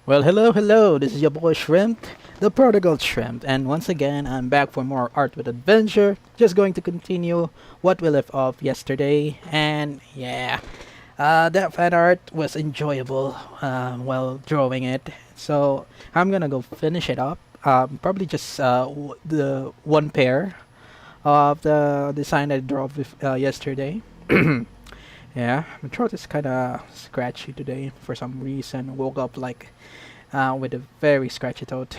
Well, hello. This is your boy Shrimp, the Prodigal Shrimp, and once again, I'm back for more Art with Adventure. Just going to continue what we left off yesterday, and yeah, that fan art was enjoyable while drawing it. So I'm gonna go finish it up. Probably just the one pair of the design I drew yesterday. Yeah, my throat is kind of scratchy today for some reason. Woke up like with a very scratchy throat.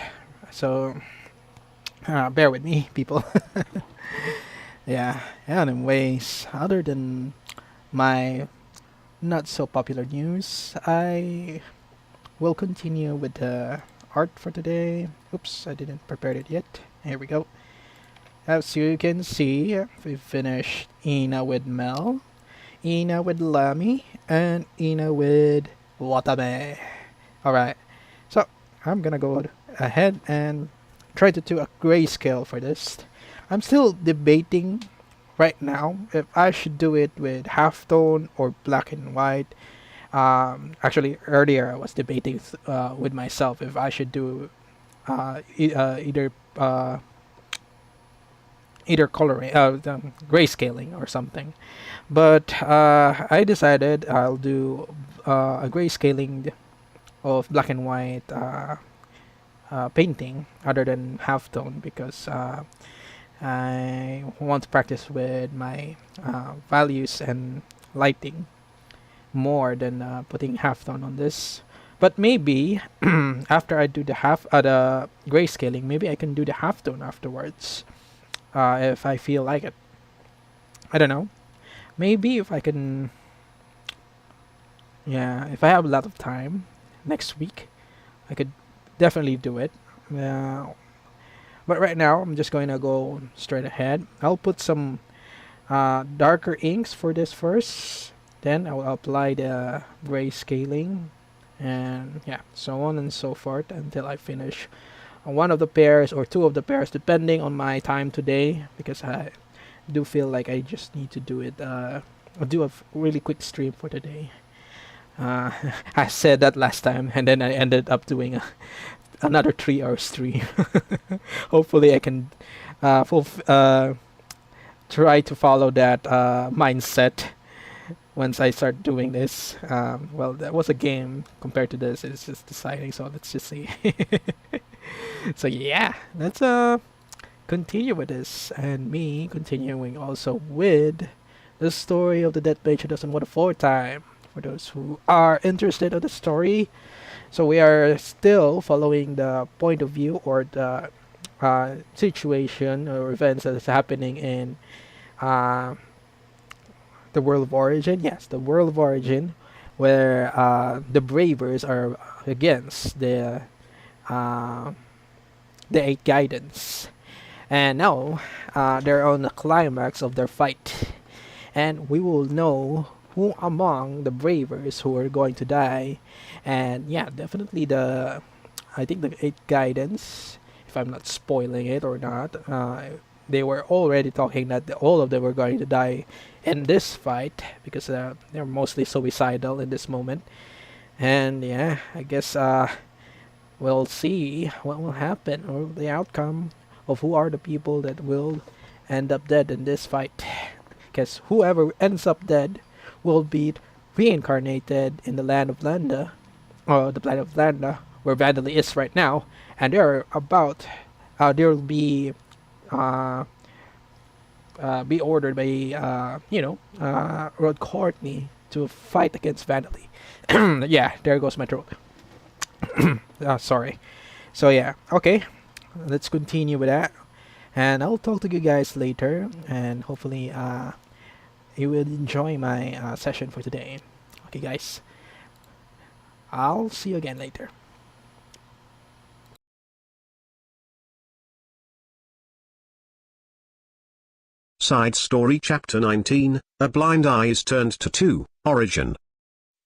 So bear with me, people. Yeah. Anyways, other than my not so popular news, I will continue with the art for today. Oops, I didn't prepare it yet. Here we go. As you can see, we finished Ina with Mel, Ina with Lamy, and Ina with Watame. Alright, so I'm gonna go ahead and try to do a grayscale for this. I'm still debating right now if I should do it with halftone or black and white. Actually, earlier I was debating with myself if I should do either coloring, grayscaling or something. But I decided I'll do a grayscaling of black and white painting other than halftone because I want to practice with my values and lighting more than putting halftone on this. But maybe after I do the grayscaling, maybe I can do the halftone afterwards if I feel like it. I don't know. Maybe if I can, yeah, if I have a lot of time next week, I could definitely do it. Uh, but right now, I'm just going to go straight ahead. I'll put some darker inks for this first. Then I will apply the grayscaling, and yeah, so on and so forth until I finish one of the pairs or two of the pairs, depending on my time today. Because I do feel like I just need to do it. I'll do a really quick stream for today. Uh, I said that last time, and then I ended up doing another 3 hour stream. Hopefully, I can try to follow that mindset once I start doing this. Well, that was a game compared to this. It's just deciding. So let's just see. So yeah, let's continue with this, and me continuing also with the story of the Dead Mage who doesn't want a fourth time. For those who are interested in the story, so we are still following the point of view or the situation or events that is happening in uh, the world of origin. Yes, the world of origin, where the bravers are against the eight guidance, and now they're on the climax of their fight, and we will know who among the bravers who are going to die. And yeah, definitely the I think the eight guidance, if I'm not spoiling it or not, they were already talking that all of them were going to die in this fight because they're mostly suicidal in this moment. And yeah, I guess we'll see what will happen or the outcome of who are the people that will end up dead in this fight. Because whoever ends up dead will be reincarnated in the land of Landa, or the planet of Landa, where Vandally is right now, and they're about, they'll be ordered by, Rod Courtney to fight against Vandally. Yeah, there goes my throat. Sorry. So yeah, okay, let's continue with that, and I'll talk to you guys later, and hopefully you will enjoy my session for today. Okay, guys, I'll see you again later. Side Story Chapter 19, A Blind Eye is Turned to Two, Origin.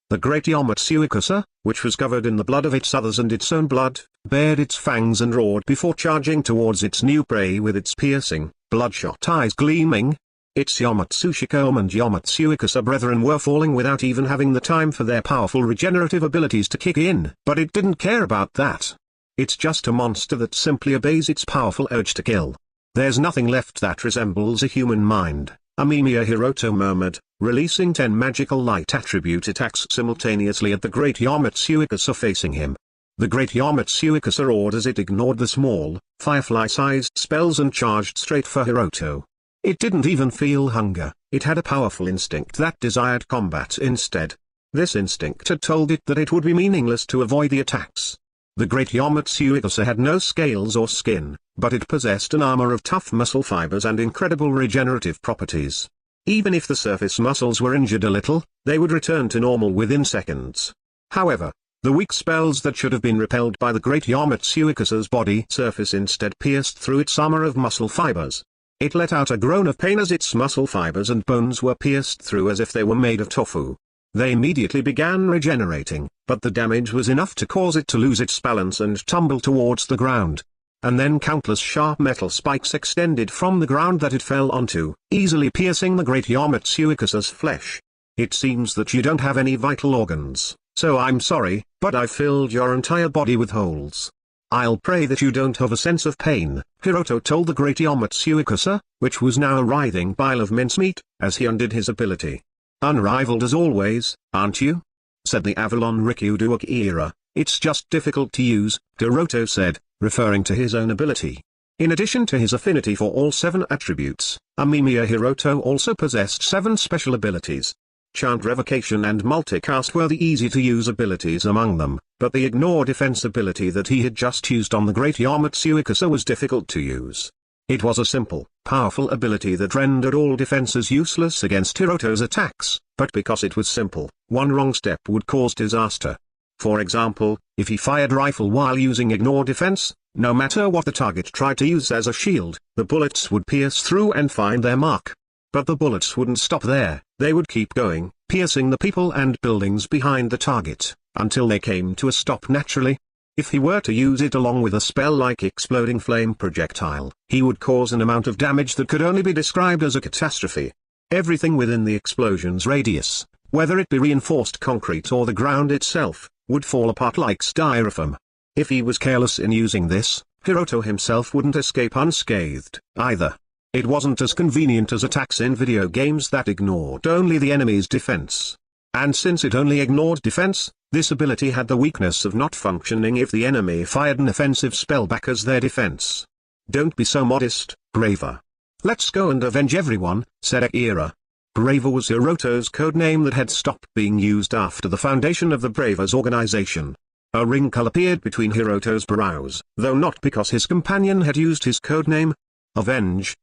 The great Yamatsukasa, which was covered in the blood of its others and its own blood, bared its fangs and roared before charging towards its new prey with its piercing, bloodshot eyes gleaming. Its Yamatsushiko and Yamatsuikasa brethren were falling without even having the time for their powerful regenerative abilities to kick in. But it didn't care about that. It's just a monster that simply obeys its powerful urge to kill. There's nothing left that resembles a human mind, Amamiya Hiroto murmured, releasing 10 magical light attribute attacks simultaneously at the great Yamatsuikasa facing him. The great Yamatsuikasa orders it ignored the small, firefly-sized spells and charged straight for Hiroto. It didn't even feel hunger, it had a powerful instinct that desired combat instead. This instinct had told it that it would be meaningless to avoid the attacks. The great Yamatsuikasa had no scales or skin, but it possessed an armor of tough muscle fibers and incredible regenerative properties. Even if the surface muscles were injured a little, they would return to normal within seconds. However, the weak spells that should have been repelled by the great Yamatsuikasa's body surface instead pierced through its armor of muscle fibers. It let out a groan of pain as its muscle fibers and bones were pierced through as if they were made of tofu. They immediately began regenerating, but the damage was enough to cause it to lose its balance and tumble towards the ground. And then countless sharp metal spikes extended from the ground that it fell onto, easily piercing the great Yamatsuikasa's flesh. It seems that you don't have any vital organs, so I'm sorry, but I filled your entire body with holes. I'll pray that you don't have a sense of pain, Hiroto told the great Yamatsuikasa, which was now a writhing pile of mincemeat, as he undid his ability. Unrivaled as always, aren't you? Said the Avalon Rikudo Akira. It's just difficult to use, Hiroto said, referring to his own ability. In addition to his affinity for all 7 attributes, Amamiya Hiroto also possessed 7 special abilities. Chant Revocation and Multicast were the easy-to-use abilities among them, but the Ignore Defense ability that he had just used on the great Yamatsuikasa was difficult to use. It was a simple, powerful ability that rendered all defenses useless against Hiroto's attacks, but because it was simple, one wrong step would cause disaster. For example, if he fired rifle while using Ignore Defense, no matter what the target tried to use as a shield, the bullets would pierce through and find their mark. But the bullets wouldn't stop there, they would keep going, piercing the people and buildings behind the target, until they came to a stop naturally. If he were to use it along with a spell like Exploding Flame Projectile, he would cause an amount of damage that could only be described as a catastrophe. Everything within the explosion's radius, whether it be reinforced concrete or the ground itself, would fall apart like styrofoam. If he was careless in using this, Hiroto himself wouldn't escape unscathed, either. It wasn't as convenient as attacks in video games that ignored only the enemy's defense. And since it only ignored defense, this ability had the weakness of not functioning if the enemy fired an offensive spell back as their defense. Don't be so modest, Braver. Let's go and avenge everyone, said Akira. Braver was Hiroto's codename that had stopped being used after the foundation of the Bravers organization. A wrinkle appeared between Hiroto's brows, though not because his companion had used his codename. Avenge,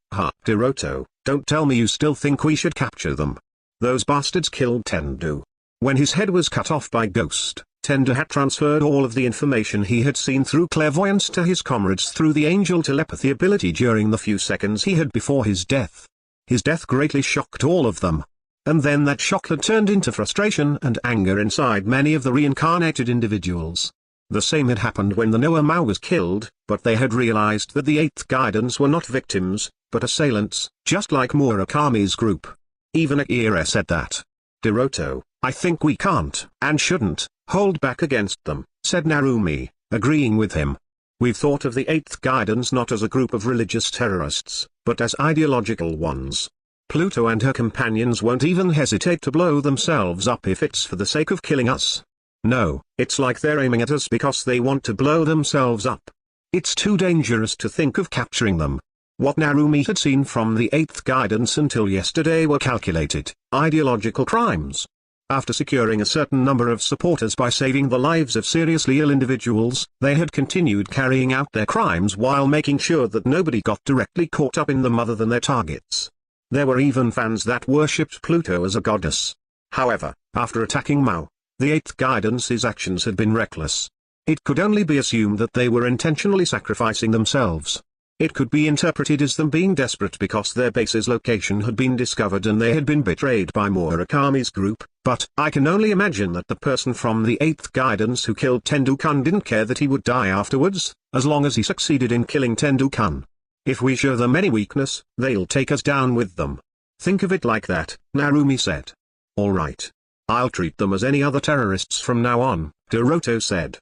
Hiroto, don't tell me you still think we should capture them. Those bastards killed Tendu. When his head was cut off by Ghost, Tendu had transferred all of the information he had seen through clairvoyance to his comrades through the angel telepathy ability during the few seconds he had before his death. His death greatly shocked all of them. And then that shock had turned into frustration and anger inside many of the reincarnated individuals. The same had happened when the Noah Mao was killed, but they had realized that the 8th Guidance were not victims, but assailants, just like Murakami's group. Even Akira said that. Hiroto, I think we can't, and shouldn't, hold back against them, said Narumi, agreeing with him. We've thought of the 8th Guidance not as a group of religious terrorists, but as ideological ones. Pluto and her companions won't even hesitate to blow themselves up if it's for the sake of killing us. No, it's like they're aiming at us because they want to blow themselves up. It's too dangerous to think of capturing them. What Narumi had seen from the 8th Guidance until yesterday were calculated, ideological crimes. After securing a certain number of supporters by saving the lives of seriously ill individuals, they had continued carrying out their crimes while making sure that nobody got directly caught up in them other than their targets. There were even fans that worshipped Pluto as a goddess. However, after attacking Mao, the 8th Guidance's actions had been reckless. It could only be assumed that they were intentionally sacrificing themselves. It could be interpreted as them being desperate because their base's location had been discovered and they had been betrayed by Murakami's group, but I can only imagine that the person from the 8th Guidance who killed Tendu-kun didn't care that he would die afterwards, as long as he succeeded in killing Tendu-kun. If we show them any weakness, they'll take us down with them. Think of it like that, Narumi said. Alright. I'll treat them as any other terrorists from now on, Hiroto said.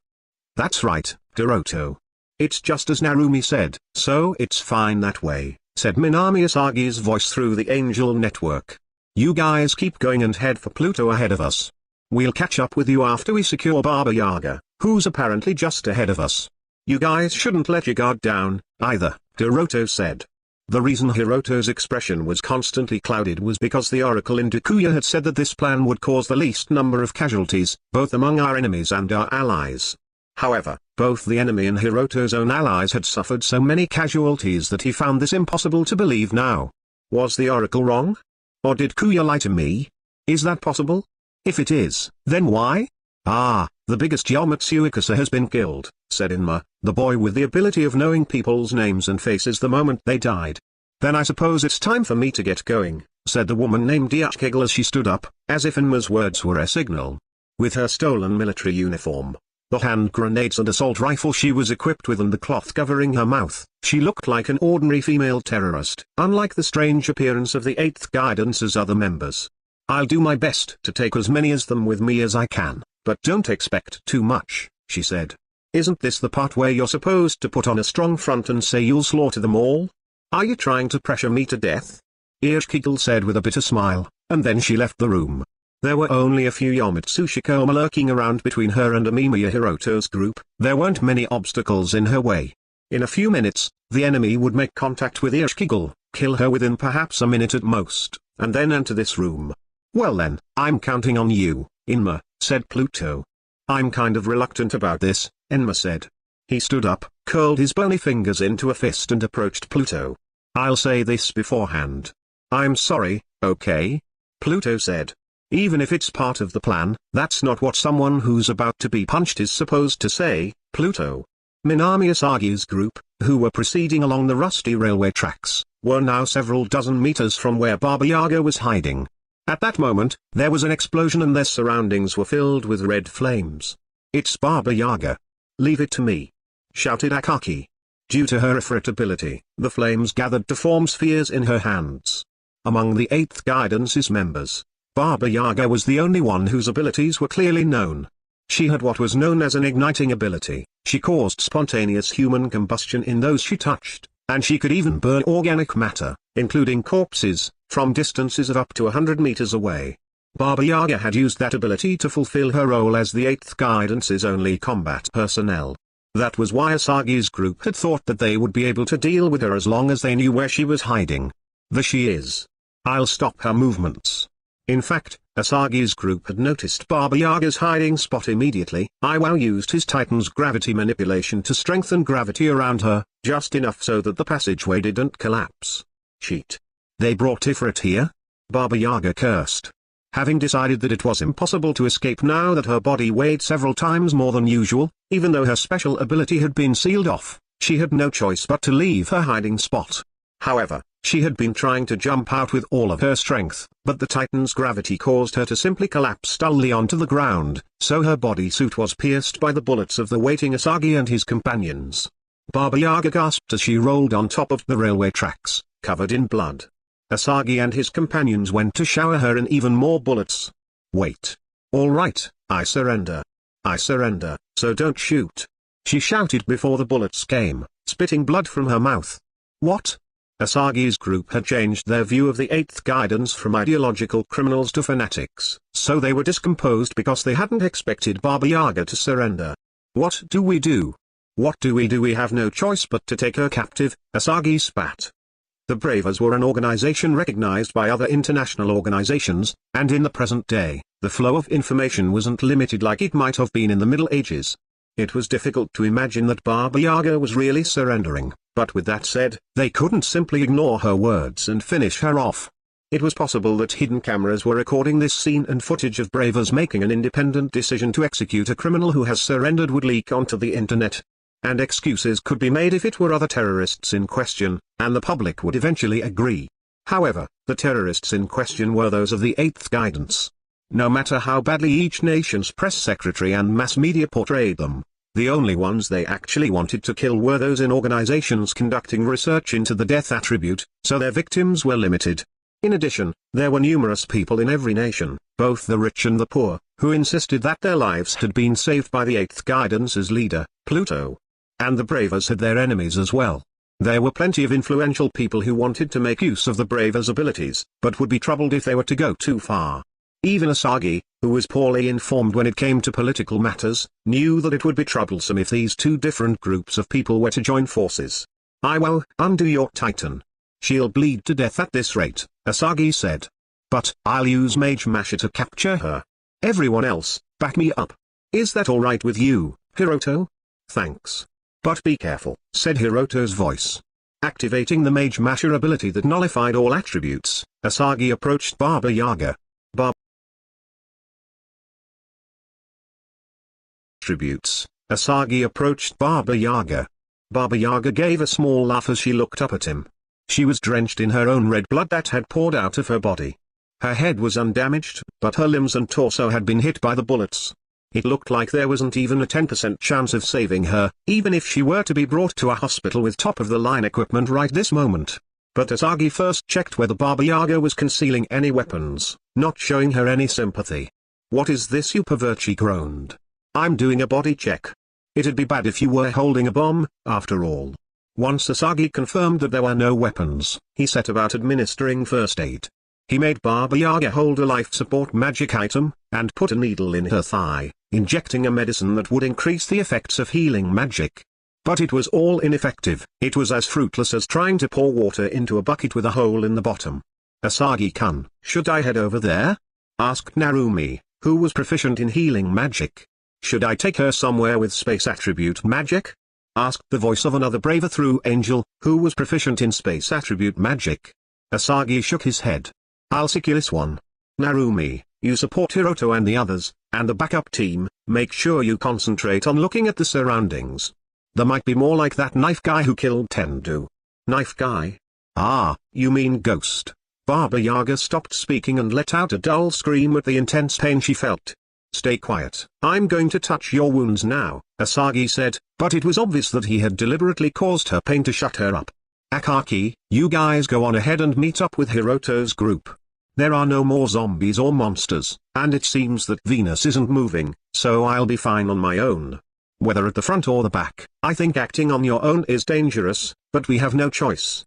That's right, Hiroto. It's just as Narumi said, so it's fine that way, said Minami Asagi's voice through the Angel network. You guys keep going and head for Pluto ahead of us. We'll catch up with you after we secure Baba Yaga, who's apparently just ahead of us. You guys shouldn't let your guard down, either, Hiroto said. The reason Hiroto's expression was constantly clouded was because the oracle in Dakuya had said that this plan would cause the least number of casualties, both among our enemies and our allies. However, both the enemy and Hiroto's own allies had suffered so many casualties that he found this impossible to believe now. Was the oracle wrong? Or did Kuya lie to me? Is that possible? If it is, then why? Ah, the biggest Yamatsu Ikusa has been killed, said Inma, the boy with the ability of knowing people's names and faces the moment they died. Then I suppose it's time for me to get going, said the woman named Yachkigel as she stood up, as if Inma's words were a signal. With her stolen military uniform, the hand grenades and assault rifle she was equipped with and the cloth covering her mouth, she looked like an ordinary female terrorist, unlike the strange appearance of the 8th Guidance's other members. I'll do my best to take as many as them with me as I can, but don't expect too much, she said. Isn't this the part where you're supposed to put on a strong front and say you'll slaughter them all? Are you trying to pressure me to death? Yachkigel said with a bitter smile, and then she left the room. There were only a few Yamatsu Shikoma lurking around between her and Amamiya Hiroto's group. There weren't many obstacles in her way. In a few minutes, the enemy would make contact with Yachkigel, kill her within perhaps a minute at most, and then enter this room. Well then, I'm counting on you, Inma, said Pluto. I'm kind of reluctant about this, Enma said. He stood up, curled his bony fingers into a fist and approached Pluto. I'll say this beforehand. I'm sorry, okay? Pluto said. Even if it's part of the plan, that's not what someone who's about to be punched is supposed to say, Pluto. Minami Asagi's group, who were proceeding along the rusty railway tracks, were now several dozen meters from where Baba Yaga was hiding. At that moment, there was an explosion and their surroundings were filled with red flames. It's Baba Yaga. Leave it to me, shouted Akaki. Due to her irritability, the flames gathered to form spheres in her hands. Among the 8th Guidance's members, Baba Yaga was the only one whose abilities were clearly known. She had what was known as an igniting ability. She caused spontaneous human combustion in those she touched, and she could even burn organic matter, including corpses, from distances of up to 100 meters away. Baba Yaga had used that ability to fulfill her role as the 8th Guidance's only combat personnel. That was why Asagi's group had thought that they would be able to deal with her as long as they knew where she was hiding. There she is. I'll stop her movements. In fact, Asagi's group had noticed Baba Yaga's hiding spot immediately. Iwao used his Titan's gravity manipulation to strengthen gravity around her, just enough so that the passageway didn't collapse. Cheat. They brought Ifrit here? Baba Yaga cursed. Having decided that it was impossible to escape now that her body weighed several times more than usual, even though her special ability had been sealed off, she had no choice but to leave her hiding spot. However, she had been trying to jump out with all of her strength, but the Titan's gravity caused her to simply collapse dully onto the ground, so her bodysuit was pierced by the bullets of the waiting Asagi and his companions. Baba Yaga gasped as she rolled on top of the railway tracks, covered in blood. Asagi and his companions went to shower her in even more bullets. Wait. All right, I surrender. I surrender, so don't shoot. She shouted before the bullets came, spitting blood from her mouth. What? Asagi's group had changed their view of the 8th Guidance from ideological criminals to fanatics, so they were discomposed because they hadn't expected Baba Yaga to surrender. What do we do? What do? We have no choice but to take her captive, Asagi spat. The Bravers were an organization recognized by other international organizations, and in the present day, the flow of information wasn't limited like it might have been in the Middle Ages. It was difficult to imagine that Baba Yaga was really surrendering, but with that said, they couldn't simply ignore her words and finish her off. It was possible that hidden cameras were recording this scene and footage of Bravers making an independent decision to execute a criminal who has surrendered would leak onto the internet. And excuses could be made if it were other terrorists in question, and the public would eventually agree. However, the terrorists in question were those of the 8th Guidance. No matter how badly each nation's press secretary and mass media portrayed them, the only ones they actually wanted to kill were those in organizations conducting research into the death attribute, so their victims were limited. In addition, there were numerous people in every nation, both the rich and the poor, who insisted that their lives had been saved by the Eighth Guidance's leader, Pluto. And the Bravers had their enemies as well. There were plenty of influential people who wanted to make use of the Bravers' abilities, but would be troubled if they were to go too far. Even Asagi, who was poorly informed when it came to political matters, knew that it would be troublesome if these two different groups of people were to join forces. "I will undo your Titan. She'll bleed to death at this rate," Asagi said. "But I'll use Mage to capture her. Everyone else, back me up. Is that alright with you, Hiroto?" "Thanks. But be careful," said Hiroto's voice. Activating the Mage ability that nullified all attributes, Asagi approached Baba Yaga. Asagi approached Baba Yaga. Baba Yaga gave a small laugh as she looked up at him. She was drenched in her own red blood that had poured out of her body. Her head was undamaged, but her limbs and torso had been hit by the bullets. It looked like there wasn't even a 10% chance of saving her, even if she were to be brought to a hospital with top-of-the-line equipment right this moment. But Asagi first checked whether Baba Yaga was concealing any weapons, not showing her any sympathy. "What is this, you pervert?" she groaned. "I'm doing a body check. It'd be bad if you were holding a bomb, after all." Once Asagi confirmed that there were no weapons, he set about administering first aid. He made Baba Yaga hold a life support magic item, and put a needle in her thigh, injecting a medicine that would increase the effects of healing magic. But it was all ineffective. It was as fruitless as trying to pour water into a bucket with a hole in the bottom. "Asagi-kun, should I head over there?" asked Narumi, who was proficient in healing magic. "Should I take her somewhere with space attribute magic?" asked the voice of another braver through angel, who was proficient in space attribute magic. Asagi shook his head. "I'll secure this one. Narumi, you support Hiroto and the others, and the backup team. Make sure you concentrate on looking at the surroundings. There might be more like that knife guy who killed Tendu." "Knife guy? Ah, you mean Ghost." Baba Yaga stopped speaking and let out a dull scream at the intense pain she felt. "Stay quiet. I'm going to touch your wounds now," Asagi said, but it was obvious that he had deliberately caused her pain to shut her up. "Akaki, you guys go on ahead and meet up with Hiroto's group. There are no more zombies or monsters, and it seems that Venus isn't moving, so I'll be fine on my own. Whether at the front or the back, I think acting on your own is dangerous, but we have no choice."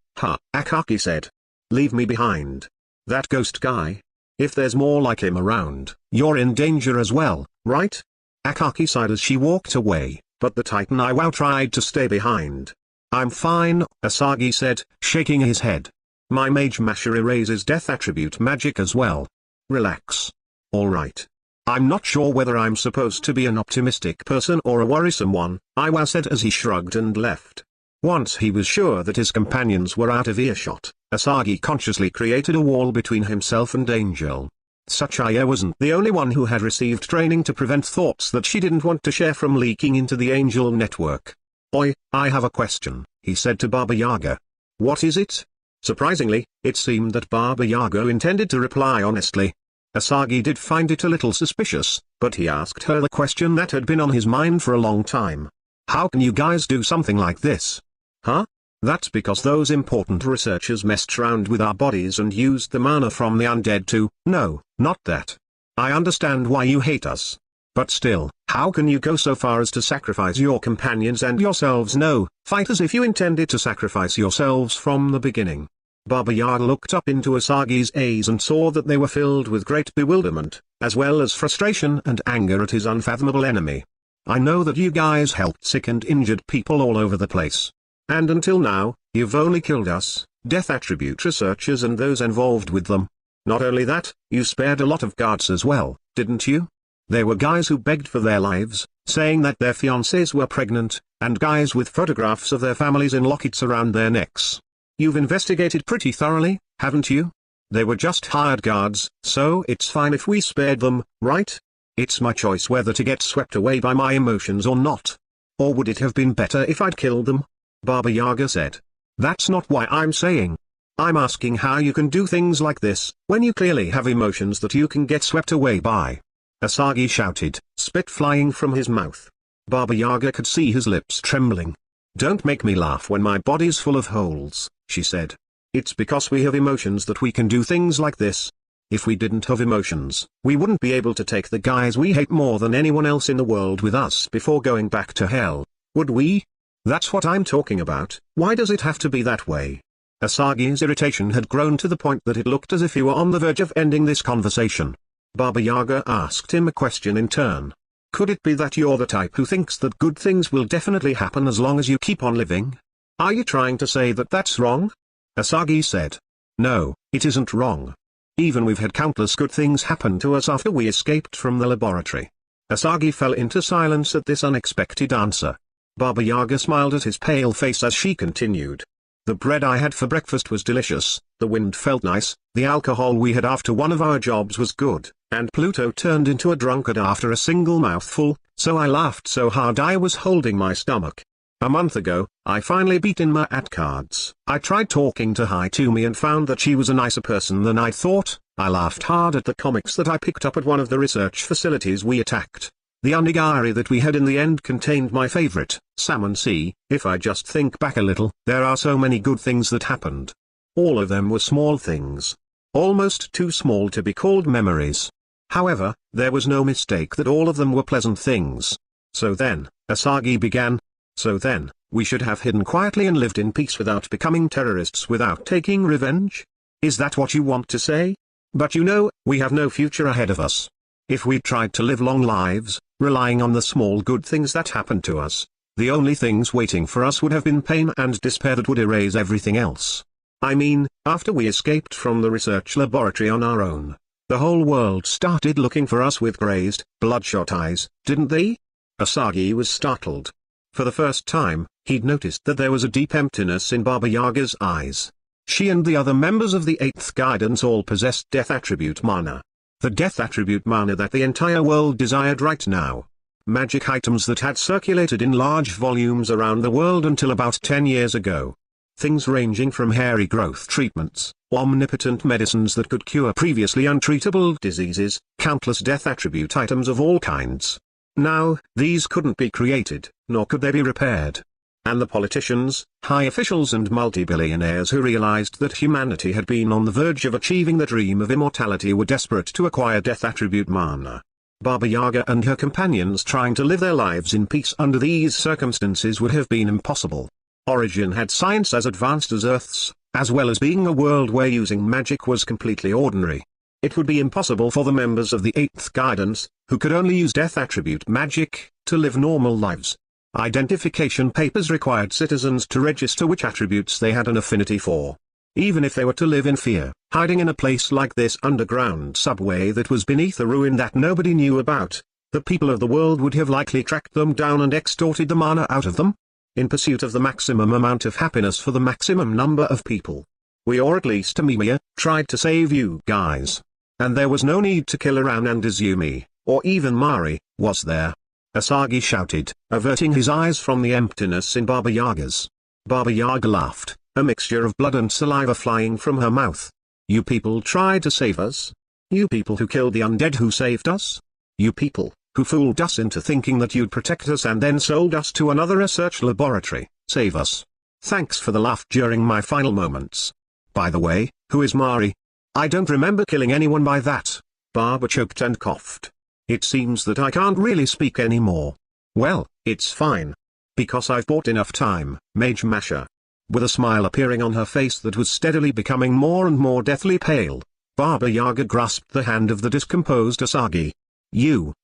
Akaki said. "Leave me behind. That Ghost guy? If there's more like him around, you're in danger as well, right?" Akaki sighed as she walked away, but the Titan Iwao tried to stay behind. "I'm fine," Asagi said, shaking his head. "My Mage erases death attribute magic as well. Relax. Alright. I'm not sure whether I'm supposed to be an optimistic person or a worrisome one," Iwao said as he shrugged and left. Once he was sure that his companions were out of earshot, Asagi consciously created a wall between himself and Angel. Tsuchiya wasn't the only one who had received training to prevent thoughts that she didn't want to share from leaking into the Angel network. "Oi, I have a question," he said to Baba Yaga. "What is it?" Surprisingly, it seemed that Baba Yaga intended to reply honestly. Asagi did find it a little suspicious, but he asked her the question that had been on his mind for a long time. "How can you guys do something like this?" "Huh? That's because those important researchers messed around with our bodies and used the mana from the undead to—" "No, not that. I understand why you hate us. But still, how can you go so far as to sacrifice your companions and yourselves? No, fight as if you intended to sacrifice yourselves from the beginning." Baba Yaga looked up into Asagi's eyes and saw that they were filled with great bewilderment, as well as frustration and anger at his unfathomable enemy. "I know that you guys helped sick and injured people all over the place. And until now, you've only killed us, death attribute researchers and those involved with them. Not only that, you spared a lot of guards as well, didn't you? There were guys who begged for their lives, saying that their fiancées were pregnant, and guys with photographs of their families in lockets around their necks. You've investigated pretty thoroughly, haven't you? They were just hired guards, so it's fine if we spared them, right? It's my choice whether to get swept away by my emotions or not. Or would it have been better if I'd killed them?" Baba Yaga said. "That's not why I'm saying. I'm asking how you can do things like this, when you clearly have emotions that you can get swept away by." Asagi shouted, spit flying from his mouth. Baba Yaga could see his lips trembling. "Don't make me laugh when my body's full of holes," she said. It's because we have emotions that we can do things like this. If we didn't have emotions, we wouldn't be able to take the guys we hate more than anyone else in the world with us before going back to hell, would we? That's what I'm talking about. Why does it have to be that way? Asagi's irritation had grown to the point that it looked as if he were on the verge of ending this conversation. Baba Yaga asked him a question in turn. Could it be that you're the type who thinks that good things will definitely happen as long as you keep on living? Are you trying to say that that's wrong? Asagi said. No, it isn't wrong. Even we've had countless good things happen to us after we escaped from the laboratory. Asagi fell into silence at this unexpected answer. Baba Yaga smiled at his pale face as she continued. The bread I had for breakfast was delicious, the wind felt nice, the alcohol we had after one of our jobs was good, and Pluto turned into a drunkard after a single mouthful, so I laughed so hard I was holding my stomach. A month ago, I finally beat Inma at cards. I tried talking to Hitumi and found that she was a nicer person than I thought. I laughed hard at the comics that I picked up at one of the research facilities we attacked. The onigiri that we had in the end contained my favorite, salmon sea. If I just think back a little, there are so many good things that happened. All of them were small things. Almost too small to be called memories. However, there was no mistake that all of them were pleasant things. So then, Asagi began. So then, we should have hidden quietly and lived in peace without becoming terrorists without taking revenge? Is that what you want to say? But you know, we have no future ahead of us. If we tried to live long lives, relying on the small good things that happened to us, the only things waiting for us would have been pain and despair that would erase everything else. I mean, after we escaped from the research laboratory on our own, the whole world started looking for us with grazed, bloodshot eyes, didn't they? Asagi was startled. For the first time, he'd noticed that there was a deep emptiness in Baba Yaga's eyes. She and the other members of the 8th Guidance all possessed death attribute mana. The death attribute mana that the entire world desired right now. Magic items that had circulated in large volumes around the world until about 10 years ago. Things ranging from hairy growth treatments, omnipotent medicines that could cure previously untreatable diseases, countless death attribute items of all kinds. Now, these couldn't be created, nor could they be repaired. And the politicians, high officials and multi-billionaires who realized that humanity had been on the verge of achieving the dream of immortality were desperate to acquire death attribute mana. Baba Yaga and her companions trying to live their lives in peace under these circumstances would have been impossible. Origin had science as advanced as Earth's, as well as being a world where using magic was completely ordinary. It would be impossible for the members of the 8th Guidance, who could only use death attribute magic, to live normal lives. Identification papers required citizens to register which attributes they had an affinity for. Even if they were to live in fear, hiding in a place like this underground subway that was beneath a ruin that nobody knew about, the people of the world would have likely tracked them down and extorted the mana out of them, in pursuit of the maximum amount of happiness for the maximum number of people. We, or at least Amamiya, tried to save you guys. And there was no need to kill Aran and Izumi, or even Mari, was there? Asagi shouted, averting his eyes from the emptiness in Baba Yaga's. Baba Yaga laughed, a mixture of blood and saliva flying from her mouth. You people tried to save us? You people who killed the undead who saved us? You people, who fooled us into thinking that you'd protect us and then sold us to another research laboratory, save us. Thanks for the laugh during my final moments. By the way, who is Mari? I don't remember killing anyone by that. Baba choked and coughed. It seems that I can't really speak anymore. Well, it's fine. Because I've bought enough time, Mage Masher. With a smile appearing on her face that was steadily becoming more and more deathly pale, Baba Yaga grasped the hand of the discomposed Asagi.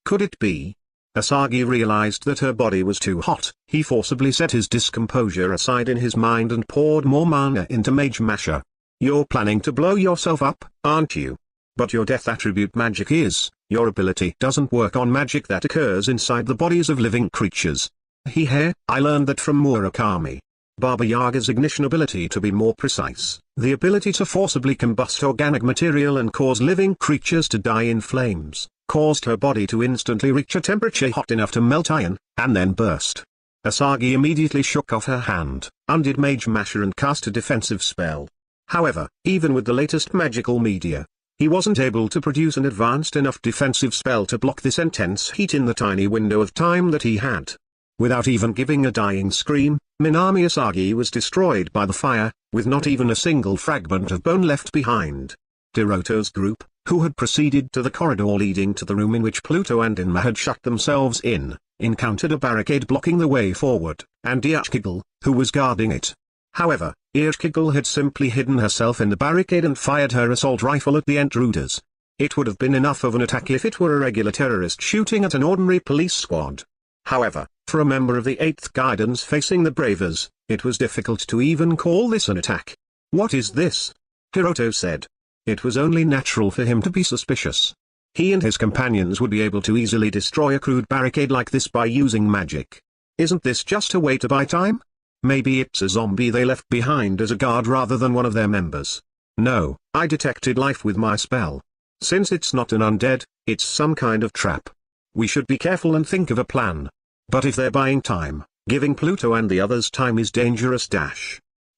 Could it be? Asagi realized that her body was too hot. He forcibly set his discomposure aside in his mind and poured more mana into Mage Masher. You're planning to blow yourself up, aren't you? But your death attribute magic is, your ability doesn't work on magic that occurs inside the bodies of living creatures. I learned that from Murakami. Baba Yaga's ignition ability, to be more precise, the ability to forcibly combust organic material and cause living creatures to die in flames, caused her body to instantly reach a temperature hot enough to melt iron, and then burst. Asagi immediately shook off her hand, undid Mage Masher and cast a defensive spell. However, even with the latest magical media, he wasn't able to produce an advanced enough defensive spell to block this intense heat in the tiny window of time that he had. Without even giving a dying scream, Minami Asagi was destroyed by the fire, with not even a single fragment of bone left behind. Hiroto's group, who had proceeded to the corridor leading to the room in which Pluto and Inma had shut themselves in, encountered a barricade blocking the way forward, and Iachkigal, who was guarding it. However, Iachkigal had simply hidden herself in the barricade and fired her assault rifle at the intruders. It would have been enough of an attack if it were a regular terrorist shooting at an ordinary police squad. However, for a member of the 8th Guidance facing the Bravers, it was difficult to even call this an attack. "What is this?" Hiroto said. It was only natural for him to be suspicious. He and his companions would be able to easily destroy a crude barricade like this by using magic. Isn't this just a way to buy time? Maybe it's a zombie they left behind as a guard rather than one of their members. No, I detected life with my spell. Since it's not an undead, it's some kind of trap. We should be careful and think of a plan. But if they're buying time, giving Pluto and the others time is dangerous.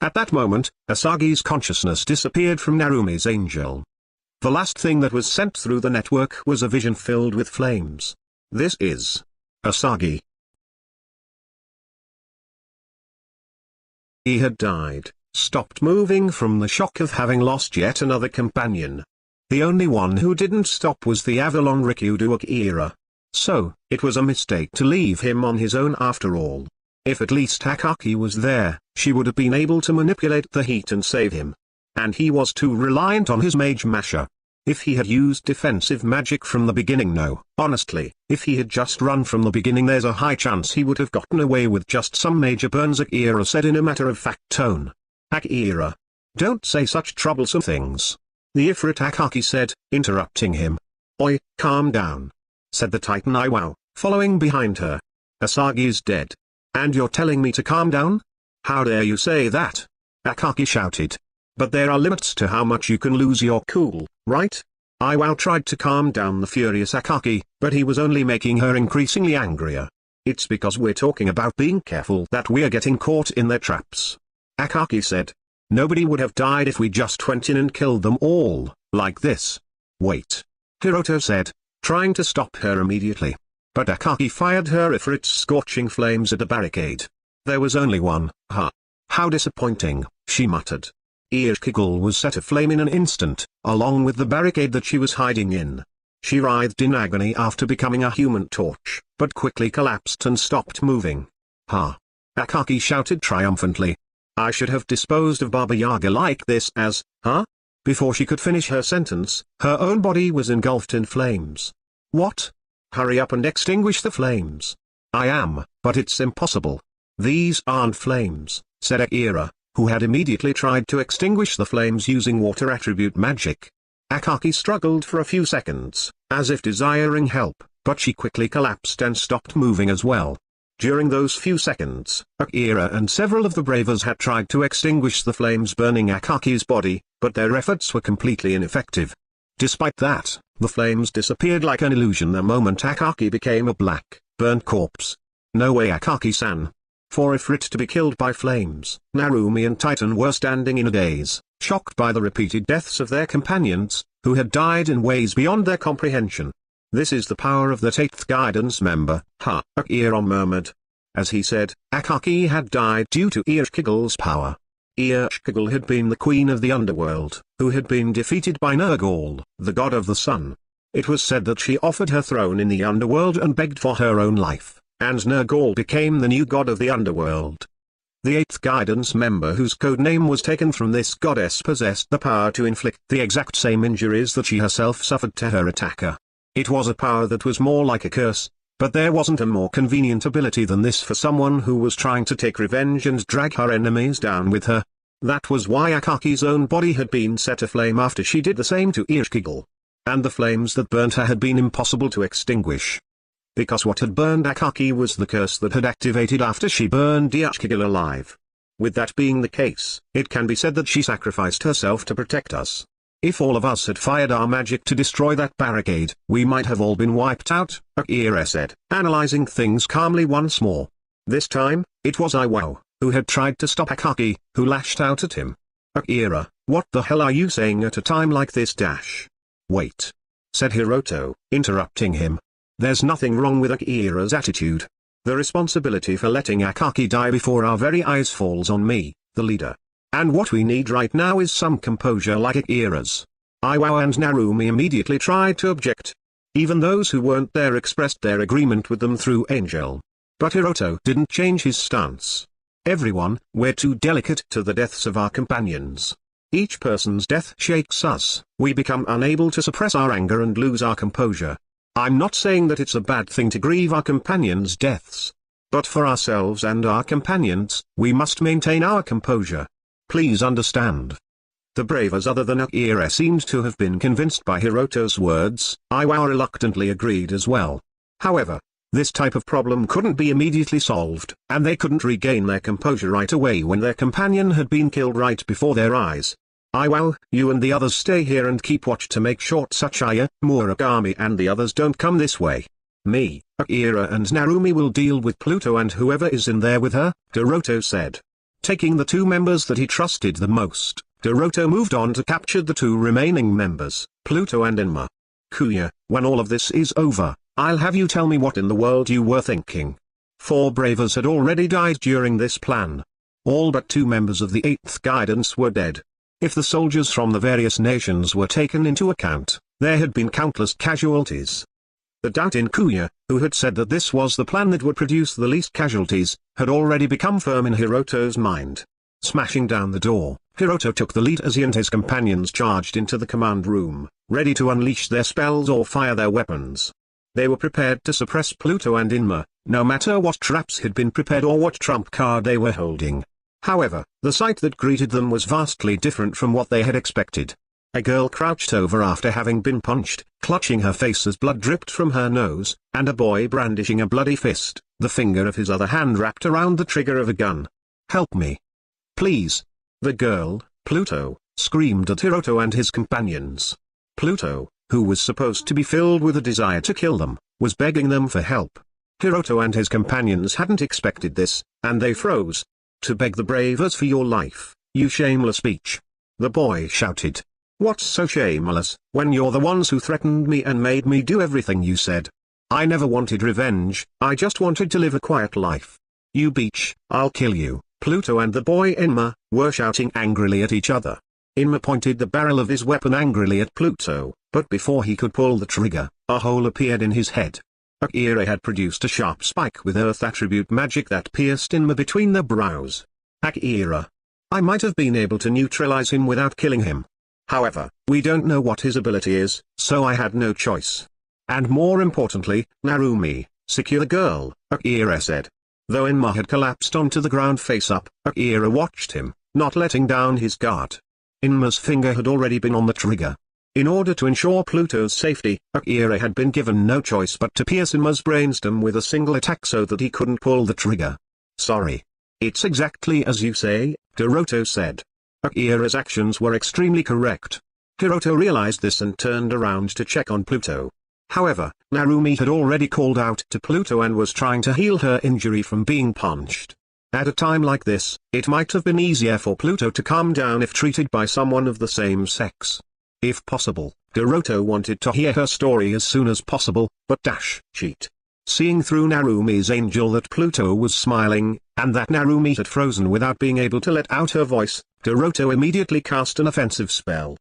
At that moment, Asagi's consciousness disappeared from Narumi's angel. The last thing that was sent through the network was a vision filled with flames. This is Asagi. He had died, stopped moving from the shock of having lost yet another companion. The only one who didn't stop was the Avalon Rikudo Akira. So, it was a mistake to leave him on his own after all. If at least Akaki was there, she would have been able to manipulate the heat and save him. And he was too reliant on his Mage Masher. If he had used defensive magic from the beginning, no, honestly, if he had just run from the beginning, there's a high chance he would have gotten away with just some major burns, Akira said in a matter-of-fact tone. Akira, don't say such troublesome things. The Ifrit Akaki said, interrupting him. Oi, calm down, said the Titan Iwao, following behind her. Asagi is dead. And you're telling me to calm down? How dare you say that? Akaki shouted. But there are limits to how much you can lose your cool, right? Iwao tried to calm down the furious Akaki, but he was only making her increasingly angrier. It's because we're talking about being careful that we're getting caught in their traps. Akaki said. Nobody would have died if we just went in and killed them all, like this. Wait. Hiroto said, trying to stop her immediately. But Akaki fired her Ifrit's scorching flames at the barricade. There was only one, huh? How disappointing, she muttered. Iachkigal was set aflame in an instant, along with the barricade that she was hiding in. She writhed in agony after becoming a human torch, but quickly collapsed and stopped moving. Ha! Akaki shouted triumphantly. I should have disposed of Baba Yaga like this as, huh? Before she could finish her sentence, her own body was engulfed in flames. What? Hurry up and extinguish the flames. I am, but it's impossible. These aren't flames, said Akira, who had immediately tried to extinguish the flames using water attribute magic. Akaki struggled for a few seconds, as if desiring help, but she quickly collapsed and stopped moving as well. During those few seconds, Akira and several of the Bravers had tried to extinguish the flames burning Akaki's body, but their efforts were completely ineffective. Despite that, the flames disappeared like an illusion the moment Akaki became a black, burnt corpse. No way, Akaki-san. For Ifrit to be killed by flames, Narumi and Titan were standing in a daze, shocked by the repeated deaths of their companions, who had died in ways beyond their comprehension. This is the power of that 8th Guidance member, ha, Akira murmured. As he said, Akaki had died due to Iachkigal's power. Iachkigal had been the queen of the underworld, who had been defeated by Nergal, the god of the sun. It was said that she offered her throne in the underworld and begged for her own life, and Nergal became the new god of the underworld. The 8th Guidance member whose codename was taken from this goddess possessed the power to inflict the exact same injuries that she herself suffered to her attacker. It was a power that was more like a curse, but there wasn't a more convenient ability than this for someone who was trying to take revenge and drag her enemies down with her. That was why Akaki's own body had been set aflame after she did the same to Iachkigal. And the flames that burnt her had been impossible to extinguish. Because what had burned Akaki was the curse that had activated after she burned Iachkigal alive. With that being the case, it can be said that she sacrificed herself to protect us. If all of us had fired our magic to destroy that barricade, we might have all been wiped out, Akira said, analyzing things calmly once more. This time, it was Iwao, who had tried to stop Akaki, who lashed out at him. Akira, what the hell are you saying at a time like this? Wait, said Hiroto, interrupting him. There's nothing wrong with Akira's attitude. The responsibility for letting Akaki die before our very eyes falls on me, the leader. And what we need right now is some composure like Akira's. Iwao and Narumi immediately tried to object. Even those who weren't there expressed their agreement with them through Angel. But Hiroto didn't change his stance. Everyone, we're too delicate to the deaths of our companions. Each person's death shakes us, we become unable to suppress our anger and lose our composure. I'm not saying that it's a bad thing to grieve our companions' deaths. But for ourselves and our companions, we must maintain our composure. Please understand. The bravers other than Akira seemed to have been convinced by Hiroto's words. Iwao reluctantly agreed as well. However, this type of problem couldn't be immediately solved, and they couldn't regain their composure right away when their companion had been killed right before their eyes. Iwao, you and the others stay here and keep watch to make sure Tsuchiya, Murakami and the others don't come this way. Me, Akira and Narumi will deal with Pluto and whoever is in there with her, Hiroto said. Taking the two members that he trusted the most, Hiroto moved on to capture the two remaining members, Pluto and Inma. Kuya, when all of this is over, I'll have you tell me what in the world you were thinking. 4 bravers had already died during this plan. All but 2 members of the 8th guidance were dead. If the soldiers from the various nations were taken into account, there had been countless casualties. The doubt in Kuya, who had said that this was the plan that would produce the least casualties, had already become firm in Hiroto's mind. Smashing down the door, Hiroto took the lead as he and his companions charged into the command room, ready to unleash their spells or fire their weapons. They were prepared to suppress Pluto and Inma, no matter what traps had been prepared or what trump card they were holding. However, the sight that greeted them was vastly different from what they had expected. A girl crouched over after having been punched, clutching her face as blood dripped from her nose, and a boy brandishing a bloody fist, the finger of his other hand wrapped around the trigger of a gun. Help me. Please. The girl, Pluto, screamed at Hiroto and his companions. Pluto, who was supposed to be filled with a desire to kill them, was begging them for help. Hiroto and his companions hadn't expected this, and they froze. To beg the bravers for your life, you shameless beach. The boy shouted. What's so shameless, when you're the ones who threatened me and made me do everything you said? I never wanted revenge, I just wanted to live a quiet life. You beach, I'll kill you. Pluto and the boy Inma were shouting angrily at each other. Inma pointed the barrel of his weapon angrily at Pluto, but before he could pull the trigger, a hole appeared in his head. Akira had produced a sharp spike with Earth attribute magic that pierced Inma between the brows. Akira. I might have been able to neutralize him without killing him. However, we don't know what his ability is, so I had no choice. And more importantly, Narumi, secure the girl, Akira said. Though Inma had collapsed onto the ground face up, Akira watched him, not letting down his guard. Inma's finger had already been on the trigger. In order to ensure Pluto's safety, Akira had been given no choice but to pierce Inma's brainstem with a single attack so that he couldn't pull the trigger. Sorry. It's exactly as you say, Hiroto said. Akira's actions were extremely correct. Hiroto realized this and turned around to check on Pluto. However, Narumi had already called out to Pluto and was trying to heal her injury from being punched. At a time like this, it might have been easier for Pluto to calm down if treated by someone of the same sex. If possible, Hiroto wanted to hear her story as soon as possible, but cheat. Seeing through Narumi's angel that Pluto was smiling, and that Narumi had frozen without being able to let out her voice, Hiroto immediately cast an offensive spell.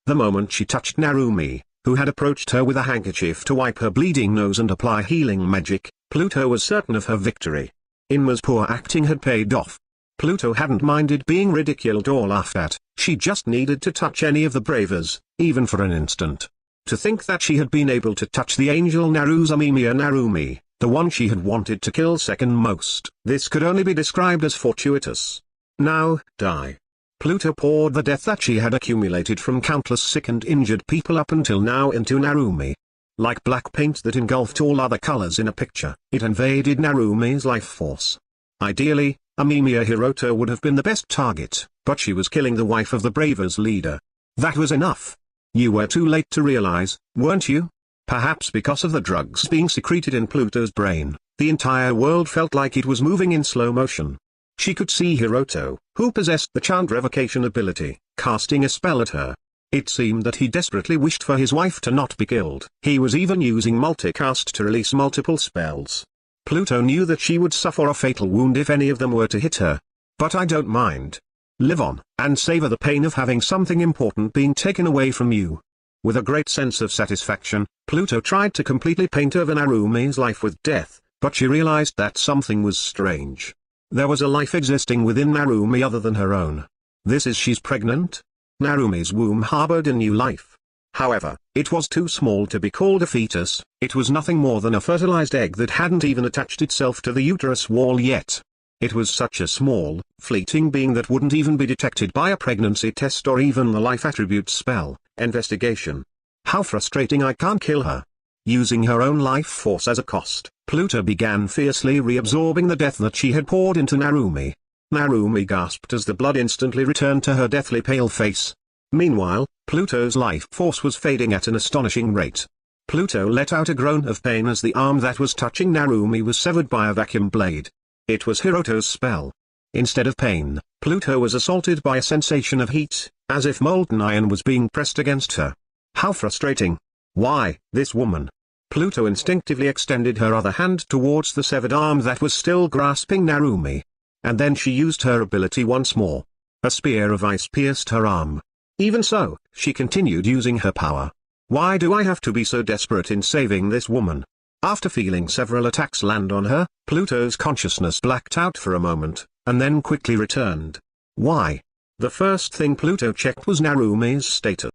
The moment she touched Narumi, who had approached her with a handkerchief to wipe her bleeding nose and apply healing magic, Pluto was certain of her victory. Inma's poor acting had paid off. Pluto hadn't minded being ridiculed or laughed at, she just needed to touch any of the bravers, even for an instant. To think that she had been able to touch the angel Naru's Amamiya Narumi, the one she had wanted to kill second most, this could only be described as fortuitous. Now, die. Pluto poured the death that she had accumulated from countless sick and injured people up until now into Narumi. Like black paint that engulfed all other colors in a picture, it invaded Narumi's life force. Ideally, Amamiya Hiroto would have been the best target, but she was killing the wife of the bravers leader. That was enough. You were too late to realize, weren't you? Perhaps because of the drugs being secreted in Pluto's brain, the entire world felt like it was moving in slow motion. She could see Hiroto, who possessed the chant revocation ability, casting a spell at her. It seemed that he desperately wished for his wife to not be killed. He was even using multicast to release multiple spells. Pluto knew that she would suffer a fatal wound if any of them were to hit her. But I don't mind. Live on, and savor the pain of having something important being taken away from you. With a great sense of satisfaction, Pluto tried to completely paint over Narumi's life with death, but she realized that something was strange. There was a life existing within Narumi other than her own. This is she's pregnant? Narumi's womb harbored a new life. However, it was too small to be called a fetus, it was nothing more than a fertilized egg that hadn't even attached itself to the uterus wall yet. It was such a small, fleeting being that wouldn't even be detected by a pregnancy test or even the life attribute spell, investigation. How frustrating, I can't kill her. Using her own life force as a cost, Pluto began fiercely reabsorbing the death that she had poured into Narumi. Narumi gasped as the blood instantly returned to her deathly pale face. Meanwhile, Pluto's life force was fading at an astonishing rate. Pluto let out a groan of pain as the arm that was touching Narumi was severed by a vacuum blade. It was Hiroto's spell. Instead of pain, Pluto was assaulted by a sensation of heat, as if molten iron was being pressed against her. How frustrating. Why, this woman? Pluto instinctively extended her other hand towards the severed arm that was still grasping Narumi. And then she used her ability once more. A spear of ice pierced her arm. Even so, she continued using her power. Why do I have to be so desperate in saving this woman? After feeling several attacks land on her, Pluto's consciousness blacked out for a moment, and then quickly returned. Why? The first thing Pluto checked was Narumi's status.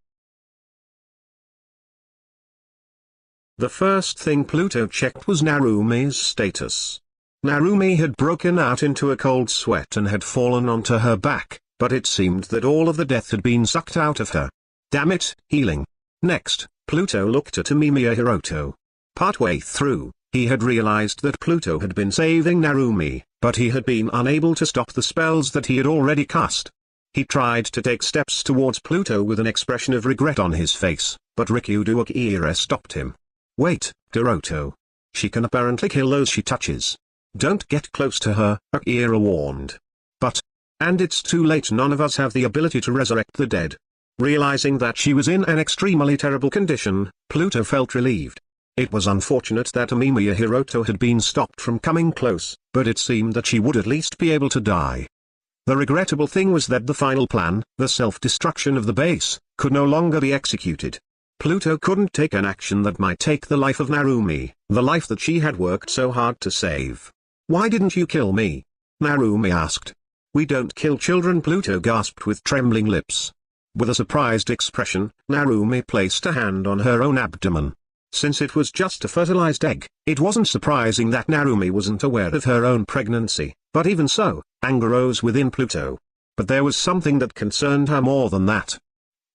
Narumi had broken out into a cold sweat and had fallen onto her back, but it seemed that all of the death had been sucked out of her. Damn it, healing. Next, Pluto looked at Amamiya Hiroto. Partway through, he had realized that Pluto had been saving Narumi, but he had been unable to stop the spells that he had already cast. He tried to take steps towards Pluto with an expression of regret on his face, but Rikudo Akira stopped him. Wait, Hiroto. She can apparently kill those she touches. Don't get close to her, Akira warned. And it's too late, none of us have the ability to resurrect the dead. Realizing that she was in an extremely terrible condition, Pluto felt relieved. It was unfortunate that Amamiya Hiroto had been stopped from coming close, but it seemed that she would at least be able to die. The regrettable thing was that the final plan, the self-destruction of the base, could no longer be executed. Pluto couldn't take an action that might take the life of Narumi, the life that she had worked so hard to save. Why didn't you kill me? Narumi asked. We don't kill children, Pluto gasped with trembling lips. With a surprised expression, Narumi placed a hand on her own abdomen. Since it was just a fertilized egg, it wasn't surprising that Narumi wasn't aware of her own pregnancy, but even so, anger rose within Pluto. But there was something that concerned her more than that.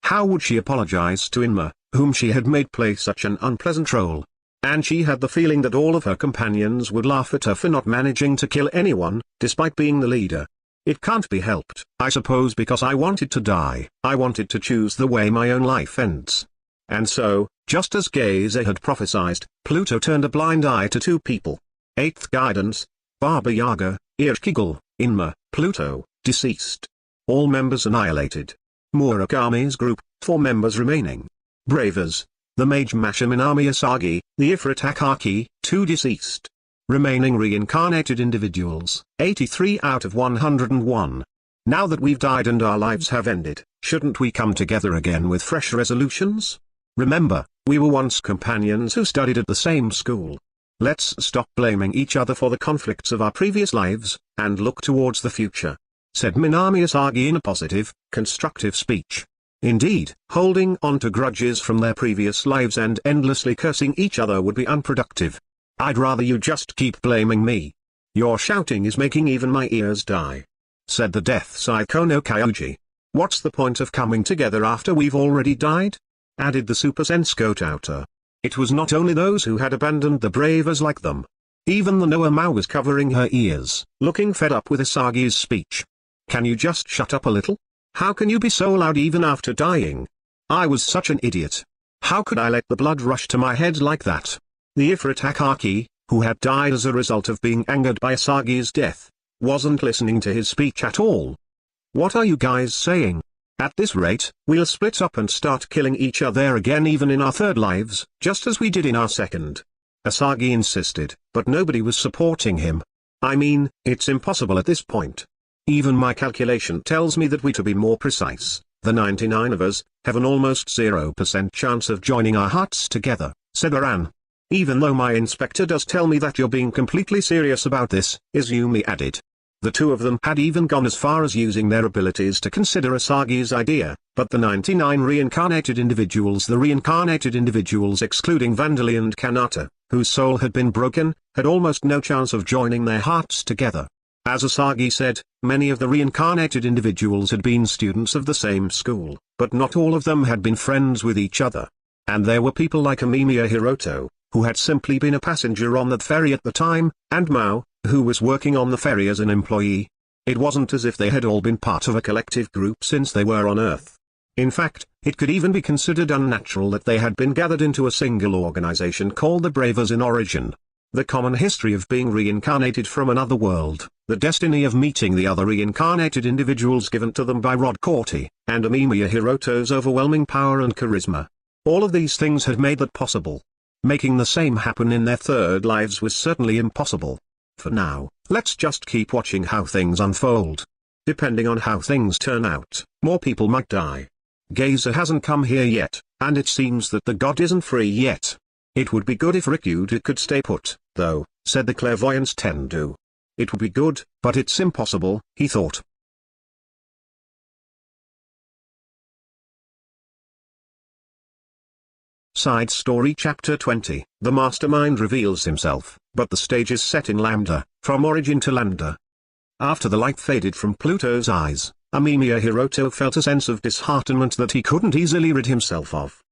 How would she apologize to Inma, whom she had made play such an unpleasant role? And she had the feeling that all of her companions would laugh at her for not managing to kill anyone, despite being the leader. It can't be helped, I suppose, because I wanted to die. I wanted to choose the way my own life ends. And so, just as Gaze had prophesied, Pluto turned a blind eye to two people. Eighth Guidance, Baba Yaga, Ichigal, Inma, Pluto, deceased. All members annihilated. Murakami's group, 4 members remaining. Bravers, the Mage Minami Asagi, the Ifrit Akaki, 2 deceased. Remaining reincarnated individuals, 83 out of 101. Now that we've died and our lives have ended, shouldn't we come together again with fresh resolutions? Remember, we were once companions who studied at the same school. Let's stop blaming each other for the conflicts of our previous lives, and look towards the future," said Minami Asagi in a positive, constructive speech. Indeed, holding on to grudges from their previous lives and endlessly cursing each other would be unproductive. I'd rather you just keep blaming me. Your shouting is making even my ears die," said the death Psycho no Kyuji. "What's the point of coming together after we've already died?" added the Super Sensko Touter. It was not only those who had abandoned the bravers like them. Even the Noa Mao was covering her ears, looking fed up with Asagi's speech. "Can you just shut up a little? How can you be so loud even after dying? I was such an idiot. How could I let the blood rush to my head like that?" The Ifrit Akaki, who had died as a result of being angered by Asagi's death, wasn't listening to his speech at all. "What are you guys saying? At this rate, we'll split up and start killing each other again even in our third lives, just as we did in our second. Asagi insisted, but nobody was supporting him. I mean, it's impossible at this point. Even my calculation tells me that we, to be more precise, the 99 of us, have an almost 0% chance of joining our hearts together, said Aran. Even though my inspector does tell me that you're being completely serious about this, Izumi added. The two of them had even gone as far as using their abilities to consider Asagi's idea, but the 99 reincarnated individuals, the reincarnated individuals excluding Vandali and Kanata, whose soul had been broken, had almost no chance of joining their hearts together. As Asagi said, many of the reincarnated individuals had been students of the same school, but not all of them had been friends with each other. And there were people like Amamiya Hiroto, who had simply been a passenger on that ferry at the time, and Mao, who was working on the ferry as an employee. It wasn't as if they had all been part of a collective group since they were on Earth. In fact, it could even be considered unnatural that they had been gathered into a single organization called the Bravers in origin. The common history of being reincarnated from another world, the destiny of meeting the other reincarnated individuals given to them by Rod Corti, and Amamiya Hiroto's overwhelming power and charisma. All of these things had made that possible. Making the same happen in their third lives was certainly impossible. For now, let's just keep watching how things unfold. Depending on how things turn out, more people might die. Geyser hasn't come here yet, and it seems that the god isn't free yet. It would be good if Ryudo could stay put, though, said the clairvoyant Tendu. It would be good, but it's impossible, he thought. Side Story Chapter 20. The Mastermind reveals himself, but the stage is set in Lambda, from origin to Lambda. After the light faded from Pluto's eyes, Amamiya Hiroto felt a sense of disheartenment that he couldn't easily rid himself of.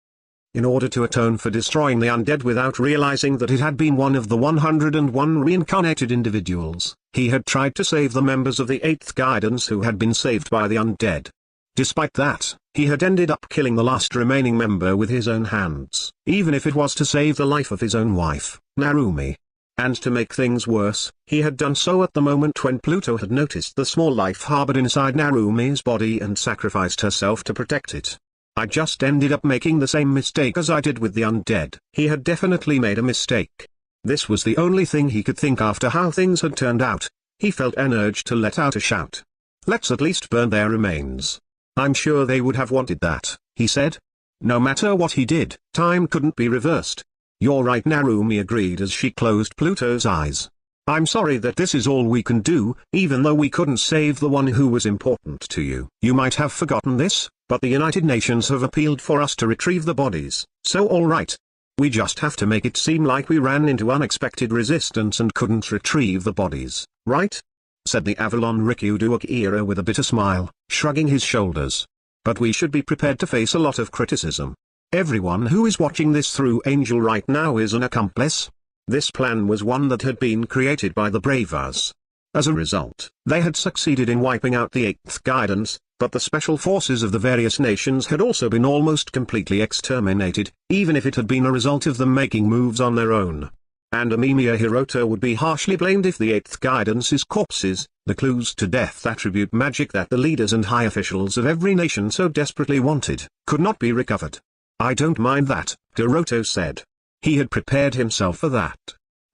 In order to atone for destroying the undead without realizing that it had been one of the 101 reincarnated individuals, he had tried to save the members of the 8th Guidance who had been saved by the undead. Despite that, he had ended up killing the last remaining member with his own hands, even if it was to save the life of his own wife, Narumi. And to make things worse, he had done so at the moment when Pluto had noticed the small life harbored inside Narumi's body and sacrificed herself to protect it. I just ended up making the same mistake as I did with the undead. He had definitely made a mistake. This was the only thing he could think after how things had turned out. He felt an urge to let out a shout. Let's at least burn their remains. I'm sure they would have wanted that, he said. No matter what he did, time couldn't be reversed. You're right, Narumi agreed as she closed Pluto's eyes. I'm sorry that this is all we can do, even though we couldn't save the one who was important to you. You might have forgotten this, but the United Nations have appealed for us to retrieve the bodies, so all right. We just have to make it seem like we ran into unexpected resistance and couldn't retrieve the bodies, right? Said the Avalon Ryudo Akira with a bitter smile, shrugging his shoulders. But we should be prepared to face a lot of criticism. Everyone who is watching this through Angel right now is an accomplice. This plan was one that had been created by the Bravers. As a result, they had succeeded in wiping out the 8th Guidance, but the special forces of the various nations had also been almost completely exterminated, even if it had been a result of them making moves on their own. And Amamiya Hiroto would be harshly blamed if the 8th Guidance's corpses, the clues to death attribute magic that the leaders and high officials of every nation so desperately wanted, could not be recovered. I don't mind that, Hiroto said. He had prepared himself for that.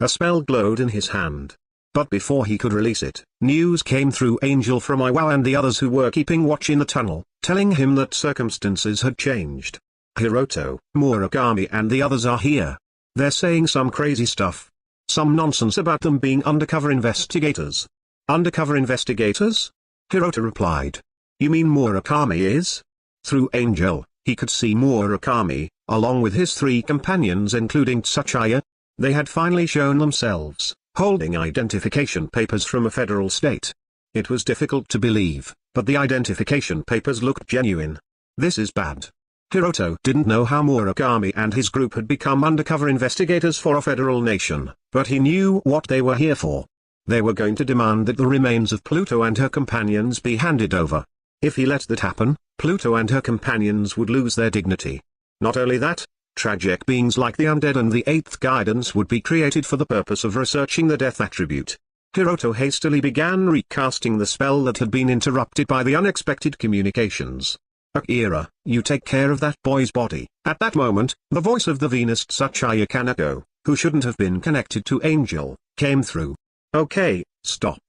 A spell glowed in his hand. But before he could release it, news came through Angel from Iwao and the others who were keeping watch in the tunnel, telling him that circumstances had changed. Hiroto, Murakami and the others are here. They're saying some crazy stuff. Some nonsense about them being undercover investigators. Undercover investigators? Hiroto replied. You mean Murakami is? Through Angel, he could see Murakami, along with his 3 companions including Tsuchiya. They had finally shown themselves, holding identification papers from a federal state. It was difficult to believe, but the identification papers looked genuine. This is bad. Hiroto didn't know how Murakami and his group had become undercover investigators for a federal nation, but he knew what they were here for. They were going to demand that the remains of Pluto and her companions be handed over. If he let that happen, Pluto and her companions would lose their dignity. Not only that, tragic beings like the undead and the 8th Guidance would be created for the purpose of researching the death attribute. Hiroto hastily began recasting the spell that had been interrupted by the unexpected communications. Akira, you take care of that boy's body. At that moment, the voice of the Venus Tsuchiya Kaneko, who shouldn't have been connected to Angel, came through. Okay, stop.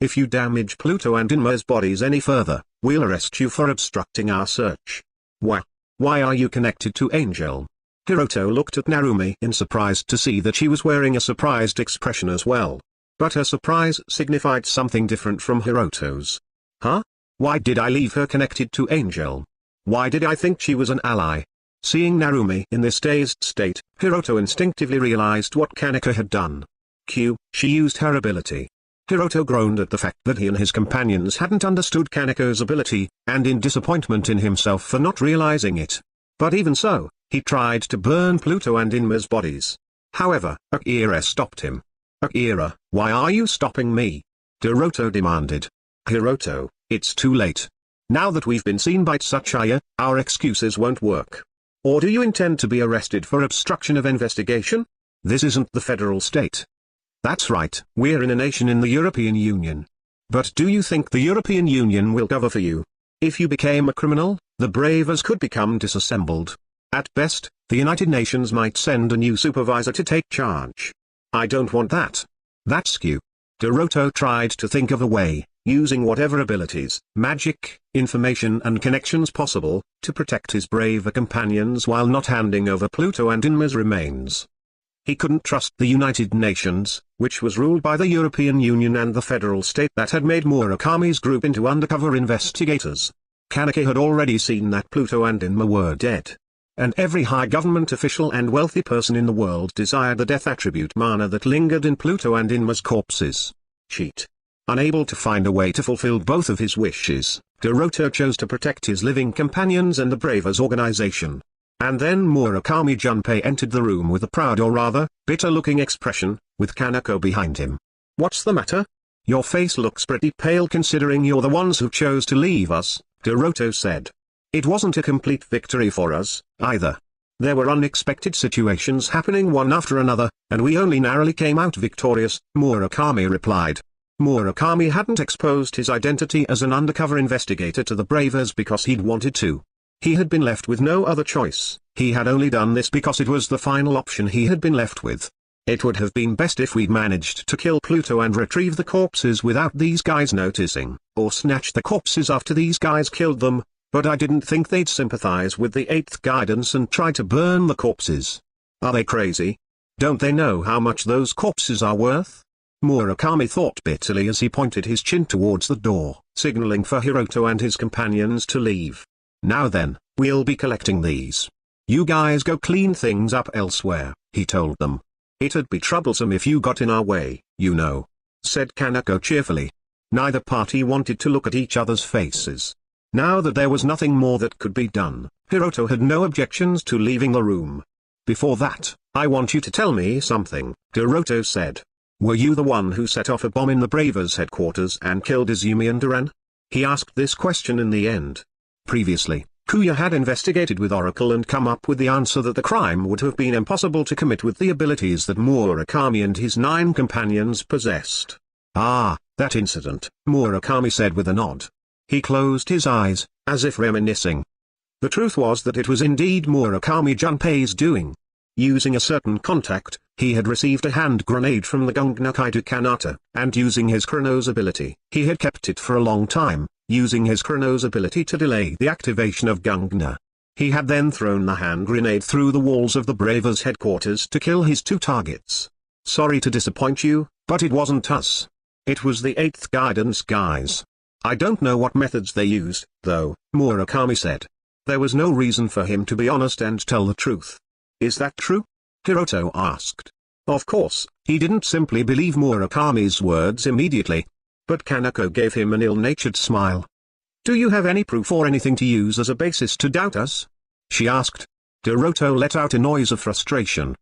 If you damage Pluto and Inma's bodies any further, we'll arrest you for obstructing our search. Why are you connected to Angel? Hiroto looked at Narumi in surprise to see that she was wearing a surprised expression as well. But her surprise signified something different from Hiroto's. Huh? Why did I leave her connected to Angel? Why did I think she was an ally? Seeing Narumi in this dazed state, Hiroto instinctively realized what Kaneko had done. She used her ability. Hiroto groaned at the fact that he and his companions hadn't understood Kaneko's ability, and in disappointment in himself for not realizing it. But even so, he tried to burn Pluto and Inma's bodies. However, Akira stopped him. Akira, why are you stopping me? Hiroto demanded. Hiroto, it's too late. Now that we've been seen by Tsuchiya, our excuses won't work. Or do you intend to be arrested for obstruction of investigation? This isn't the federal state. That's right, we're in a nation in the European Union. But do you think the European Union will cover for you? If you became a criminal, the bravers could become disassembled. At best, the United Nations might send a new supervisor to take charge. I don't want that. That's skew. Hiroto tried to think of a way, using whatever abilities, magic, information and connections possible, to protect his braver companions while not handing over Pluto and Inma's remains. He couldn't trust the United Nations, which was ruled by the European Union and the federal state that had made Murakami's group into undercover investigators. Kaneki had already seen that Pluto and Inma were dead. And every high government official and wealthy person in the world desired the death attribute mana that lingered in Pluto and Inma's corpses. Cheat. Unable to find a way to fulfill both of his wishes, Hiroto chose to protect his living companions and the Bravers organization. And then Murakami Junpei entered the room with a proud or rather, bitter-looking expression, with Kaneko behind him. What's the matter? Your face looks pretty pale considering you're the ones who chose to leave us, Hiroto said. It wasn't a complete victory for us, either. There were unexpected situations happening one after another, and we only narrowly came out victorious, Murakami replied. Murakami hadn't exposed his identity as an undercover investigator to the Bravers because he'd wanted to. He had been left with no other choice, he had only done this because it was the final option he had been left with. It would have been best if we'd managed to kill Pluto and retrieve the corpses without these guys noticing, or snatch the corpses after these guys killed them, but I didn't think they'd sympathize with the 8th guidance and try to burn the corpses. Are they crazy? Don't they know how much those corpses are worth? Murakami thought bitterly as he pointed his chin towards the door, signaling for Hiroto and his companions to leave. Now then, we'll be collecting these. You guys go clean things up elsewhere, he told them. It'd be troublesome if you got in our way, you know, said Kaneko cheerfully. Neither party wanted to look at each other's faces. Now that there was nothing more that could be done, Hiroto had no objections to leaving the room. Before that, I want you to tell me something, Hiroto said. Were you the one who set off a bomb in the Bravers headquarters and killed Izumi and Duran? He asked this question in the end. Previously, Kuya had investigated with Oracle and come up with the answer that the crime would have been impossible to commit with the abilities that Murakami and his 9 companions possessed. Ah, that incident, Murakami said with a nod. He closed his eyes, as if reminiscing. The truth was that it was indeed Murakami Junpei's doing. Using a certain contact, he had received a hand grenade from the Gungnir Kaido Kanata, and using his Chronos ability, he had kept it for a long time, using his Chronos ability to delay the activation of Gungnir. He had then thrown the hand grenade through the walls of the Bravers headquarters to kill his 2 targets. Sorry to disappoint you, but it wasn't us. It was the 8th guidance guys. I don't know what methods they used, though, Murakami said. There was no reason for him to be honest and tell the truth. Is that true? Hiroto asked. Of course, he didn't simply believe Murakami's words immediately. But Kaneko gave him an ill-natured smile. Do you have any proof or anything to use as a basis to doubt us? She asked. Hiroto let out a noise of frustration.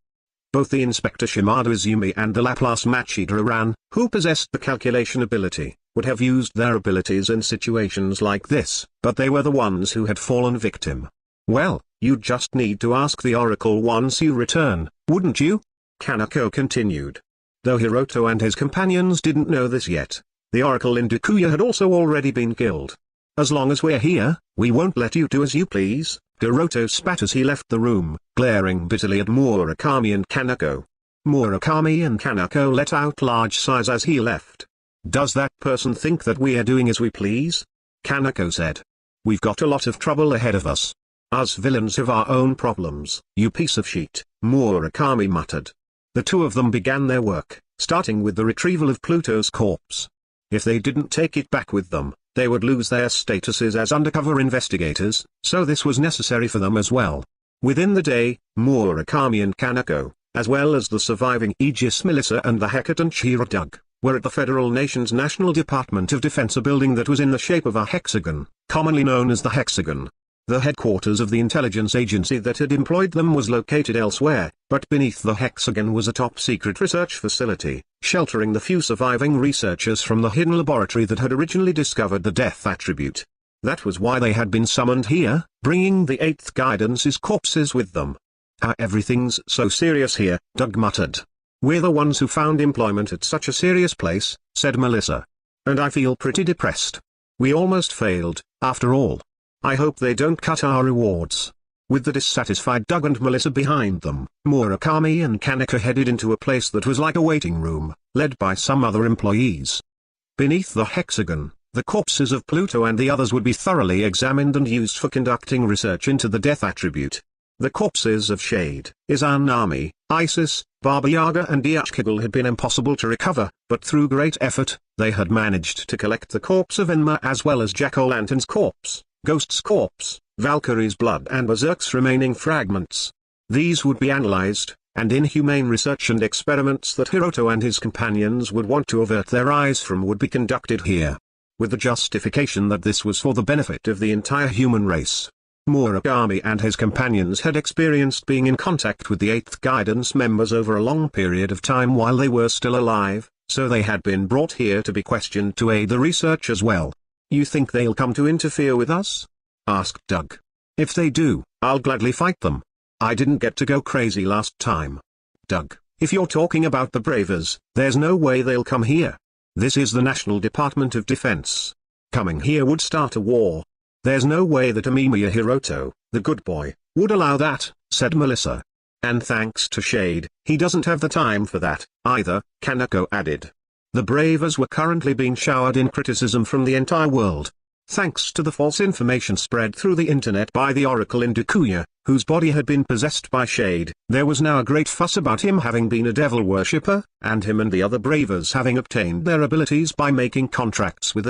Both the Inspector Shimada Izumi and the Laplace Machida Ran, who possessed the calculation ability, would have used their abilities in situations like this, but they were the ones who had fallen victim. Well, you'd just need to ask the Oracle once you return, wouldn't you? Kaneko continued. Though Hiroto and his companions didn't know this yet, the Oracle in Dukuya had also already been killed. As long as we're here, we won't let you do as you please, Hiroto spat as he left the room, glaring bitterly at Murakami and Kaneko. Murakami and Kaneko let out large sighs as he left. "Does that person think that we are doing as we please?" Kaneko said. "We've got a lot of trouble ahead of us. Us villains have our own problems." "You piece of shit," Murakami muttered. The two of them began their work, starting with the retrieval of Pluto's corpse. If they didn't take it back with them, they would lose their statuses as undercover investigators, so this was necessary for them as well. Within the day, Murakami and Kaneko, as well as the surviving Aegis Melissa and the Hekaton Chihiro Doug, were at the Federal Nation's National Department of Defense, a building that was in the shape of a hexagon, commonly known as the Hexagon. The headquarters of the intelligence agency that had employed them was located elsewhere, but beneath the hexagon was a top-secret research facility, sheltering the few surviving researchers from the hidden laboratory that had originally discovered the death attribute. That was why they had been summoned here, bringing the 8th Guidance's corpses with them. Everything's so serious here," Doug muttered. "We're the ones who found employment at such a serious place," said Melissa. "And I feel pretty depressed. We almost failed, after all. I hope they don't cut our rewards." With the dissatisfied Doug and Melissa behind them, Murakami and Kaneko headed into a place that was like a waiting room, led by some other employees. Beneath the hexagon, the corpses of Pluto and the others would be thoroughly examined and used for conducting research into the death attribute. The corpses of Shade, Izanami, Isis, Baba Yaga and Iachkigal had been impossible to recover, but through great effort, they had managed to collect the corpse of Enma as well as Jack-o'-lantern's corpse, Ghost's corpse, Valkyrie's blood and Berserk's remaining fragments. These would be analyzed, and inhumane research and experiments that Hiroto and his companions would want to avert their eyes from would be conducted here. With the justification that this was for the benefit of the entire human race. Murakami and his companions had experienced being in contact with the 8th Guidance members over a long period of time while they were still alive, so they had been brought here to be questioned to aid the research as well. "You think they'll come to interfere with us?" asked Doug. "If they do, I'll gladly fight them. I didn't get to go crazy last time." "Doug, if you're talking about the Bravers, there's no way they'll come here. This is the National Department of Defense. Coming here would start a war. There's no way that Amamiya Hiroto, the good boy, would allow that," said Melissa. "And thanks to Shade, he doesn't have the time for that, either," Kaneko added. The Bravers were currently being showered in criticism from the entire world. Thanks to the false information spread through the internet by the Oracle in Dukuya, whose body had been possessed by Shade, there was now a great fuss about him having been a devil worshipper, and him and the other Bravers having obtained their abilities by making contracts with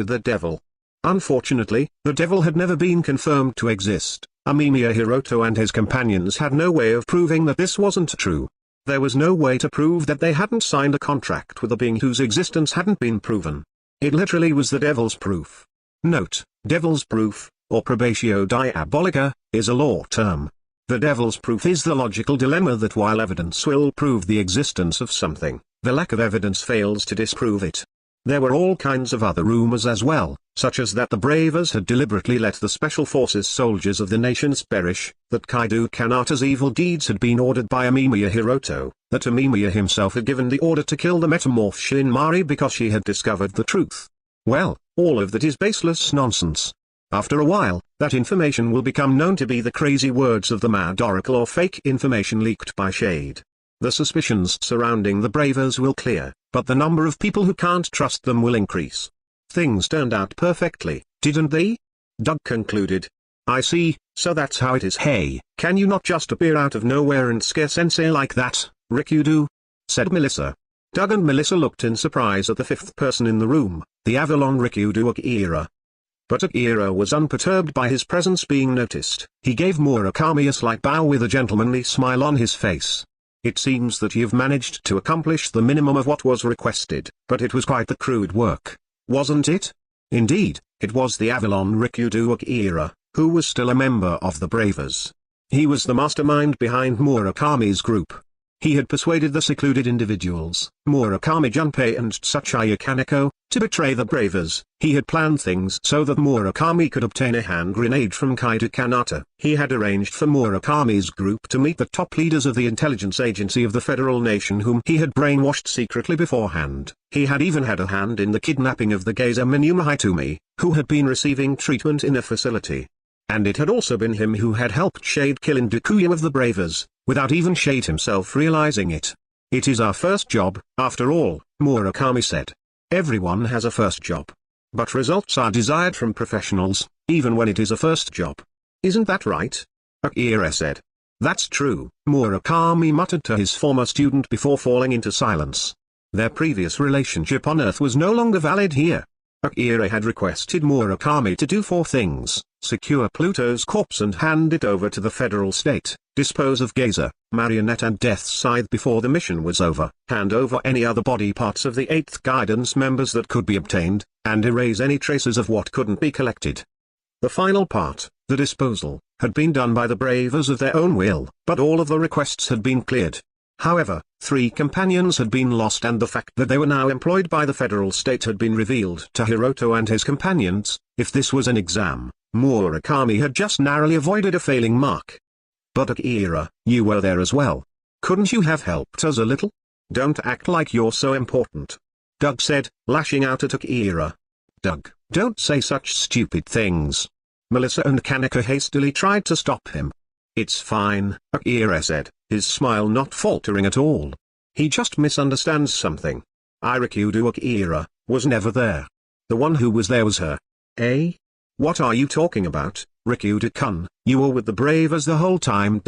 the devil. Unfortunately, the devil had never been confirmed to exist. Amamiya Hiroto and his companions had no way of proving that this wasn't true. There was no way to prove that they hadn't signed a contract with a being whose existence hadn't been proven. It literally was the devil's proof. Note, devil's proof, or probatio diabolica, is a law term. The devil's proof is the logical dilemma that while evidence will prove the existence of something, the lack of evidence fails to disprove it. There were all kinds of other rumors as well, such as that the Bravers had deliberately let the Special Forces soldiers of the nations perish, that Kaido Kanata's evil deeds had been ordered by Amamiya Hiroto, that Amamiya himself had given the order to kill the metamorph Shin Mari because she had discovered the truth. Well, all of that is baseless nonsense. After a while, that information will become known to be the crazy words of the Mad Oracle or fake information leaked by Shade. The suspicions surrounding the Bravers will clear, but the number of people who can't trust them will increase. Things turned out perfectly, didn't they? Doug concluded. I see, so that's how it is. Hey, can you not just appear out of nowhere and scare Sensei like that, Rikudo? Said Melissa. Doug and Melissa looked in surprise at the fifth person in the room, the Avalon Rikudo Akira. But Akira was unperturbed by his presence being noticed. He gave Murakami a slight bow with a gentlemanly smile on his face. It seems that you've managed to accomplish the minimum of what was requested, but it was quite the crude work, wasn't it? Indeed, it was the Avalon Rikudo Akira, who was still a member of the Bravers. He was the mastermind behind Murakami's group. He had persuaded the secluded individuals, Murakami Junpei and Tsuchiya Kaneko, to betray the Bravers. He had planned things so that Murakami could obtain a hand grenade from Kaido Kanata. He had arranged for Murakami's group to meet the top leaders of the intelligence agency of the Federal Nation whom he had brainwashed secretly beforehand. He had even had a hand in the kidnapping of the geisha Minuma Hitumi, who had been receiving treatment in a facility. And it had also been him who had helped Shade kill Indukuya of the Bravers, without even Shade himself realizing it. It is our first job, after all, Murakami said. Everyone has a first job. But results are desired from professionals, even when it is a first job. Isn't that right? Akira said. That's true, Murakami muttered to his former student before falling into silence. Their previous relationship on Earth was no longer valid here. Akira had requested Murakami to do 4 things: secure Pluto's corpse and hand it over to the federal state, dispose of Gazer, Marionette and Death's Scythe before the mission was over, hand over any other body parts of the 8th Guidance members that could be obtained, and erase any traces of what couldn't be collected. The final part, the disposal, had been done by the Bravers of their own will, but all of the requests had been cleared. However, 3 companions had been lost, and the fact that they were now employed by the federal state had been revealed to Hiroto and his companions. If this was an exam, Murakami had just narrowly avoided a failing mark. But Akira, you were there as well. Couldn't you have helped us a little? Don't act like you're so important. Doug said, lashing out at Akira. Doug, don't say such stupid things. Melissa and Kaneko hastily tried to stop him. It's fine, Akira said, his smile not faltering at all. He just misunderstands something. Irikudu Akira was never there. The one who was there was her. Eh? What are you talking about, Rikudu-kun? You were with the Bravers the whole time.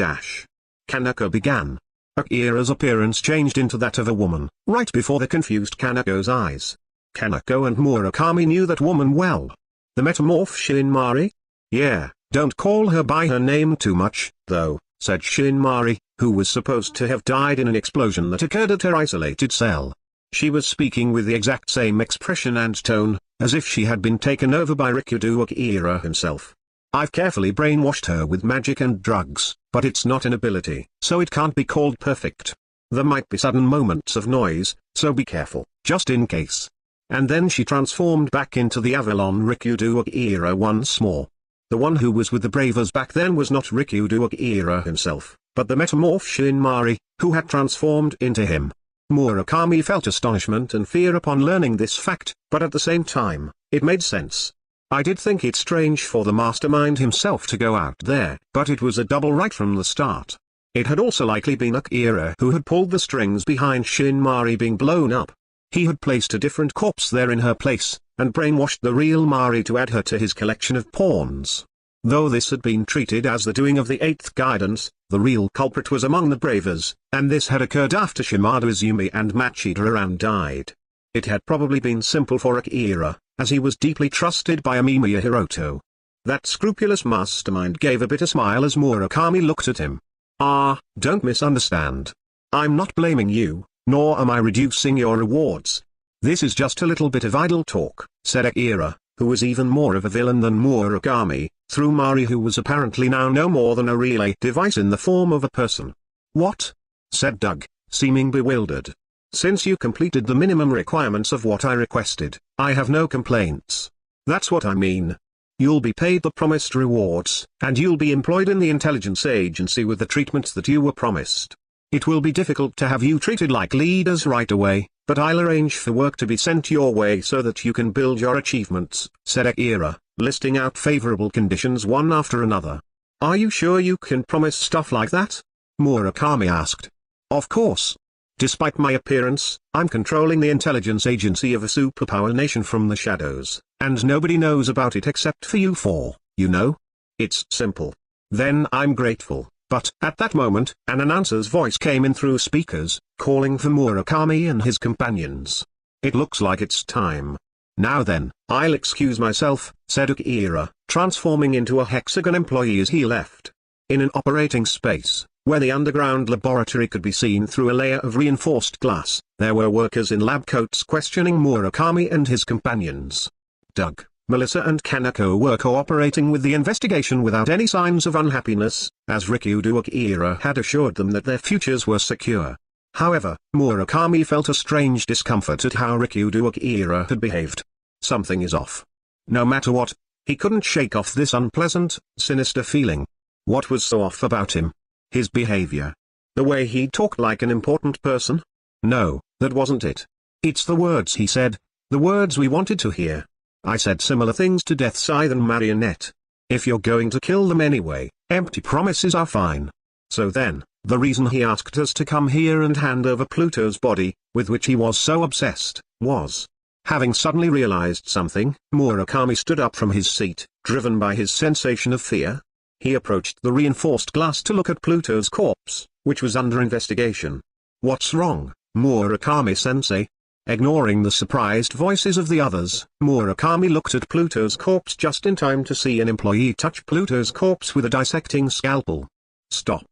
Kaneko began. Akira's appearance changed into that of a woman, right before the confused Kaneko's eyes. Kaneko and Murakami knew that woman well. The metamorph Shinmari? Yeah, don't call her by her name too much, though, said Shinmari, who was supposed to have died in an explosion that occurred at her isolated cell. She was speaking with the exact same expression and tone, as if she had been taken over by Rikudu Akira himself. I've carefully brainwashed her with magic and drugs, but it's not an ability, so it can't be called perfect. There might be sudden moments of noise, so be careful, just in case. And then she transformed back into the Avalon Rikudu Akira once more. The one who was with the Bravers back then was not Rikudu Akira himself, but the metamorph Shinmari, who had transformed into him. Murakami felt astonishment and fear upon learning this fact, but at the same time, it made sense. I did think it strange for the mastermind himself to go out there, but it was a double right from the start. It had also likely been Akira who had pulled the strings behind Shinmari being blown up. He had placed a different corpse there in her place, and brainwashed the real Mari to add her to his collection of pawns. Though this had been treated as the doing of the 8th Guidance, the real culprit was among the Bravers, and this had occurred after Shimada Izumi and Machida Aran died. It had probably been simple for Akira, as he was deeply trusted by Amamiya Hiroto. That scrupulous mastermind gave a bitter smile as Murakami looked at him. Don't misunderstand. I'm not blaming you, nor am I reducing your rewards. This is just a little bit of idle talk, said Akira, who was even more of a villain than Murakami, through Mari, who was apparently now no more than a relay device in the form of a person. What? Said Doug, seeming bewildered. Since you completed the minimum requirements of what I requested, I have no complaints. That's what I mean. You'll be paid the promised rewards, and you'll be employed in the intelligence agency with the treatment that you were promised. It will be difficult to have you treated like leaders right away, but I'll arrange for work to be sent your way so that you can build your achievements, said Akira, listing out favorable conditions one after another. Are you sure you can promise stuff like that? Murakami asked. Of course. Despite my appearance, I'm controlling the intelligence agency of a superpower nation from the shadows, and nobody knows about it except for you four, you know? It's simple. Then I'm grateful. But, at that moment, an announcer's voice came in through speakers, calling for Murakami and his companions. It looks like it's time. Now then, I'll excuse myself, said Akira, transforming into a hexagon employee as he left. In an operating space, where the underground laboratory could be seen through a layer of reinforced glass, there were workers in lab coats questioning Murakami and his companions. Doug, Melissa and Kaneko were cooperating with the investigation without any signs of unhappiness, as Rikudu Akira had assured them that their futures were secure. However, Murakami felt a strange discomfort at how Rikudu Akira had behaved. Something is off. No matter what, he couldn't shake off this unpleasant, sinister feeling. What was so off about him? His behavior. The way he talked like an important person? No, that wasn't it. It's the words he said. The words we wanted to hear. I said similar things to Death's Scythe and Marionette. If you're going to kill them anyway, empty promises are fine. So then, the reason he asked us to come here and hand over Pluto's body, with which he was so obsessed, was. Having suddenly realized something, Murakami stood up from his seat, driven by his sensation of fear. He approached the reinforced glass to look at Pluto's corpse, which was under investigation. "What's wrong, Murakami-sensei?" Ignoring the surprised voices of the others, Murakami looked at Pluto's corpse just in time to see an employee touch Pluto's corpse with a dissecting scalpel. "Stop!"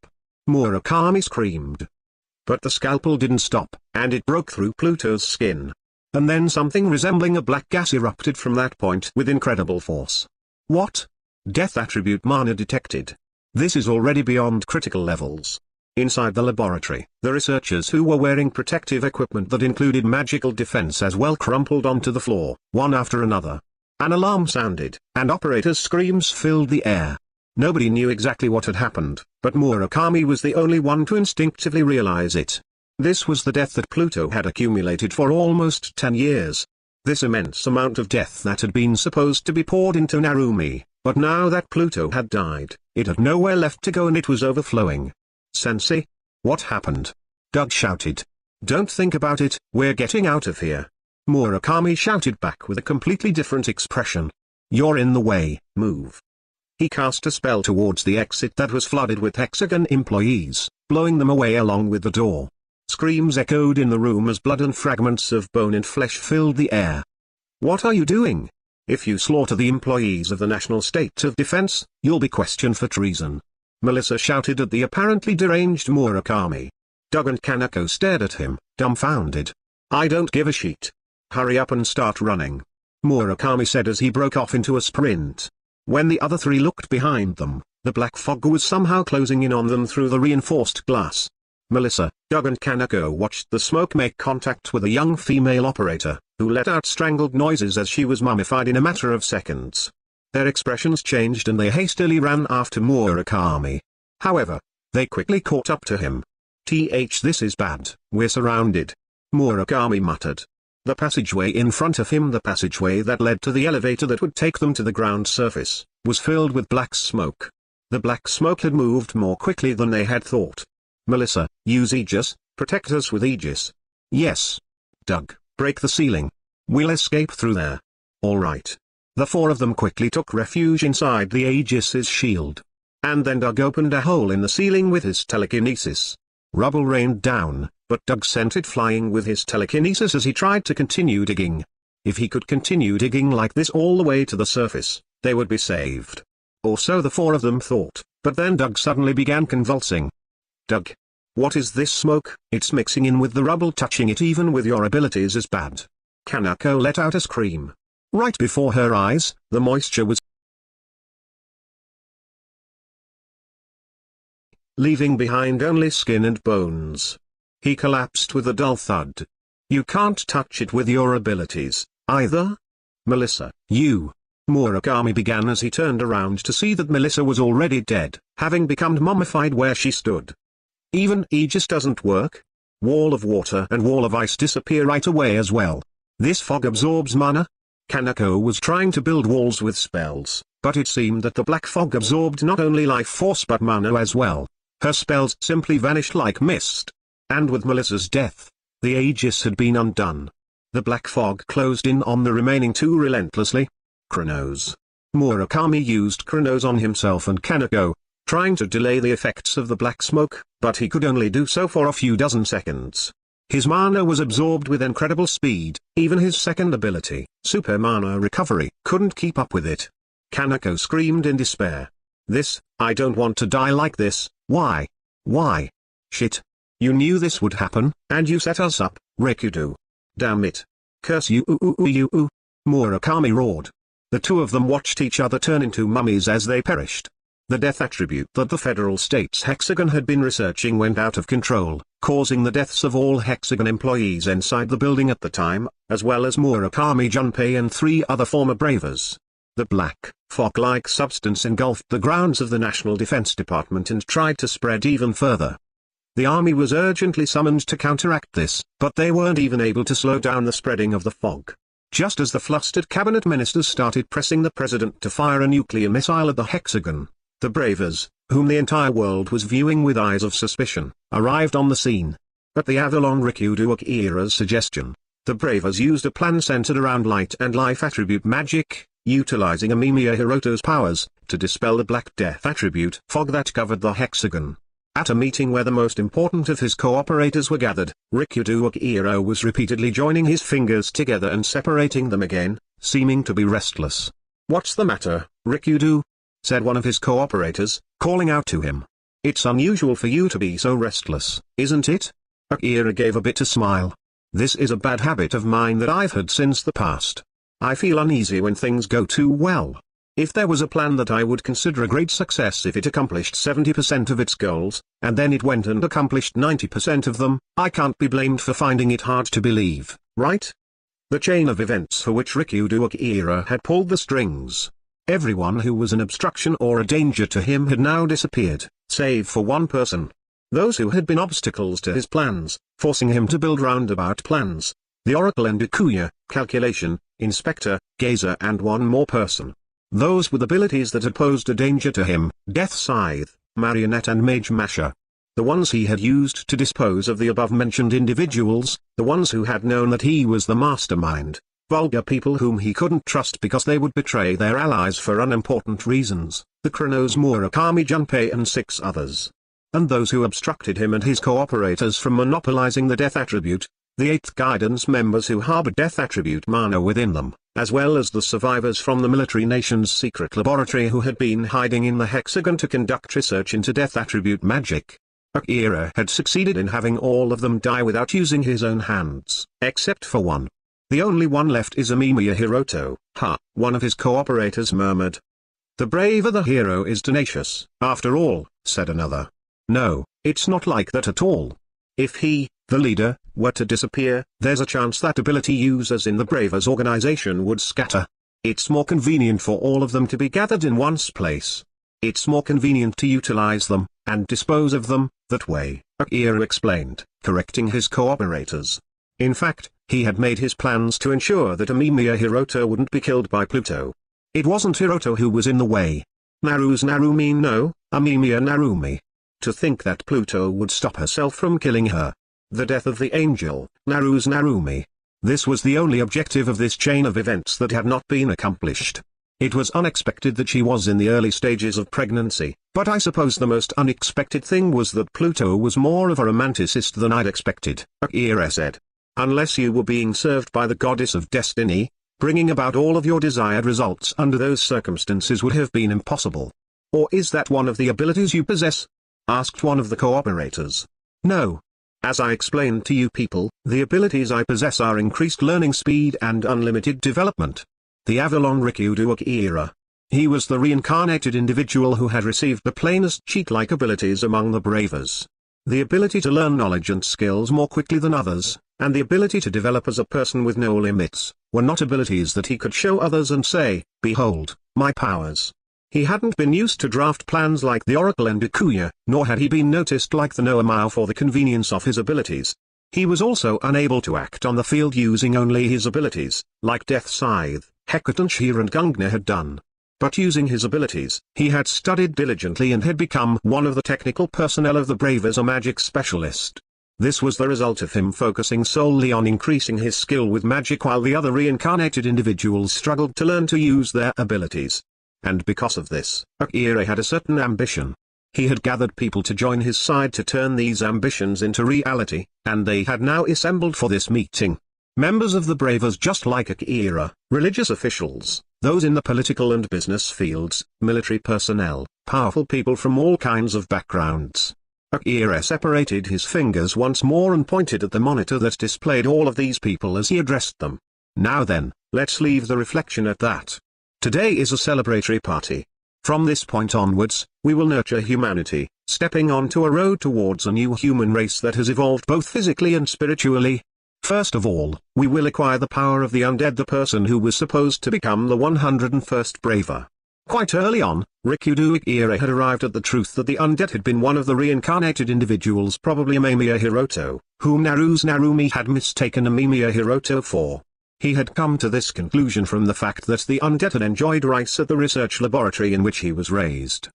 Murakami screamed. But the scalpel didn't stop, and it broke through Pluto's skin. And then something resembling a black gas erupted from that point with incredible force. What? Death attribute mana detected. This is already beyond critical levels. Inside the laboratory, the researchers who were wearing protective equipment that included magical defense as well crumpled onto the floor, one after another. An alarm sounded, and operators' screams filled the air. Nobody knew exactly what had happened, but Murakami was the only one to instinctively realize it. This was the death that Pluto had accumulated for almost 10 years. This immense amount of death that had been supposed to be poured into Narumi, but now that Pluto had died, it had nowhere left to go and it was overflowing. "Sensei? What happened?" Doug shouted. "Don't think about it, we're getting out of here." Murakami shouted back with a completely different expression. "You're in the way, move." He cast a spell towards the exit that was flooded with Hexagon employees, blowing them away along with the door. Screams echoed in the room as blood and fragments of bone and flesh filled the air. "What are you doing? If you slaughter the employees of the National State of Defense, you'll be questioned for treason." Melissa shouted at the apparently deranged Murakami. Doug and Kaneko stared at him, dumbfounded. "I don't give a shit. Hurry up and start running," Murakami said as he broke off into a sprint. When the other three looked behind them, the black fog was somehow closing in on them through the reinforced glass. Melissa, Doug and Kaneko watched the smoke make contact with a young female operator, who let out strangled noises as she was mummified in a matter of seconds. Their expressions changed and they hastily ran after Murakami. However, they quickly caught up to him. This is bad, we're surrounded," Murakami muttered. The passageway in front of him, the passageway that led to the elevator that would take them to the ground surface, was filled with black smoke. The black smoke had moved more quickly than they had thought. "Melissa, use Aegis, protect us with Aegis." "Yes. Doug, break the ceiling. We'll escape through there." "All right." The four of them quickly took refuge inside the Aegis's shield. And then Doug opened a hole in the ceiling with his telekinesis. Rubble rained down, but Doug sent it flying with his telekinesis as he tried to continue digging. If he could continue digging like this all the way to the surface, they would be saved. Or so the four of them thought, but then Doug suddenly began convulsing. "Doug. What is this smoke? It's mixing in with the rubble, touching it even with your abilities is bad." Kaneko let out a scream. Right before her eyes, the moisture was leaving behind only skin and bones. He collapsed with a dull thud. "You can't touch it with your abilities, either?" "Melissa, you..." Murakami began as he turned around to see that Melissa was already dead, having become mummified where she stood. "Even Aegis doesn't work? Wall of water and wall of ice disappear right away as well. This fog absorbs mana?" Kaneko was trying to build walls with spells, but it seemed that the black fog absorbed not only life force but mana as well. Her spells simply vanished like mist. And with Melissa's death, the Aegis had been undone. The black fog closed in on the remaining two relentlessly. Chronos. Murakami used Chronos on himself and Kaneko, trying to delay the effects of the black smoke, but he could only do so for a few dozen seconds. His mana was absorbed with incredible speed, even his second ability, Super Mana Recovery, couldn't keep up with it. Kaneko screamed in despair. I don't want to die like this, why? Why? Shit. You knew this would happen, and you set us up, Rikudo. Damn it. Curse you you. Murakami roared. The two of them watched each other turn into mummies as they perished. The death attribute that the Federal States Hexagon had been researching went out of control, causing the deaths of all Hexagon employees inside the building at the time, as well as Murakami Junpei and 3 other former bravers. The black, fog-like substance engulfed the grounds of the National Defense Department and tried to spread even further. The army was urgently summoned to counteract this, but they weren't even able to slow down the spreading of the fog. Just as the flustered cabinet ministers started pressing the president to fire a nuclear missile at the hexagon, the bravers, whom the entire world was viewing with eyes of suspicion, arrived on the scene. At the Avalon Rikudo Akira's suggestion, the bravers used a plan centered around light and life attribute magic, utilizing Amamiya Hiroto's powers, to dispel the Black Death attribute fog that covered the hexagon. At a meeting where the most important of his cooperators were gathered, Rikudo Akira was repeatedly joining his fingers together and separating them again, seeming to be restless. "What's the matter, Rikudo?" said one of his cooperators, calling out to him. "It's unusual for you to be so restless, isn't it?" Akira gave a bitter smile. "This is a bad habit of mine that I've had since the past. I feel uneasy when things go too well. If there was a plan that I would consider a great success if it accomplished 70% of its goals, and then it went and accomplished 90% of them, I can't be blamed for finding it hard to believe, right?" The chain of events for which Rikudo Akira had pulled the strings. Everyone who was an obstruction or a danger to him had now disappeared, save for one person. Those who had been obstacles to his plans, forcing him to build roundabout plans. The Oracle and Ikuya, Calculation, Inspector, Gazer and one more person. Those with abilities that had posed a danger to him, Death Scythe, Marionette and Mage Masher. The ones he had used to dispose of the above-mentioned individuals, the ones who had known that he was the mastermind. Vulgar people whom he couldn't trust because they would betray their allies for unimportant reasons, the Chronos Murakami Junpei and 6 others. And those who obstructed him and his cooperators from monopolizing the death attribute, the 8th Guidance members who harbored death attribute mana within them, as well as the survivors from the military nation's secret laboratory who had been hiding in the hexagon to conduct research into death attribute magic. Akira had succeeded in having all of them die without using his own hands, except for one. "The only one left is Amamiya Hiroto," one of his cooperators murmured. "The braver the hero is tenacious, after all," said another. "No, it's not like that at all. If he, the leader, were to disappear, there's a chance that ability users in the Bravers organization would scatter. It's more convenient for all of them to be gathered in one place. It's more convenient to utilize them, and dispose of them, that way," Akira explained, correcting his cooperators. In fact, he had made his plans to ensure that Amamiya Hiroto wouldn't be killed by Pluto. It wasn't Hiroto who was in the way. Naru's Narumi, no, Amamiya Narumi. To think that Pluto would stop herself from killing her. The death of the angel, Naru's Narumi. This was the only objective of this chain of events that had not been accomplished. It was unexpected that she was in the early stages of pregnancy, but I suppose the most unexpected thing was that Pluto was more of a romanticist than I'd expected, Akira said. Unless you were being served by the goddess of destiny, bringing about all of your desired results under those circumstances would have been impossible. Or is that one of the abilities you possess? Asked one of the cooperators. No. As I explained to you people, the abilities I possess are increased learning speed and unlimited development. The Avalon Rikudo Akira. He was the reincarnated individual who had received the plainest cheat-like abilities among the bravers. The ability to learn knowledge and skills more quickly than others, and the ability to develop as a person with no limits, were not abilities that he could show others and say, "Behold, my powers." He hadn't been used to draft plans like the Oracle and Ikuya, nor had he been noticed like the Noamau for the convenience of his abilities. He was also unable to act on the field using only his abilities, like Death Scythe, Hecate Shir and Gungnir had done. But using his abilities, he had studied diligently and had become one of the technical personnel of the Bravers, a magic specialist. This was the result of him focusing solely on increasing his skill with magic while the other reincarnated individuals struggled to learn to use their abilities. And because of this, Akira had a certain ambition. He had gathered people to join his side to turn these ambitions into reality, and they had now assembled for this meeting. Members of the Bravers just like Akira, religious officials, those in the political and business fields, military personnel, powerful people from all kinds of backgrounds. Akira separated his fingers once more and pointed at the monitor that displayed all of these people as he addressed them. Now then, let's leave the reflection at that. Today is a celebratory party. From this point onwards, we will nurture humanity, stepping onto a road towards a new human race that has evolved both physically and spiritually. First of all, we will acquire the power of the undead, the person who was supposed to become the 101st Braver. Quite early on, Rikudo Akira had arrived at the truth that the undead had been one of the reincarnated individuals, probably Amamiya Hiroto, whom Naru's Narumi had mistaken Amamiya Hiroto for. He had come to this conclusion from the fact that the undead had enjoyed rice at the research laboratory in which he was raised.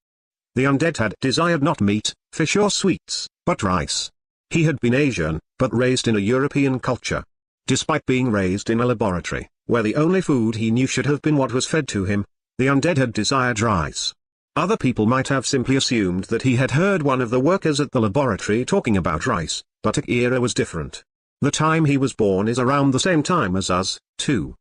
The undead had desired not meat, fish or sweets, but rice. He had been Asian, but raised in a European culture. Despite being raised in a laboratory, where the only food he knew should have been what was fed to him, the undead had desired rice. Other people might have simply assumed that he had heard one of the workers at the laboratory talking about rice, but Akira was different. The time he was born is around the same time as us, too.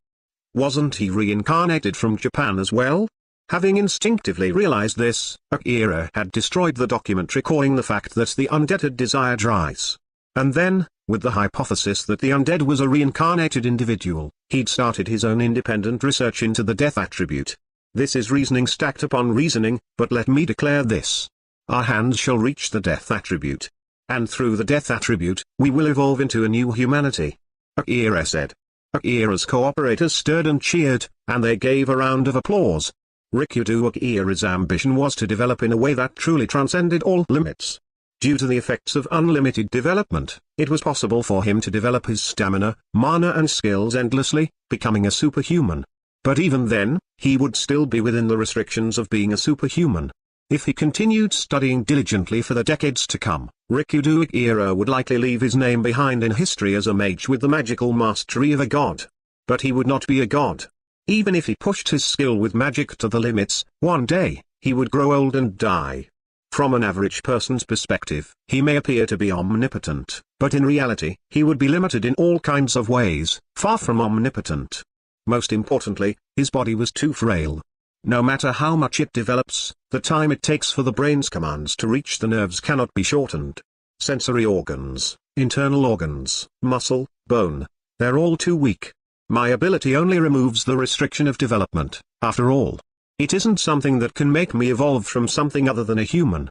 Wasn't he reincarnated from Japan as well? Having instinctively realized this, Akira had destroyed the document recording the fact that the undead had desired rice. And then, with the hypothesis that the undead was a reincarnated individual, he'd started his own independent research into the death attribute. This is reasoning stacked upon reasoning, but let me declare this. Our hands shall reach the death attribute. And through the death attribute, we will evolve into a new humanity. Akira said. Akira's cooperators stirred and cheered, and they gave a round of applause. Rikudo Akira's ambition was to develop in a way that truly transcended all limits. Due to the effects of unlimited development, it was possible for him to develop his stamina, mana and skills endlessly, becoming a superhuman. But even then, he would still be within the restrictions of being a superhuman. If he continued studying diligently for the decades to come, Rikudo Akira would likely leave his name behind in history as a mage with the magical mastery of a god. But he would not be a god. Even if he pushed his skill with magic to the limits, one day, he would grow old and die. From an average person's perspective, he may appear to be omnipotent, but in reality, he would be limited in all kinds of ways, far from omnipotent. Most importantly, his body was too frail. No matter how much it develops, the time it takes for the brain's commands to reach the nerves cannot be shortened. Sensory organs, internal organs, muscle, bone, they're all too weak. My ability only removes the restriction of development, after all. It isn't something that can make me evolve from something other than a human.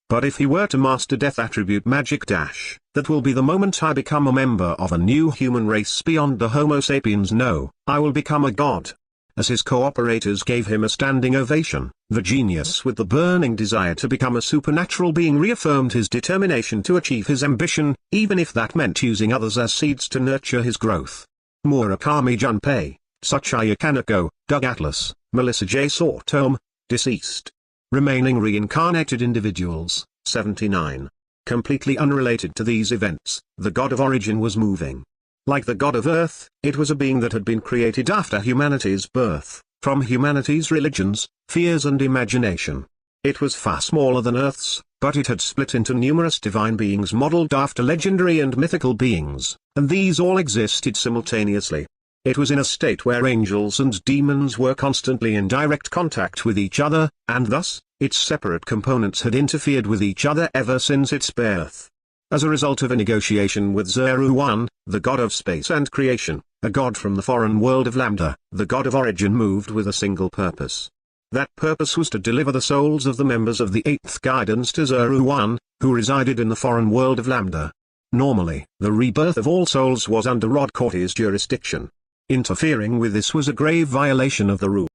But if he were to master death attribute magic dash, that will be the moment I become a member of a new human race beyond the Homo sapiens. No, I will become a god. As his cooperators gave him a standing ovation, the genius with the burning desire to become a supernatural being reaffirmed his determination to achieve his ambition, even if that meant using others as seeds to nurture his growth. Murakami Junpei, Tsuchiya Kaneko, Doug Atlas, Melissa J. Sortom, deceased. Remaining reincarnated individuals, 79. Completely unrelated to these events, the god of origin was moving. Like the god of earth, it was a being that had been created after humanity's birth, from humanity's religions, fears and imagination. It was far smaller than Earth's, but it had split into numerous divine beings modeled after legendary and mythical beings, and these all existed simultaneously. It was in a state where angels and demons were constantly in direct contact with each other, and thus, its separate components had interfered with each other ever since its birth. As a result of a negotiation with Zero-One, the god of space and creation, a god from the foreign world of Lambda, the god of origin moved with a single purpose. That purpose was to deliver the souls of the members of the 8th guidance to Zero-One, who resided in the foreign world of Lambda. Normally, the rebirth of all souls was under Rod Corty's jurisdiction. Interfering with this was a grave violation of the rule.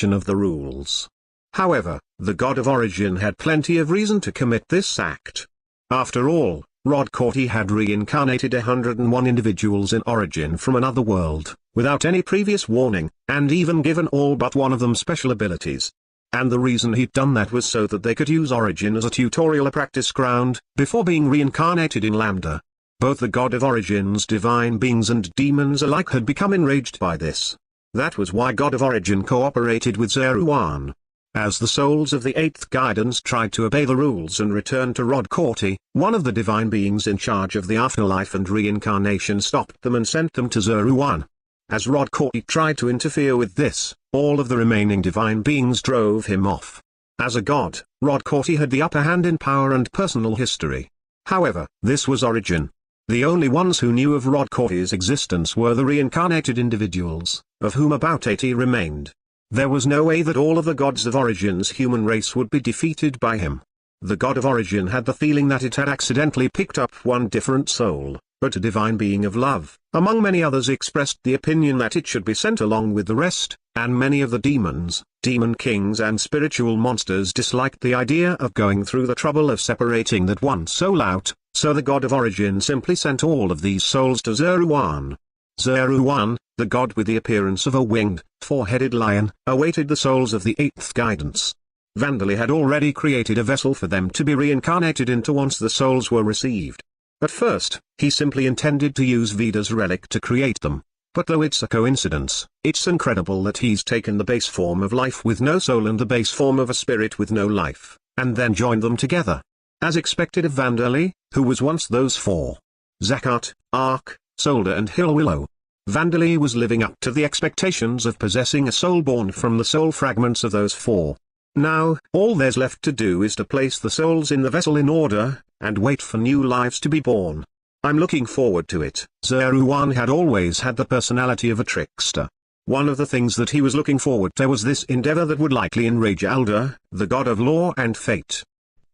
Of the rules. However, the god of origin had plenty of reason to commit this act. After all, Rod Corty had reincarnated 101 individuals in origin from another world, without any previous warning, and even given all but one of them special abilities. And the reason he'd done that was so that they could use origin as a tutorial practice ground, before being reincarnated in Lambda. Both the god of origin's divine beings and demons alike had become enraged by this. That was why God of Origin cooperated with Zero-One. As the souls of the 8th guidance tried to obey the rules and return to Rod Corty, one of the divine beings in charge of the afterlife and reincarnation stopped them and sent them to Zero-One. As Rod Corty tried to interfere with this, all of the remaining divine beings drove him off. As a god, Rod Corty had the upper hand in power and personal history. However, this was Origin. The only ones who knew of Rod Corty's existence were the reincarnated individuals, of whom about 80 remained. There was no way that all of the gods of Origin's human race would be defeated by him. The god of Origin had the feeling that it had accidentally picked up one different soul, but a divine being of love, among many others, expressed the opinion that it should be sent along with the rest, and many of the demons, demon kings and spiritual monsters disliked the idea of going through the trouble of separating that one soul out, So the god of origin simply sent all of these souls to Zeruan. Zeruan, the god with the appearance of a winged, four-headed lion, awaited the souls of the eighth guidance. Vandali had already created a vessel for them to be reincarnated into once the souls were received. At first, he simply intended to use Veda's relic to create them. But though it's a coincidence, it's incredible that he's taken the base form of life with no soul and the base form of a spirit with no life, and then joined them together. As expected of Vandali, who was once those four. Zakat, Ark, Solder and Hillwillow. Vandali was living up to the expectations of possessing a soul born from the soul fragments of those four. Now, all there's left to do is to place the souls in the vessel in order, and wait for new lives to be born. I'm looking forward to it. Zeruan had always had the personality of a trickster. One of the things that he was looking forward to was this endeavor that would likely enrage Alder, the god of law and fate.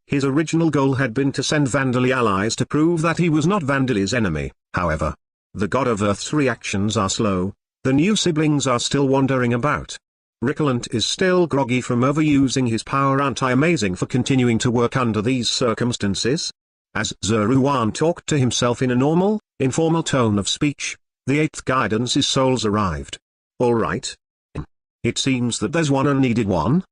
His original goal had been to send Vandali allies to prove that he was not Vandali's enemy. However, the god of Earth's reactions are slow. The new siblings are still wandering about. Rickelant is still groggy from overusing his power. Aren't I amazing for continuing to work under these circumstances? As Zeruan talked to himself in a normal, informal tone of speech, the eighth guidance's souls arrived. All right. It seems that there's one unneeded one.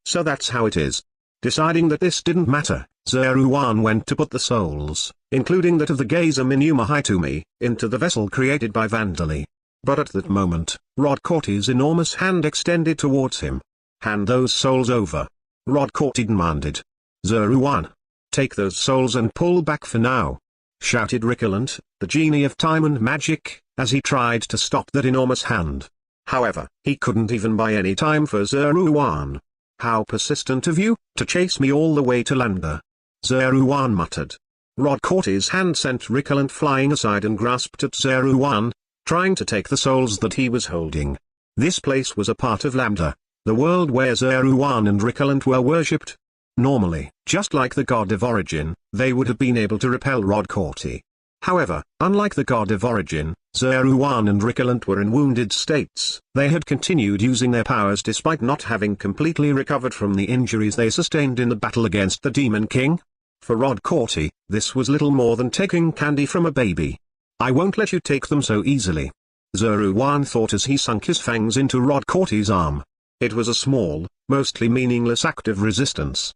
So that's how it is. Deciding that this didn't matter, Zeruan went to put the souls, including that of the gazer Minuma Hitumi, into the vessel created by Vandali. But at that moment, Rodcorti's enormous hand extended towards him. Hand those souls over. Rodcorti demanded. Zeruan, take those souls and pull back for now, shouted Rickelant, the genie of time and magic, as he tried to stop that enormous hand. However, he couldn't even buy any time for Zeruan. How persistent of you, to chase me all the way to Lambda. Zeruan muttered. Rodcorti's hand sent Rickelant flying aside and grasped at Zeruan, trying to take the souls that he was holding. This place was a part of Lambda, the world where Zeruan and Rickelant were worshipped. Normally, just like the god of origin, they would have been able to repel Rodcorti. However, unlike the god of origin, Zeruan and Rickelant were in wounded states. They had continued using their powers despite not having completely recovered from the injuries they sustained in the battle against the Demon King. For Rodcorti, this was little more than taking candy from a baby. I won't let you take them so easily. Zeruan thought as he sunk his fangs into Rodcorti's arm. It was a small, mostly meaningless act of resistance.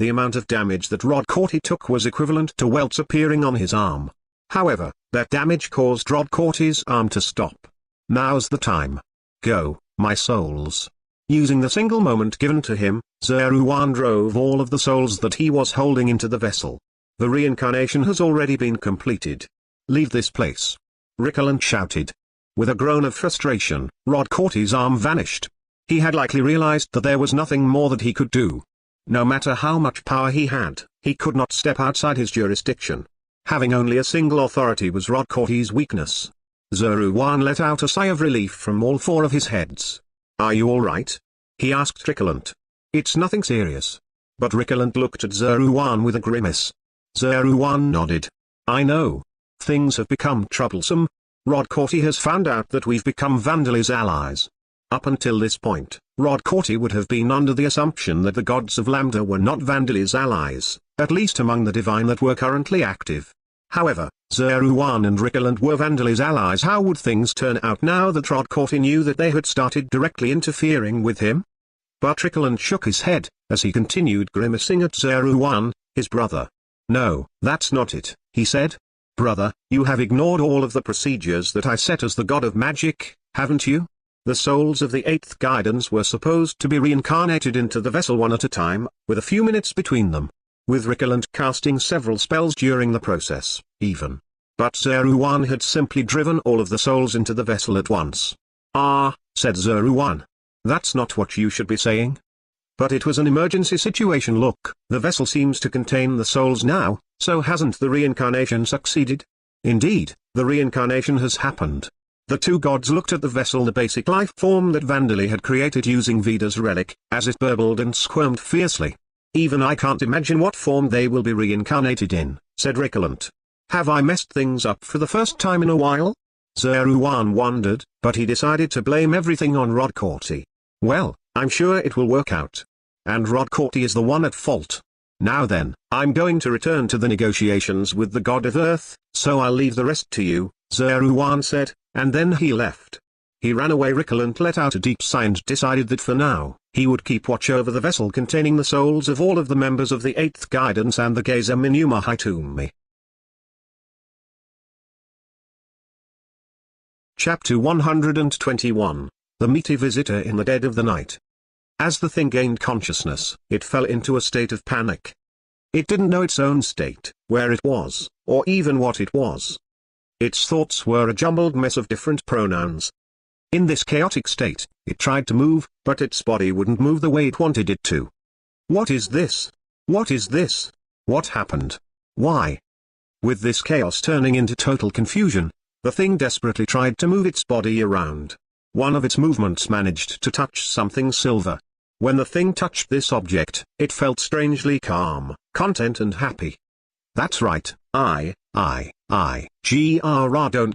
The amount of damage that Rodcorti took was equivalent to welts appearing on his arm. However, that damage caused Rodcorti's arm to stop. Now's the time. Go, my souls. Using the single moment given to him, Zeruan drove all of the souls that he was holding into the vessel. The reincarnation has already been completed. Leave this place. Rickelant shouted. With a groan of frustration, Rodcorti's arm vanished. He had likely realized that there was nothing more that he could do. No matter how much power he had, he could not step outside his jurisdiction. Having only a single authority was Rodcorti's weakness. Zeruan let out a sigh of relief from all four of his heads. Are you all right? He asked Rickelant. It's nothing serious. But Rickelant looked at Zeruan with a grimace. Zeruan nodded. I know. Things have become troublesome. Rodcorti has found out that we've become Vandali's allies. Up until this point, Rodcorti would have been under the assumption that the gods of Lambda were not Vandali's allies, at least among the divine that were currently active. However, Zeruan and Rickelant were Vandali's allies. How would things turn out now that Rodcorti knew that they had started directly interfering with him? But Rickelant shook his head, as he continued grimacing at Zeruan, his brother. No, that's not it, he said. Brother, you have ignored all of the procedures that I set as the god of magic, haven't you? The souls of the eighth guidance were supposed to be reincarnated into the vessel one at a time, with a few minutes between them. With Rickelant casting several spells during the process, even. But Zeruan had simply driven all of the souls into the vessel at once. Ah, said Zeruan. That's not what you should be saying. But it was an emergency situation. Look, the vessel seems to contain the souls now, so hasn't the reincarnation succeeded? Indeed, the reincarnation has happened. The two gods looked at the vessel, the basic life form that Vandali had created using Veda's relic, as it burbled and squirmed fiercely. Even I can't imagine what form they will be reincarnated in, said Rickelant. Have I messed things up for the first time in a while? Zeruan wondered, but he decided to blame everything on Rodcorti. Well, I'm sure it will work out. And Rodcorti is the one at fault. Now then, I'm going to return to the negotiations with the god of earth, so I'll leave the rest to you, Zeruan said, and then he left. He ran away and let out a deep sigh and decided that for now, he would keep watch over the vessel containing the souls of all of the members of the 8th Guidance and the Geza Minuma Hitumi. Chapter 121, The Meaty Visitor in the Dead of the Night. As the thing gained consciousness, it fell into a state of panic. It didn't know its own state, where it was, or even what it was. Its thoughts were a jumbled mess of different pronouns. In this chaotic state, it tried to move, but its body wouldn't move the way it wanted it to. What is this? What is this? What happened? Why? With this chaos turning into total confusion, the thing desperately tried to move its body around. One of its movements managed to touch something silver. When the thing touched this object, it felt strangely calm, content and happy. That's right, don't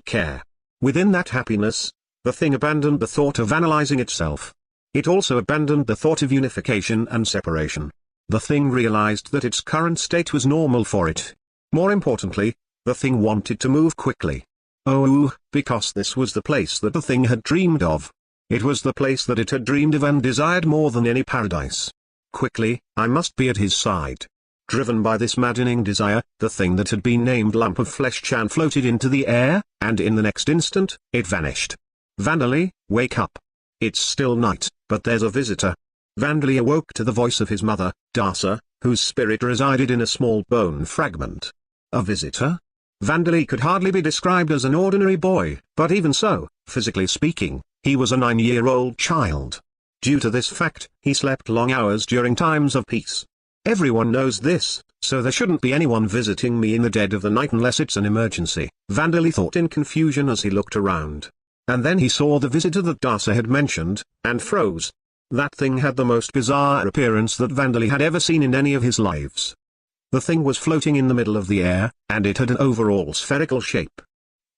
care. Within that happiness, the thing abandoned the thought of analyzing itself. It also abandoned the thought of unification and separation. The thing realized that its current state was normal for it. More importantly, the thing wanted to move quickly. Oh, because this was the place that the thing had dreamed of. It was the place that it had dreamed of and desired more than any paradise. Quickly, I must be at his side. Driven by this maddening desire, the thing that had been named Lump of Flesh Chan floated into the air, and in the next instant, it vanished. Vandali, wake up. It's still night, but there's a visitor. Vandali awoke to the voice of his mother, Dasa, whose spirit resided in a small bone fragment. A visitor? Vandali could hardly be described as an ordinary boy, but even so, physically speaking, he was a 9-year-old child. Due to this fact, he slept long hours during times of peace. Everyone knows this, so there shouldn't be anyone visiting me in the dead of the night unless it's an emergency, Vandali thought in confusion as he looked around. And then he saw the visitor that Dasa had mentioned, and froze. That thing had the most bizarre appearance that Vandali had ever seen in any of his lives. The thing was floating in the middle of the air, and it had an overall spherical shape.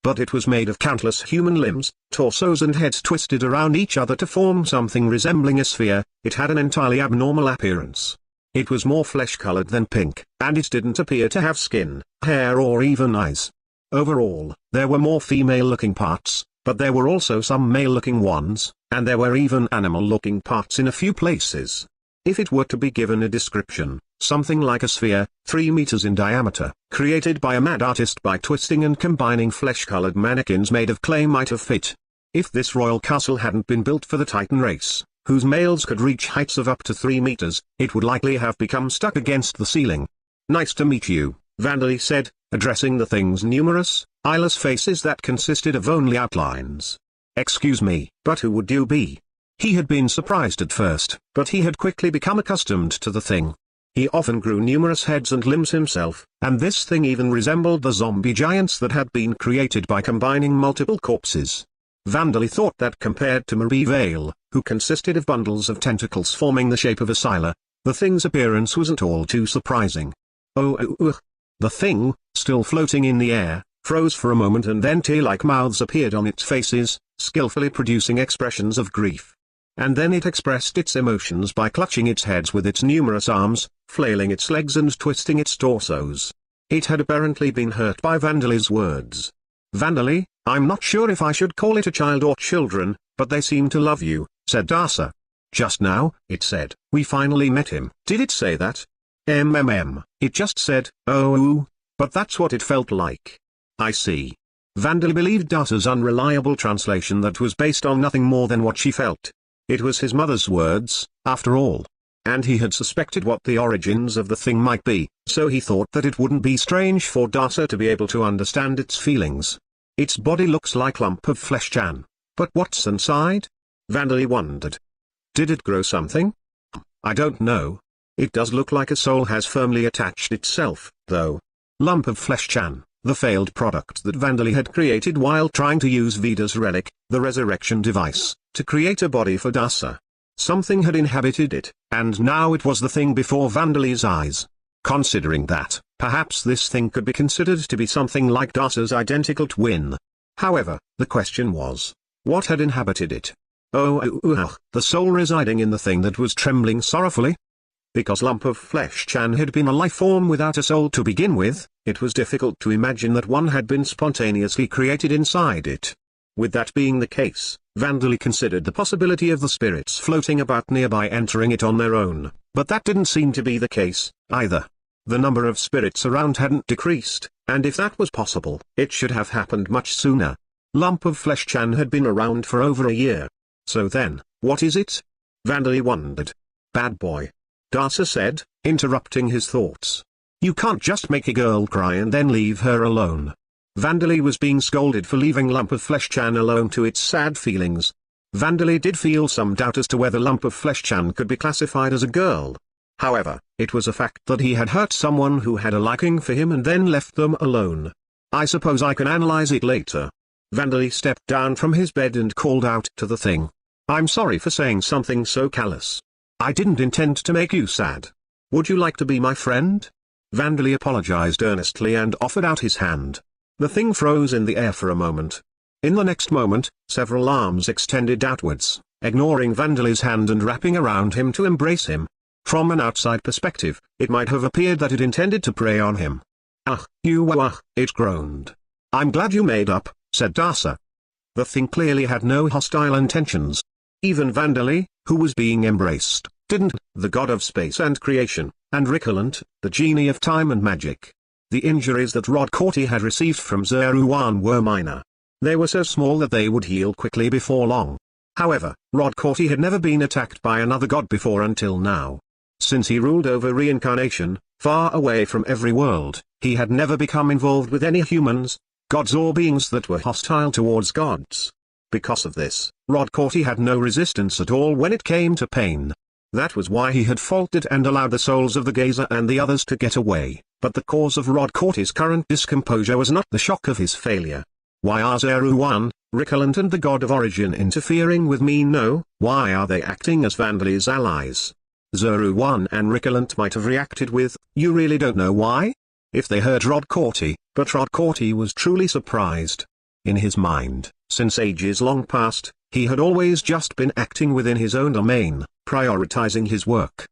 But it was made of countless human limbs, torsos and heads twisted around each other to form something resembling a sphere. It had an entirely abnormal appearance. It was more flesh-colored than pink, and it didn't appear to have skin, hair or even eyes. Overall, there were more female-looking parts, but there were also some male-looking ones, and there were even animal-looking parts in a few places. If it were to be given a description, something like a sphere, 3 meters in diameter, created by a mad artist by twisting and combining flesh-colored mannequins made of clay might have fit. If this royal castle hadn't been built for the Titan race, whose males could reach heights of up to 3 meters, it would likely have become stuck against the ceiling. Nice to meet you, Vandali said, addressing the thing's numerous, eyeless faces that consisted of only outlines. Excuse me, but who would you be? He had been surprised at first, but he had quickly become accustomed to the thing. He often grew numerous heads and limbs himself, and this thing even resembled the zombie giants that had been created by combining multiple corpses. Vandali thought that compared to Marie Vale, who consisted of bundles of tentacles forming the shape of a scylla, the thing's appearance wasn't all too surprising. The thing, still floating in the air, froze for a moment and then tear-like mouths appeared on its faces, skillfully producing expressions of grief. And then it expressed its emotions by clutching its heads with its numerous arms, flailing its legs and twisting its torsos. It had apparently been hurt by Vandali's words. Vandali, I'm not sure if I should call it a child or children, but they seem to love you, said Dasa. Just now, it said, we finally met him. Did it say that? It just said, oh, but that's what it felt like. I see. Vandali believed Dasa's unreliable translation that was based on nothing more than what she felt. It was his mother's words, after all. And he had suspected what the origins of the thing might be, so he thought that it wouldn't be strange for Dasa to be able to understand its feelings. Its body looks like Lump of Flesh Chan. But what's inside? Vandali wondered. Did it grow something? I don't know. It does look like a soul has firmly attached itself, though. Lump of Flesh Chan, the failed product that Vandali had created while trying to use Veda's relic, the resurrection device, to create a body for Dasa. Something had inhabited it, and now it was the thing before Vandali's eyes. Considering that, perhaps this thing could be considered to be something like Dasa's identical twin. However, the question was, what had inhabited it? The soul residing in the thing that was trembling sorrowfully? Because Lump of Flesh-chan had been a life form without a soul to begin with, it was difficult to imagine that one had been spontaneously created inside it. With that being the case, Vandali considered the possibility of the spirits floating about nearby entering it on their own, but that didn't seem to be the case, either. The number of spirits around hadn't decreased, and if that was possible, it should have happened much sooner. Lump of Flesh-chan had been around for over a year. So then, what is it? Vandali wondered. Bad boy. Darsa said, interrupting his thoughts. You can't just make a girl cry and then leave her alone. Vandali was being scolded for leaving Lump of Flesh-chan alone to its sad feelings. Vandali did feel some doubt as to whether Lump of Flesh-chan could be classified as a girl. However, it was a fact that he had hurt someone who had a liking for him and then left them alone. I suppose I can analyze it later. Vandali stepped down from his bed and called out to the thing. I'm sorry for saying something so callous. I didn't intend to make you sad. Would you like to be my friend? Vandali apologized earnestly and offered out his hand. The thing froze in the air for a moment. In the next moment, several arms extended outwards, ignoring Vandali's hand and wrapping around him to embrace him. From an outside perspective, it might have appeared that it intended to prey on him. It groaned. I'm glad you made up, said Darsa. The thing clearly had no hostile intentions. Even Vandali, who was being embraced, didn't. The god of space and creation, and Ricolant, the genie of time and magic. The injuries that Rod Corti had received from Zeruan were minor. They were so small that they would heal quickly before long. However, Rod Corti had never been attacked by another god before until now. Since he ruled over reincarnation, far away from every world, he had never become involved with any humans, gods or beings that were hostile towards gods. Because of this, Rod Corti had no resistance at all when it came to pain. That was why he had faltered and allowed the souls of the Gazer and the others to get away, but the cause of Rod Corti's current discomposure was not the shock of his failure. Why are Zeruan, Ricolant and the god of origin interfering with me? No, why are they acting as Vandali's allies? Zeruan and Ricolant might have reacted with, you really don't know why? If they heard Rod Corti, but Rod Corti was truly surprised. In his mind, since ages long past, he had always just been acting within his own domain, prioritizing his work.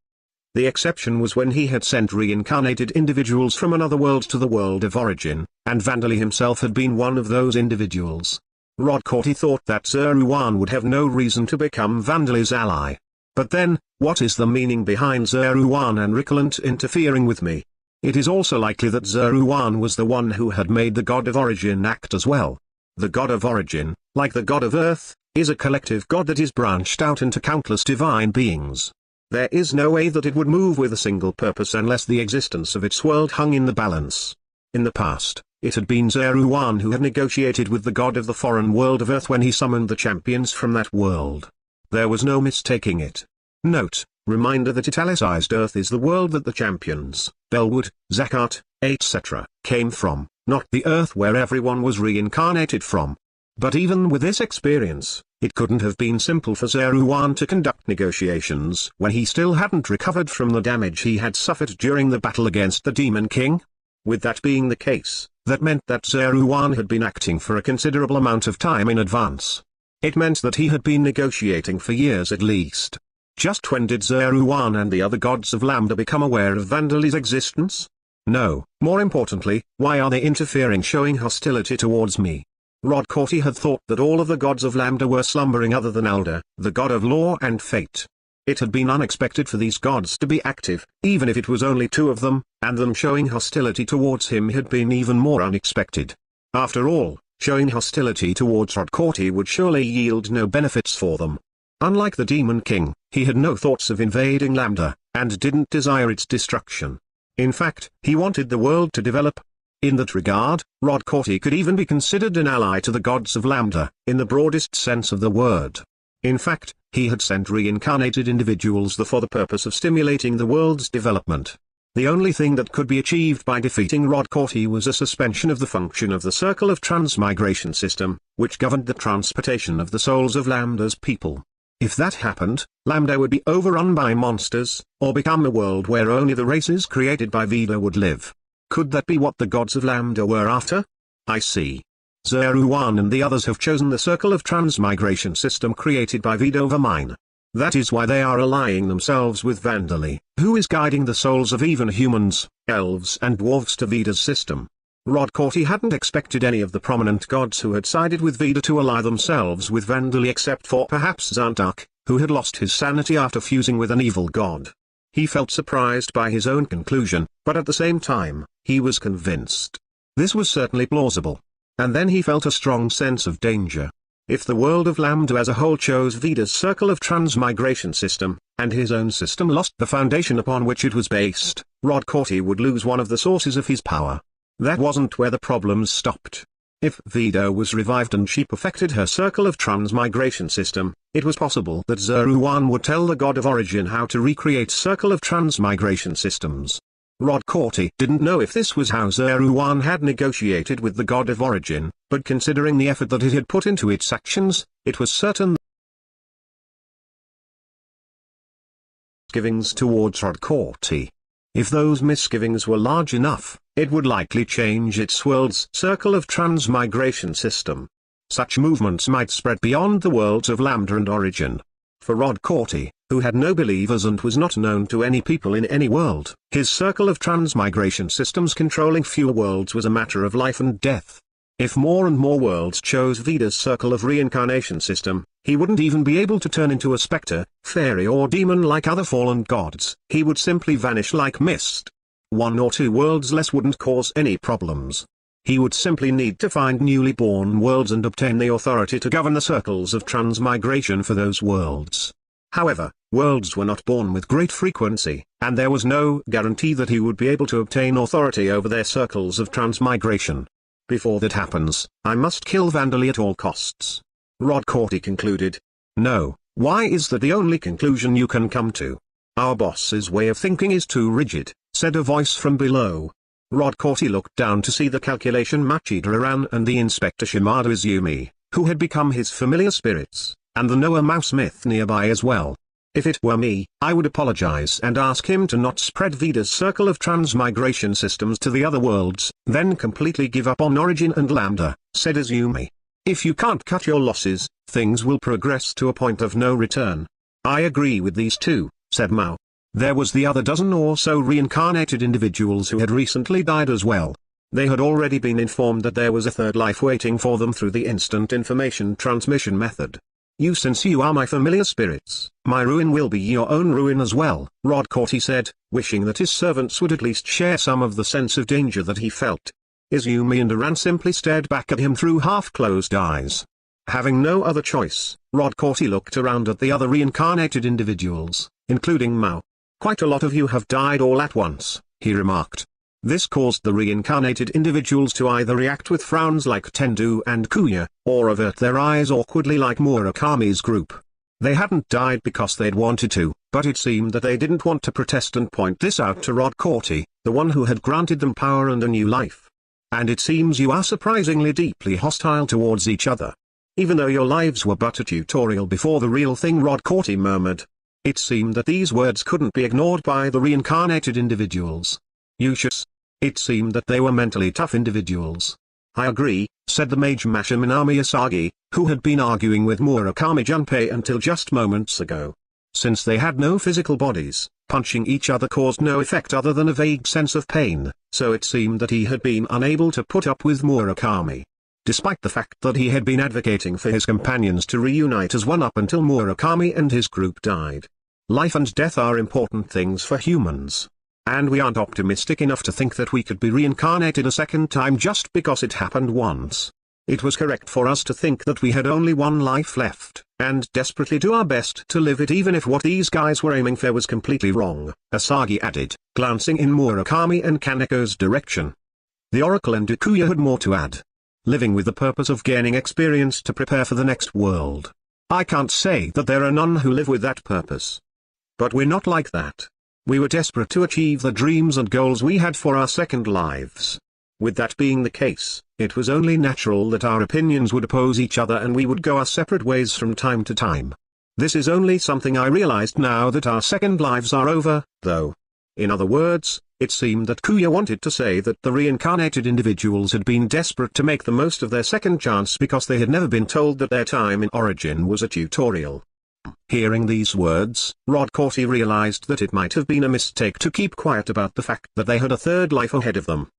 The exception was when he had sent reincarnated individuals from another world to the world of origin, and Vandali himself had been one of those individuals. Rod Corti thought that Zeruan would have no reason to become Vandali's ally. But then, what is the meaning behind Zeruan and Ricolant interfering with me? It is also likely that Zeruan was the one who had made the god of origin act as well. The god of origin, like the god of earth, is a collective god that is branched out into countless divine beings. There is no way that it would move with a single purpose unless the existence of its world hung in the balance. In the past, it had been Zeruan who had negotiated with the god of the foreign world of earth when he summoned the champions from that world. There was no mistaking it. Note, reminder that italicized earth is the world that the champions, Bellwood, Zakat, etc., came from, not the earth where everyone was reincarnated from. But even with this experience, it couldn't have been simple for Zeruan to conduct negotiations when he still hadn't recovered from the damage he had suffered during the battle against the Demon King. With that being the case, that meant that Zeruan had been acting for a considerable amount of time in advance. It meant that he had been negotiating for years at least. Just when did Zeruan and the other gods of Lambda become aware of Vandali's existence? No, more importantly, why are they interfering, showing hostility towards me? Rod Corti had thought that all of the gods of Lambda were slumbering other than Alda, the god of law and fate. It had been unexpected for these gods to be active, even if it was only two of them, and them showing hostility towards him had been even more unexpected. After all, showing hostility towards Rod Corti would surely yield no benefits for them. Unlike the Demon King, he had no thoughts of invading Lambda, and didn't desire its destruction. In fact, he wanted the world to develop. In that regard, Rod Corti could even be considered an ally to the gods of Lambda, in the broadest sense of the word. In fact, he had sent reincarnated individuals for the purpose of stimulating the world's development. The only thing that could be achieved by defeating Rod Corti was a suspension of the function of the Circle of Transmigration system, which governed the transportation of the souls of Lambda's people. If that happened, Lambda would be overrun by monsters, or become a world where only the races created by Vida would live. Could that be what the gods of Lambda were after? I see. Zeruan and the others have chosen the Circle of Transmigration system created by Vida over mine. That is why they are allying themselves with Vandali, who is guiding the souls of even humans, elves and dwarves to Veda's system. Rodcorti hadn't expected any of the prominent gods who had sided with Veda to ally themselves with Vandali except for perhaps Zantak, who had lost his sanity after fusing with an evil god. He felt surprised by his own conclusion, but at the same time, he was convinced. This was certainly plausible. And then he felt a strong sense of danger. If the world of Lambda as a whole chose Veda's circle of transmigration system, and his own system lost the foundation upon which it was based, Rodcorti would lose one of the sources of his power. That wasn't where the problems stopped. If Veda was revived and she perfected her circle of transmigration system, it was possible that Zeruan would tell the god of origin how to recreate circle of transmigration systems. Rodcorti didn't know if this was how Zeruan had negotiated with the god of origin, but considering the effort that it had put into its actions, it was certain misgivings towards Rodcorti. If those misgivings were large enough, it would likely change its world's circle of transmigration system. Such movements might spread beyond the worlds of Lambda and Origin. For Rodcorti, who had no believers and was not known to any people in any world, his circle of transmigration systems controlling fewer worlds was a matter of life and death. If more and more worlds chose Veda's circle of reincarnation system, he wouldn't even be able to turn into a spectre, fairy or demon like other fallen gods. He would simply vanish like mist. 1 or 2 worlds less wouldn't cause any problems. He would simply need to find newly born worlds and obtain the authority to govern the circles of transmigration for those worlds. However, worlds were not born with great frequency, and there was no guarantee that he would be able to obtain authority over their circles of transmigration. Before that happens, I must kill Vandali at all costs. Rodcorti concluded. No, why is that the only conclusion you can come to? Our boss's way of thinking is too rigid, said a voice from below. Rodcorti looked down to see the calculation Machida Aran and the inspector Shimada Izumi, who had become his familiar spirits, and the Noah Mouse-Smith nearby as well. If it were me, I would apologize and ask him to not spread Veda's circle of transmigration systems to the other worlds, then completely give up on Origin and Lambda, said Izumi. If you can't cut your losses, things will progress to a point of no return. I agree with these two, said Mao. There was the other dozen or so reincarnated individuals who had recently died as well. They had already been informed that there was a third life waiting for them through the instant information transmission method. Since you are my familiar spirits, my ruin will be your own ruin as well, Rodcorti said, wishing that his servants would at least share some of the sense of danger that he felt. Izumi and Aran simply stared back at him through half-closed eyes. Having no other choice, Rodcorti looked around at the other reincarnated individuals, including Mao. Quite a lot of you have died all at once, he remarked. This caused the reincarnated individuals to either react with frowns like Tendu and Kuya, or avert their eyes awkwardly like Murakami's group. They hadn't died because they'd wanted to, but it seemed that they didn't want to protest and point this out to Rodcorti, the one who had granted them power and a new life. And it seems you are surprisingly deeply hostile towards each other. Even though your lives were but a tutorial before the real thing, Rodcorti murmured. It seemed that these words couldn't be ignored by the reincarnated individuals. It seemed that they were mentally tough individuals. I agree, said the mage Masha Minami Asagi, who had been arguing with Murakami Junpei until just moments ago. Since they had no physical bodies, punching each other caused no effect other than a vague sense of pain, so it seemed that he had been unable to put up with Murakami. Despite the fact that he had been advocating for his companions to reunite as one up until Murakami and his group died. Life and death are important things for humans. And we aren't optimistic enough to think that we could be reincarnated a second time just because it happened once. It was correct for us to think that we had only one life left, and desperately do our best to live it even if what these guys were aiming for was completely wrong, Asagi added, glancing in Murakami and Kaneko's direction. The Oracle and Ikuya had more to add. Living with the purpose of gaining experience to prepare for the next world. I can't say that there are none who live with that purpose. But we're not like that. We were desperate to achieve the dreams and goals we had for our second lives. With that being the case, it was only natural that our opinions would oppose each other and we would go our separate ways from time to time. This is only something I realized now that our second lives are over, though. In other words, it seemed that Kuya wanted to say that the reincarnated individuals had been desperate to make the most of their second chance because they had never been told that their time in Origin was a tutorial. Hearing these words, Rod Corti realized that it might have been a mistake to keep quiet about the fact that they had a third life ahead of them.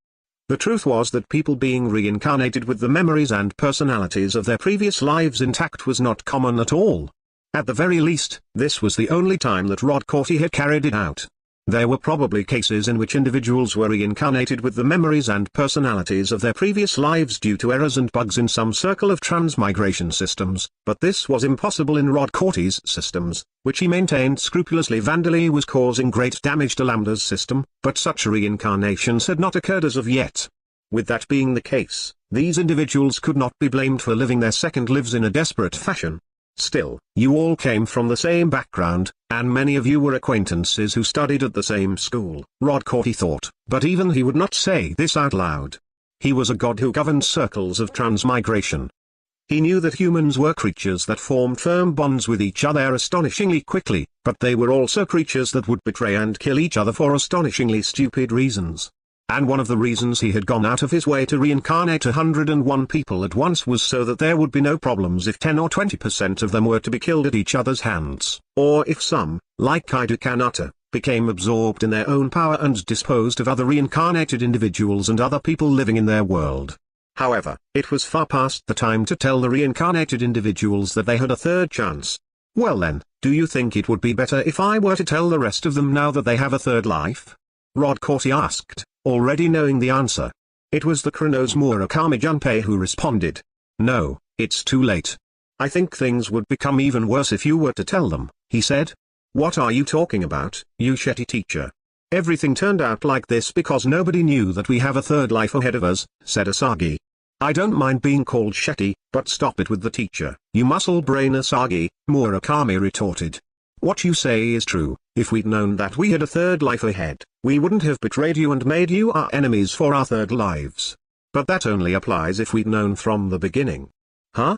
The truth was that people being reincarnated with the memories and personalities of their previous lives intact was not common at all. At the very least, this was the only time that Rod Corti had carried it out. There were probably cases in which individuals were reincarnated with the memories and personalities of their previous lives due to errors and bugs in some circle of transmigration systems, but this was impossible in Rod Corti's systems, which he maintained scrupulously. Vandally was causing great damage to Lambda's system, but such reincarnations had not occurred as of yet. With that being the case, these individuals could not be blamed for living their second lives in a desperate fashion. Still, you all came from the same background, and many of you were acquaintances who studied at the same school, Rod Corti thought, but even he would not say this out loud. He was a god who governed circles of transmigration. He knew that humans were creatures that formed firm bonds with each other astonishingly quickly, but they were also creatures that would betray and kill each other for astonishingly stupid reasons. And one of the reasons he had gone out of his way to reincarnate 101 people at once was so that there would be no problems if 10 or 20% of them were to be killed at each other's hands, or if some, like Kaido Kanata, became absorbed in their own power and disposed of other reincarnated individuals and other people living in their world. However, it was far past the time to tell the reincarnated individuals that they had a third chance. Well then, do you think it would be better if I were to tell the rest of them now that they have a third life? Rod Corti asked, already knowing the answer. It was the Chronos Murakami Junpei who responded. No, it's too late. I think things would become even worse if you were to tell them, he said. What are you talking about, you Shetty teacher? Everything turned out like this because nobody knew that we have a third life ahead of us, said Asagi. I don't mind being called Shetty, but stop it with the teacher, you muscle brain Asagi, Murakami retorted. What you say is true. If we'd known that we had a third life ahead, we wouldn't have betrayed you and made you our enemies for our third lives. But that only applies if we'd known from the beginning. Huh?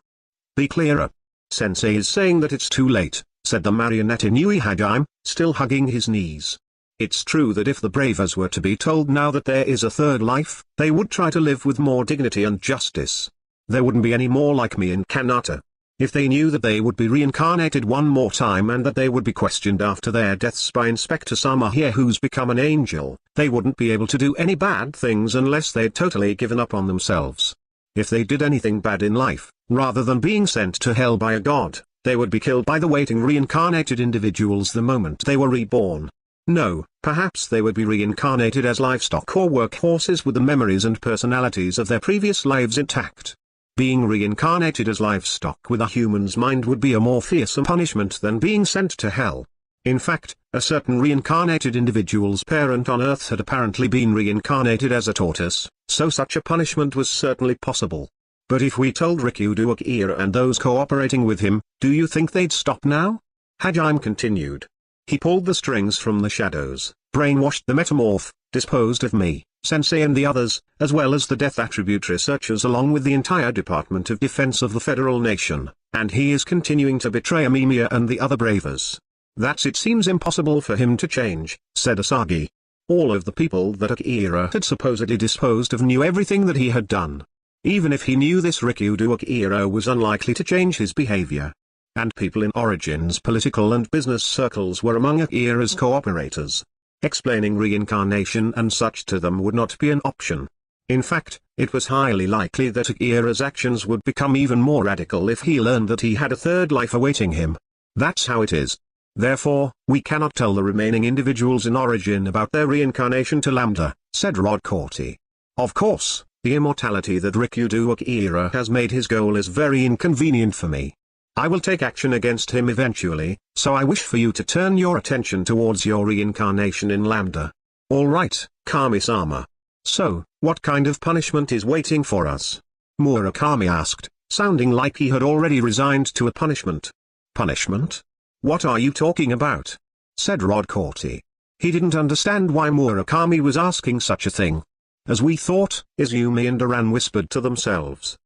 Be clearer. Sensei is saying that it's too late, said the marionette Inui Hajime, still hugging his knees. It's true that if the Bravers were to be told now that there is a third life, they would try to live with more dignity and justice. There wouldn't be any more like me in Kanata. If they knew that they would be reincarnated one more time and that they would be questioned after their deaths by Inspector Sama here who's become an angel, they wouldn't be able to do any bad things unless they'd totally given up on themselves. If they did anything bad in life, rather than being sent to hell by a god, they would be killed by the waiting reincarnated individuals the moment they were reborn. No, perhaps they would be reincarnated as livestock or workhorses with the memories and personalities of their previous lives intact. Being reincarnated as livestock with a human's mind would be a more fearsome punishment than being sent to hell. In fact, a certain reincarnated individual's parent on Earth had apparently been reincarnated as a tortoise, so such a punishment was certainly possible. But if we told Rikudo Akira and those cooperating with him, do you think they'd stop now? Hajime continued. He pulled the strings from the shadows, brainwashed the metamorph, disposed of me, Sensei and the others, as well as the death attribute researchers along with the entire Department of Defense of the Federal Nation, and he is continuing to betray Amamiya and the other Bravers. It seems impossible for him to change, said Asagi. All of the people that Akira had supposedly disposed of knew everything that he had done. Even if he knew this, Rikudo Akira was unlikely to change his behavior. And people in Origin's political and business circles were among Akira's cooperators. Explaining reincarnation and such to them would not be an option. In fact, it was highly likely that Akira's actions would become even more radical if he learned that he had a third life awaiting him. That's how it is. Therefore, we cannot tell the remaining individuals in Origin about their reincarnation to Lambda, said Rod Corti. Of course, the immortality that Rikudo Akira has made his goal is very inconvenient for me. I will take action against him eventually, so I wish for you to turn your attention towards your reincarnation in Lambda. Alright, Kami-sama. So, what kind of punishment is waiting for us? Murakami asked, sounding like he had already resigned to a punishment. Punishment? What are you talking about? Said Rod Corti. He didn't understand why Murakami was asking such a thing. As we thought, Izumi and Aran whispered to themselves.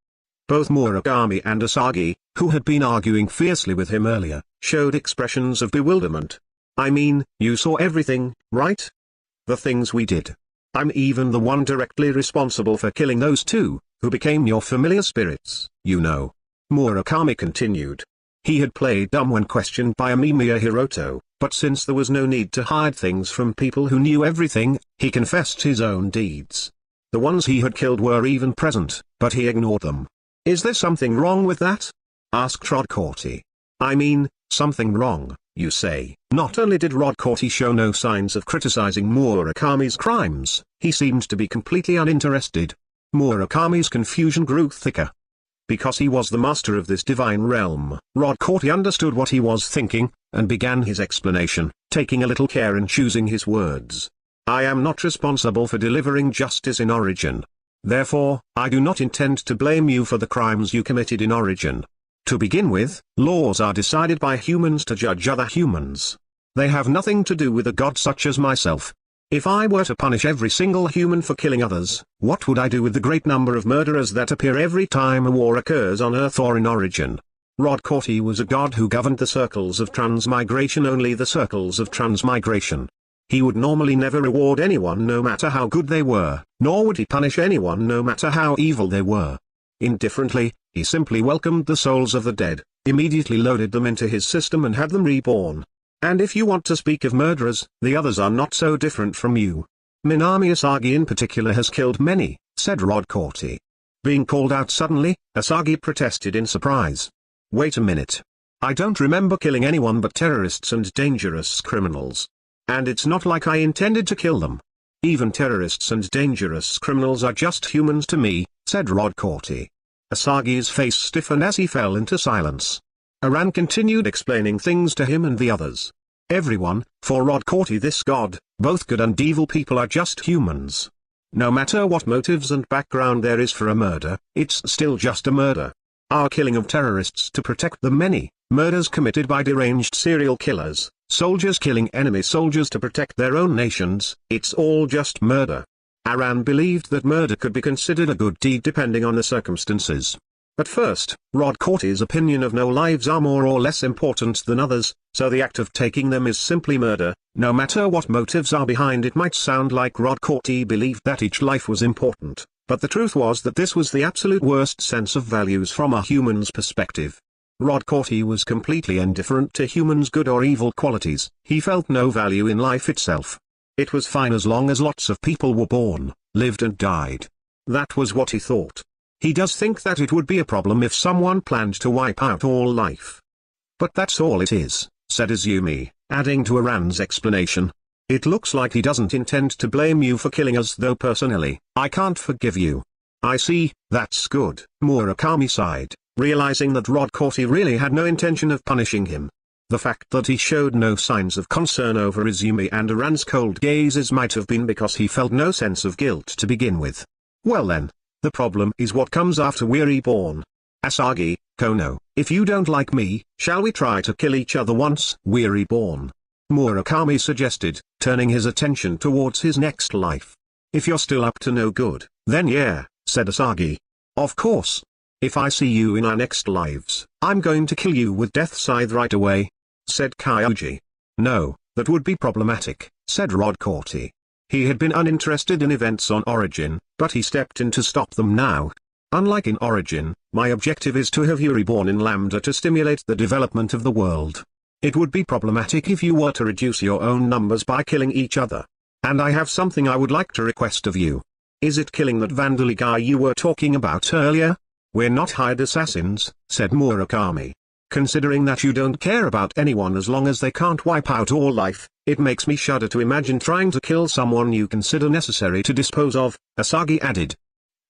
Both Murakami and Asagi, who had been arguing fiercely with him earlier, showed expressions of bewilderment. I mean, you saw everything, right? The things we did. I'm even the one directly responsible for killing those two, who became your familiar spirits, you know. Murakami continued. He had played dumb when questioned by Amamiya Hiroto, but since there was no need to hide things from people who knew everything, he confessed his own deeds. The ones he had killed were even present, but he ignored them. "Is there something wrong with that?" asked Rodcourty. "I mean, something wrong, you say?" Not only did Rodcourty show no signs of criticizing Murakami's crimes, he seemed to be completely uninterested. Murakami's confusion grew thicker. Because he was the master of this divine realm, Rodcourty understood what he was thinking, and began his explanation, taking a little care in choosing his words. "I am not responsible for delivering justice in Origin. Therefore, I do not intend to blame you for the crimes you committed in Origin. To begin with, laws are decided by humans to judge other humans. They have nothing to do with a god such as myself. If I were to punish every single human for killing others, what would I do with the great number of murderers that appear every time a war occurs on Earth or in Origin?" Rodcourty was a god who governed the circles of transmigration, only the circles of transmigration. He would normally never reward anyone no matter how good they were, nor would he punish anyone no matter how evil they were. Indifferently, he simply welcomed the souls of the dead, immediately loaded them into his system and had them reborn. And if you want to speak of murderers, the others are not so different from you. "Minami Asagi in particular has killed many," said Rodcourty. Being called out suddenly, Asagi protested in surprise. "Wait a minute. I don't remember killing anyone but terrorists and dangerous criminals. And it's not like I intended to kill them. Even terrorists and dangerous criminals are just humans to me," said Rodcourty. Asagi's face stiffened as he fell into silence. Aran continued explaining things to him and the others. Everyone, for Rodcourty this god, both good and evil people are just humans. No matter what motives and background there is for a murder, it's still just a murder. Our killing of terrorists to protect the many, murders committed by deranged serial killers, soldiers killing enemy soldiers to protect their own nations, it's all just murder. Aran believed that murder could be considered a good deed depending on the circumstances. At first, Rodcourty's opinion of no lives are more or less important than others, so the act of taking them is simply murder, no matter what motives are behind it. Might sound like Rodcourty believed that each life was important, but the truth was that this was the absolute worst sense of values from a human's perspective. Rodcourty was completely indifferent to humans' good or evil qualities. He felt no value in life itself. It was fine as long as lots of people were born, lived and died. That was what he thought. He does think that it would be a problem if someone planned to wipe out all life. "But that's all it is," said Izumi, adding to Aran's explanation. "It looks like he doesn't intend to blame you for killing us, though personally, I can't forgive you." "I see, that's good," Murakami sighed, realizing that Rodcourty really had no intention of punishing him. The fact that he showed no signs of concern over Izumi and Aran's cold gazes might have been because he felt no sense of guilt to begin with. "Well then, the problem is what comes after we're reborn. Asagi, Kono, if you don't like me, shall we try to kill each other once we're reborn?" Murakami suggested, turning his attention towards his next life. "If you're still up to no good, then yeah," said Asagi. "Of course. If I see you in our next lives, I'm going to kill you with Death Scythe right away," said Kyoji. "No, that would be problematic," said Rodcourty. He had been uninterested in events on Origin, but he stepped in to stop them now. "Unlike in Origin, my objective is to have you reborn in Lambda to stimulate the development of the world. It would be problematic if you were to reduce your own numbers by killing each other. And I have something I would like to request of you. Is it killing that Vandali guy you were talking about earlier?" "We're not hired assassins," said Murakami. "Considering that you don't care about anyone as long as they can't wipe out all life, it makes me shudder to imagine trying to kill someone you consider necessary to dispose of," Asagi added.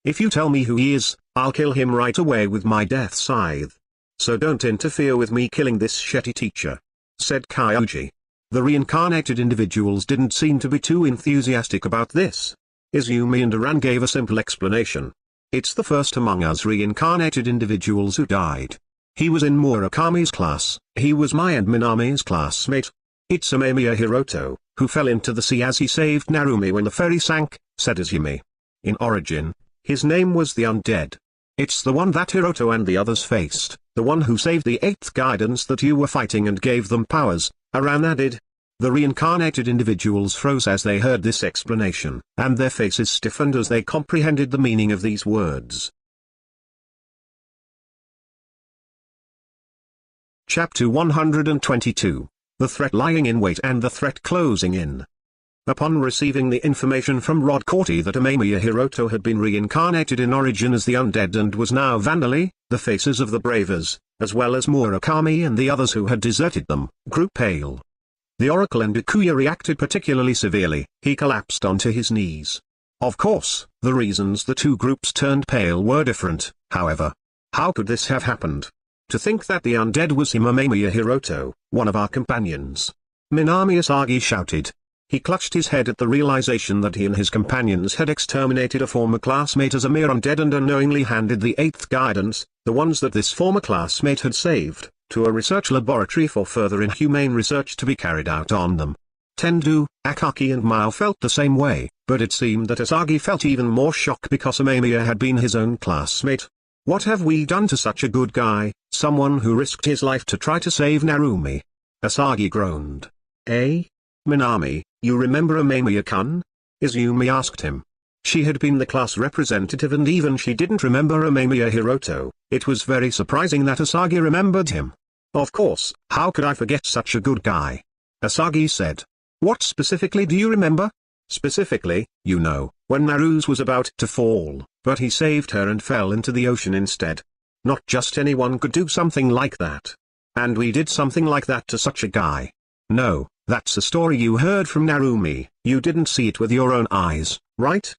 "If you tell me who he is, I'll kill him right away with my Death Scythe. So don't interfere with me killing this shitty teacher," said Kyoji. The reincarnated individuals didn't seem to be too enthusiastic about this. Izumi and Aran gave a simple explanation. "It's the first among us reincarnated individuals who died. He was in Murakami's class, he was my and Minami's classmate. It's Amamiya Hiroto, who fell into the sea as he saved Narumi when the ferry sank," said Izumi. "In Origin, his name was the Undead. It's the one that Hiroto and the others faced, the one who saved the 8th guidance that you were fighting and gave them powers," Aran added. The reincarnated individuals froze as they heard this explanation, and their faces stiffened as they comprehended the meaning of these words. Chapter 122. The Threat Lying in Wait and the Threat Closing In. Upon receiving the information from Rod Corti that Amamiya Hiroto had been reincarnated in origin as the undead and was now Vandali, the faces of the Bravers, as well as Murakami and the others who had deserted them, grew pale. The Oracle and Ikuya reacted particularly severely. He collapsed onto his knees. Of course, the reasons the two groups turned pale were different, however. How could this have happened? To think that the undead was Amamiya Hiroto, one of our companions. Minami Asagi shouted. He clutched his head at the realization that he and his companions had exterminated a former classmate as a mere undead and unknowingly handed the 8th guidance, the ones that this former classmate had saved, to a research laboratory for further inhumane research to be carried out on them. Tendu, Akaki and Mao felt the same way, but it seemed that Asagi felt even more shock because Amamiya had been his own classmate. What have we done to such a good guy, someone who risked his life to try to save Narumi? Asagi groaned. Eh? Minami, you remember Amamiya-kun? Izumi asked him. She had been the class representative and even she didn't remember Amamiya Hiroto. It was very surprising that Asagi remembered him. Of course, how could I forget such a good guy? Asagi said. What specifically do you remember? Specifically, you know, when Naruse was about to fall, but he saved her and fell into the ocean instead. Not just anyone could do something like that. And we did something like that to such a guy. No, that's a story you heard from Narumi, you didn't see it with your own eyes, right?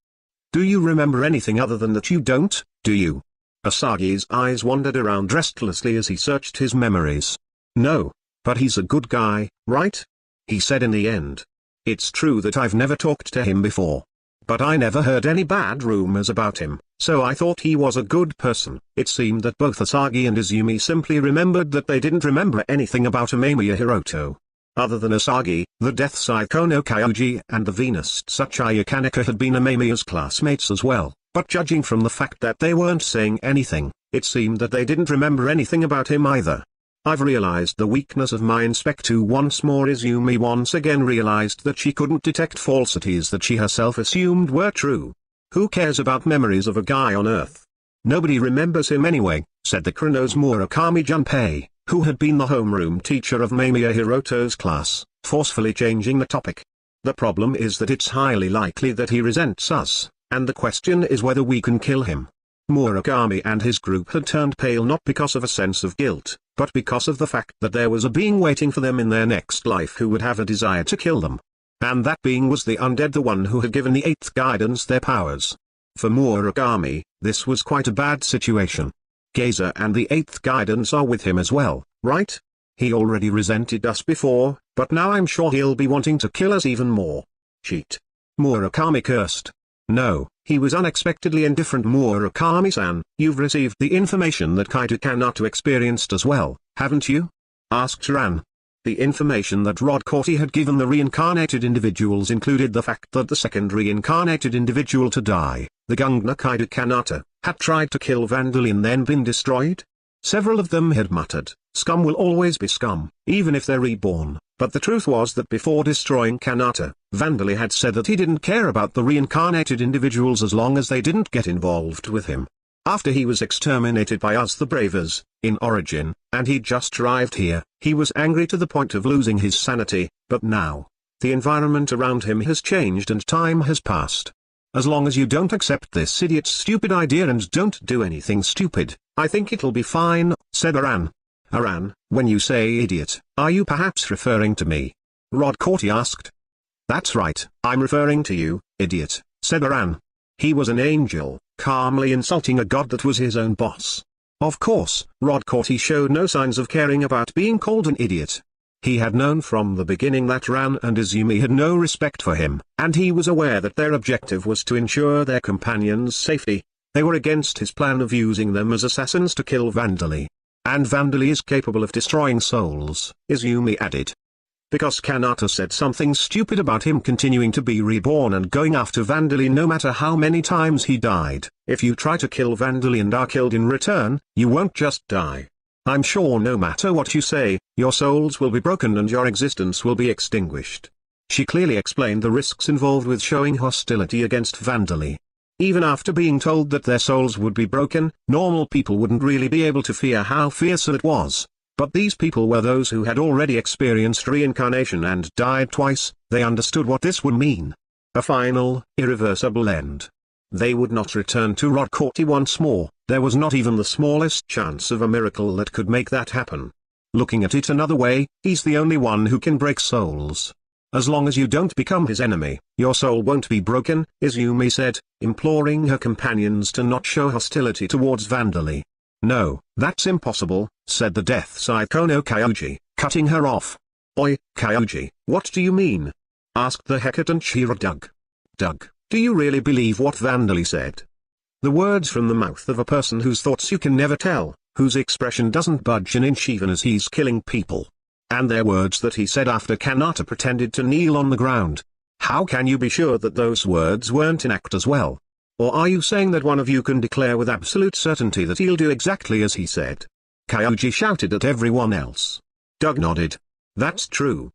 Do you remember anything other than that? You don't, do you? Asagi's eyes wandered around restlessly as he searched his memories. No, but he's a good guy, right? He said in the end. It's true that I've never talked to him before. But I never heard any bad rumors about him, so I thought he was a good person. It seemed that both Asagi and Izumi simply remembered that they didn't remember anything about Amamiya Hiroto. Other than Asagi, the Death Psycho no Kyuji and the Venus Tsuchiya Kaneka had been Amamiya's classmates as well, but judging from the fact that they weren't saying anything, it seemed that they didn't remember anything about him either. I've realized the weakness of my Inspector once more. Izumi once again realized that she couldn't detect falsities that she herself assumed were true. Who cares about memories of a guy on Earth? Nobody remembers him anyway, said the Chronos Murakami Junpei, who had been the homeroom teacher of Amamiya Hiroto's class, forcefully changing the topic. The problem is that it's highly likely that he resents us, and the question is whether we can kill him. Murakami and his group had turned pale not because of a sense of guilt, but because of the fact that there was a being waiting for them in their next life who would have a desire to kill them. And that being was the undead, the one who had given the 8th guidance their powers. For Murakami, this was quite a bad situation. Geyser and the 8th guidance are with him as well, right? He already resented us before, but now I'm sure he'll be wanting to kill us even more. Cheat. Murakami cursed. No, he was unexpectedly indifferent. Murakami-san, you've received the information that Kaito Kanato experienced as well, haven't you? Asked Ran. The information that Rod Corti had given the reincarnated individuals included the fact that the second reincarnated individual to die, the Gungna Kaito Kanata, had tried to kill Vandali and then been destroyed? Several of them had muttered, scum will always be scum, even if they're reborn. But the truth was that before destroying Kanata, Vandali had said that he didn't care about the reincarnated individuals as long as they didn't get involved with him. After he was exterminated by us the Bravers, in origin, and he'd just arrived here, he was angry to the point of losing his sanity, but now, the environment around him has changed and time has passed. As long as you don't accept this idiot's stupid idea and don't do anything stupid, I think it'll be fine, said Aran. Aran, when you say idiot, are you perhaps referring to me? Rod Corti asked. That's right, I'm referring to you, idiot, said Aran. He was an angel, calmly insulting a god that was his own boss. Of course, Rod Corti showed no signs of caring about being called an idiot. He had known from the beginning that Ran and Izumi had no respect for him, and he was aware that their objective was to ensure their companions' safety. They were against his plan of using them as assassins to kill Vandali. And Vandali is capable of destroying souls, Izumi added. Because Kanata said something stupid about him continuing to be reborn and going after Vandali no matter how many times he died. If you try to kill Vandali and are killed in return, you won't just die. I'm sure no matter what you say, your souls will be broken and your existence will be extinguished. She clearly explained the risks involved with showing hostility against Vandali. Even after being told that their souls would be broken, normal people wouldn't really be able to fear how fearsome it was. But these people were those who had already experienced reincarnation and died twice. They understood what this would mean. A final, irreversible end. They would not return to Rodcourty once more. There was not even the smallest chance of a miracle that could make that happen. Looking at it another way, he's the only one who can break souls. As long as you don't become his enemy, your soul won't be broken, Izumi said, imploring her companions to not show hostility towards Vandali. No, that's impossible, said the Death Psycho Kyoji, cutting her off. Oi, Kyoji, what do you mean? Asked the hesitant Shirodug. Doug, do you really believe what Vandali said? The words from the mouth of a person whose thoughts you can never tell, whose expression doesn't budge an inch even as he's killing people. And their words that he said after Kanata pretended to kneel on the ground. How can you be sure that those words weren't in act as well? Or are you saying that one of you can declare with absolute certainty that he'll do exactly as he said? Kyoji shouted at everyone else. Doug nodded. That's true.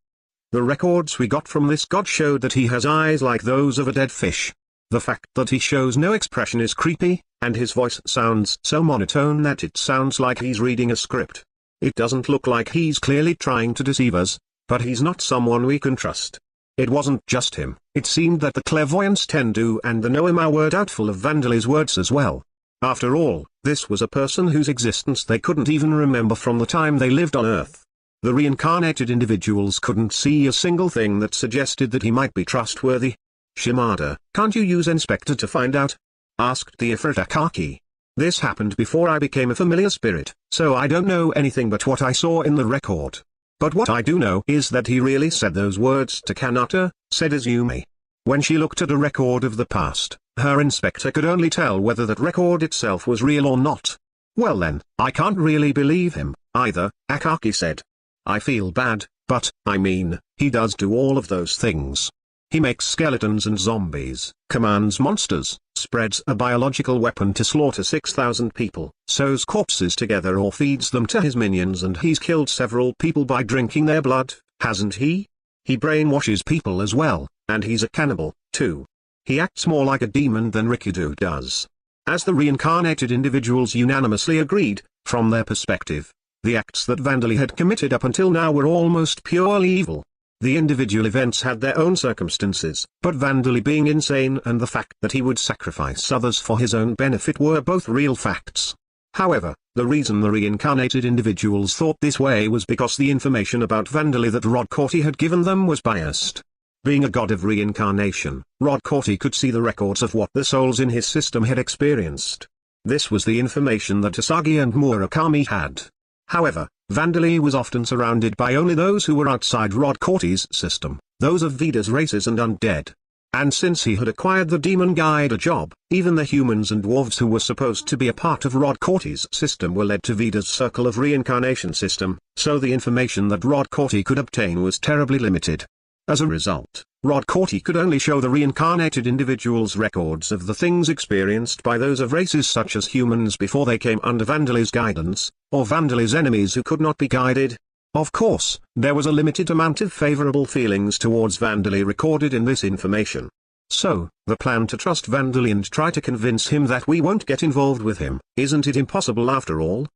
The records we got from this god showed that he has eyes like those of a dead fish. The fact that he shows no expression is creepy, and his voice sounds so monotone that it sounds like he's reading a script. It doesn't look like he's clearly trying to deceive us, but he's not someone we can trust. It wasn't just him, it seemed that the clairvoyants Tendu and the Noema were doubtful of Vandali's words as well. After all, this was a person whose existence they couldn't even remember from the time they lived on Earth. The reincarnated individuals couldn't see a single thing that suggested that he might be trustworthy. Shimada, can't you use Inspector to find out? Asked the Ifrit Akaki. This happened before I became a familiar spirit, so I don't know anything but what I saw in the record. But what I do know is that he really said those words to Kanata, said Izumi. When she looked at a record of the past, her inspector could only tell whether that record itself was real or not. Well then, I can't really believe him, either, Akaki said. I feel bad, but, I mean, he does do all of those things. He makes skeletons and zombies, commands monsters, spreads a biological weapon to slaughter 6,000 people, sews corpses together or feeds them to his minions, and he's killed several people by drinking their blood, hasn't he? He brainwashes people as well, and he's a cannibal, too. He acts more like a demon than Rikido does. As the reincarnated individuals unanimously agreed, from their perspective, the acts that Vandali had committed up until now were almost purely evil. The individual events had their own circumstances, but Vandali being insane and the fact that he would sacrifice others for his own benefit were both real facts. However, the reason the reincarnated individuals thought this way was because the information about Vandali that Rodcourty had given them was biased. Being a god of reincarnation, Rodcourty could see the records of what the souls in his system had experienced. This was the information that Asagi and Murakami had. However, Vandali was often surrounded by only those who were outside Rodcourty's system, those of Veda's races and undead. And since he had acquired the Demon Guider job, even the humans and dwarves who were supposed to be a part of Rodcourty's system were led to Veda's Circle of Reincarnation system, so the information that Rodcourty could obtain was terribly limited. As a result, Rodcourty could only show the reincarnated individuals records of the things experienced by those of races such as humans before they came under Vandali's guidance, or Vandali's enemies who could not be guided. Of course, there was a limited amount of favorable feelings towards Vandali recorded in this information. So, the plan to trust Vandali and try to convince him that we won't get involved with him, isn't it impossible after all?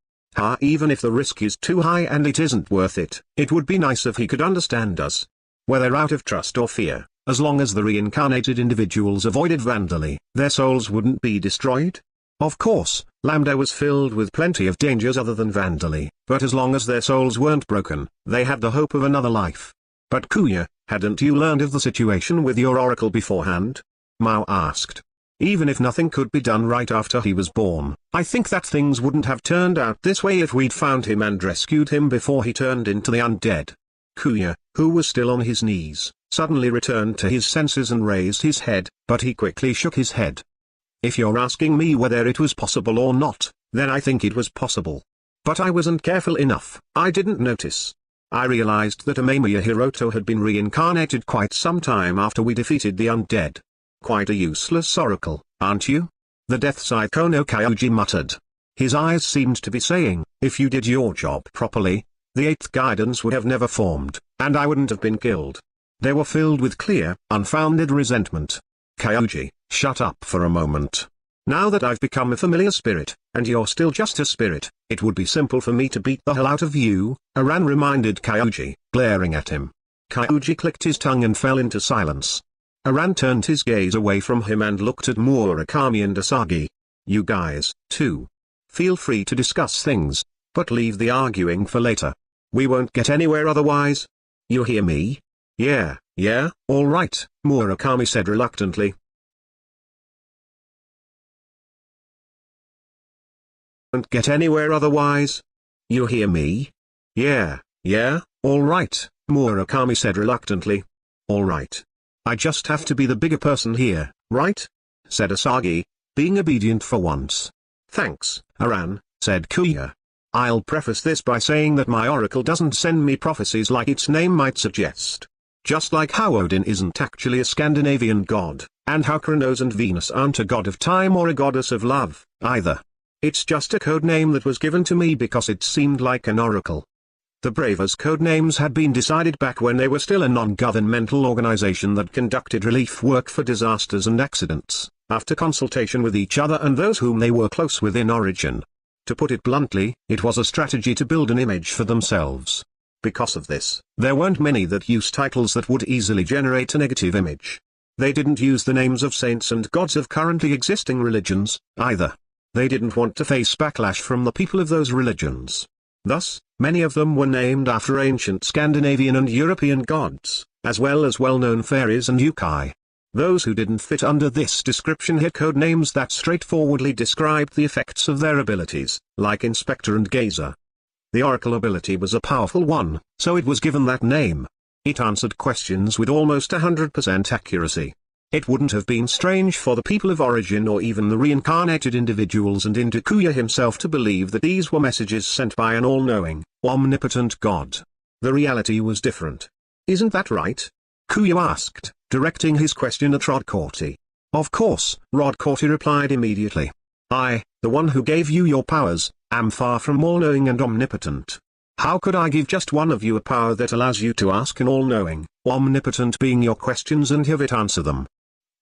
Even if the risk is too high and it isn't worth it, it would be nice if he could understand us. Whether out of trust or fear, as long as the reincarnated individuals avoided Vandali, their souls wouldn't be destroyed. Of course, Lambda was filled with plenty of dangers other than Vandali, but as long as their souls weren't broken, they had the hope of another life. But Kuya, hadn't you learned of the situation with your oracle beforehand? Mao asked. Even if nothing could be done right after he was born, I think that things wouldn't have turned out this way if we'd found him and rescued him before he turned into the undead. Kuya, who was still on his knees, suddenly returned to his senses and raised his head, but he quickly shook his head. If you're asking me whether it was possible or not, then I think it was possible. But I wasn't careful enough, I didn't notice. I realized that Amamiya Hiroto had been reincarnated quite some time after we defeated the undead. Quite a useless oracle, aren't you? The Death Psycho no Kyoji muttered. His eyes seemed to be saying, if you did your job properly, the eighth guidance would have never formed, and I wouldn't have been killed. They were filled with clear, unfounded resentment. Kyoji, shut up for a moment. Now that I've become a familiar spirit, and you're still just a spirit, it would be simple for me to beat the hell out of you, Aran reminded Kyuji, glaring at him. Kyuji clicked his tongue and fell into silence. Aran turned his gaze away from him and looked at Murakami and Asagi. You guys, too. Feel free to discuss things, but leave the arguing for later. We won't get anywhere otherwise. You hear me? Yeah, all right, Murakami said reluctantly. Won't get anywhere otherwise. You hear me? Yeah, all right, Murakami said reluctantly. All right. I just have to be the bigger person here, right? Said Asagi, being obedient for once. Thanks, Aran, said Kuya. I'll preface this by saying that my oracle doesn't send me prophecies like its name might suggest. Just like how Odin isn't actually a Scandinavian god, and how Kronos and Venus aren't a god of time or a goddess of love, either. It's just a code name that was given to me because it seemed like an oracle. The Bravers' code names had been decided back when they were still a non-governmental organization that conducted relief work for disasters and accidents, after consultation with each other and those whom they were close with in origin. To put it bluntly, it was a strategy to build an image for themselves. Because of this, there weren't many that used titles that would easily generate a negative image. They didn't use the names of saints and gods of currently existing religions, either. They didn't want to face backlash from the people of those religions. Thus, many of them were named after ancient Scandinavian and European gods, as well as well-known fairies and yokai. Those who didn't fit under this description had code names that straightforwardly described the effects of their abilities, like Inspector and Gazer. The oracle ability was a powerful one, so it was given that name. It answered questions with almost 100% accuracy. It wouldn't have been strange for the people of origin or even the reincarnated individuals and Kuya himself to believe that these were messages sent by an all-knowing, omnipotent god. The reality was different. Isn't that right? Kuya asked, directing his question at Rodcorti. Of course, Rodcorti replied immediately. I, the one who gave you your powers, am far from all-knowing and omnipotent. How could I give just one of you a power that allows you to ask an all-knowing, omnipotent being your questions and have it answer them?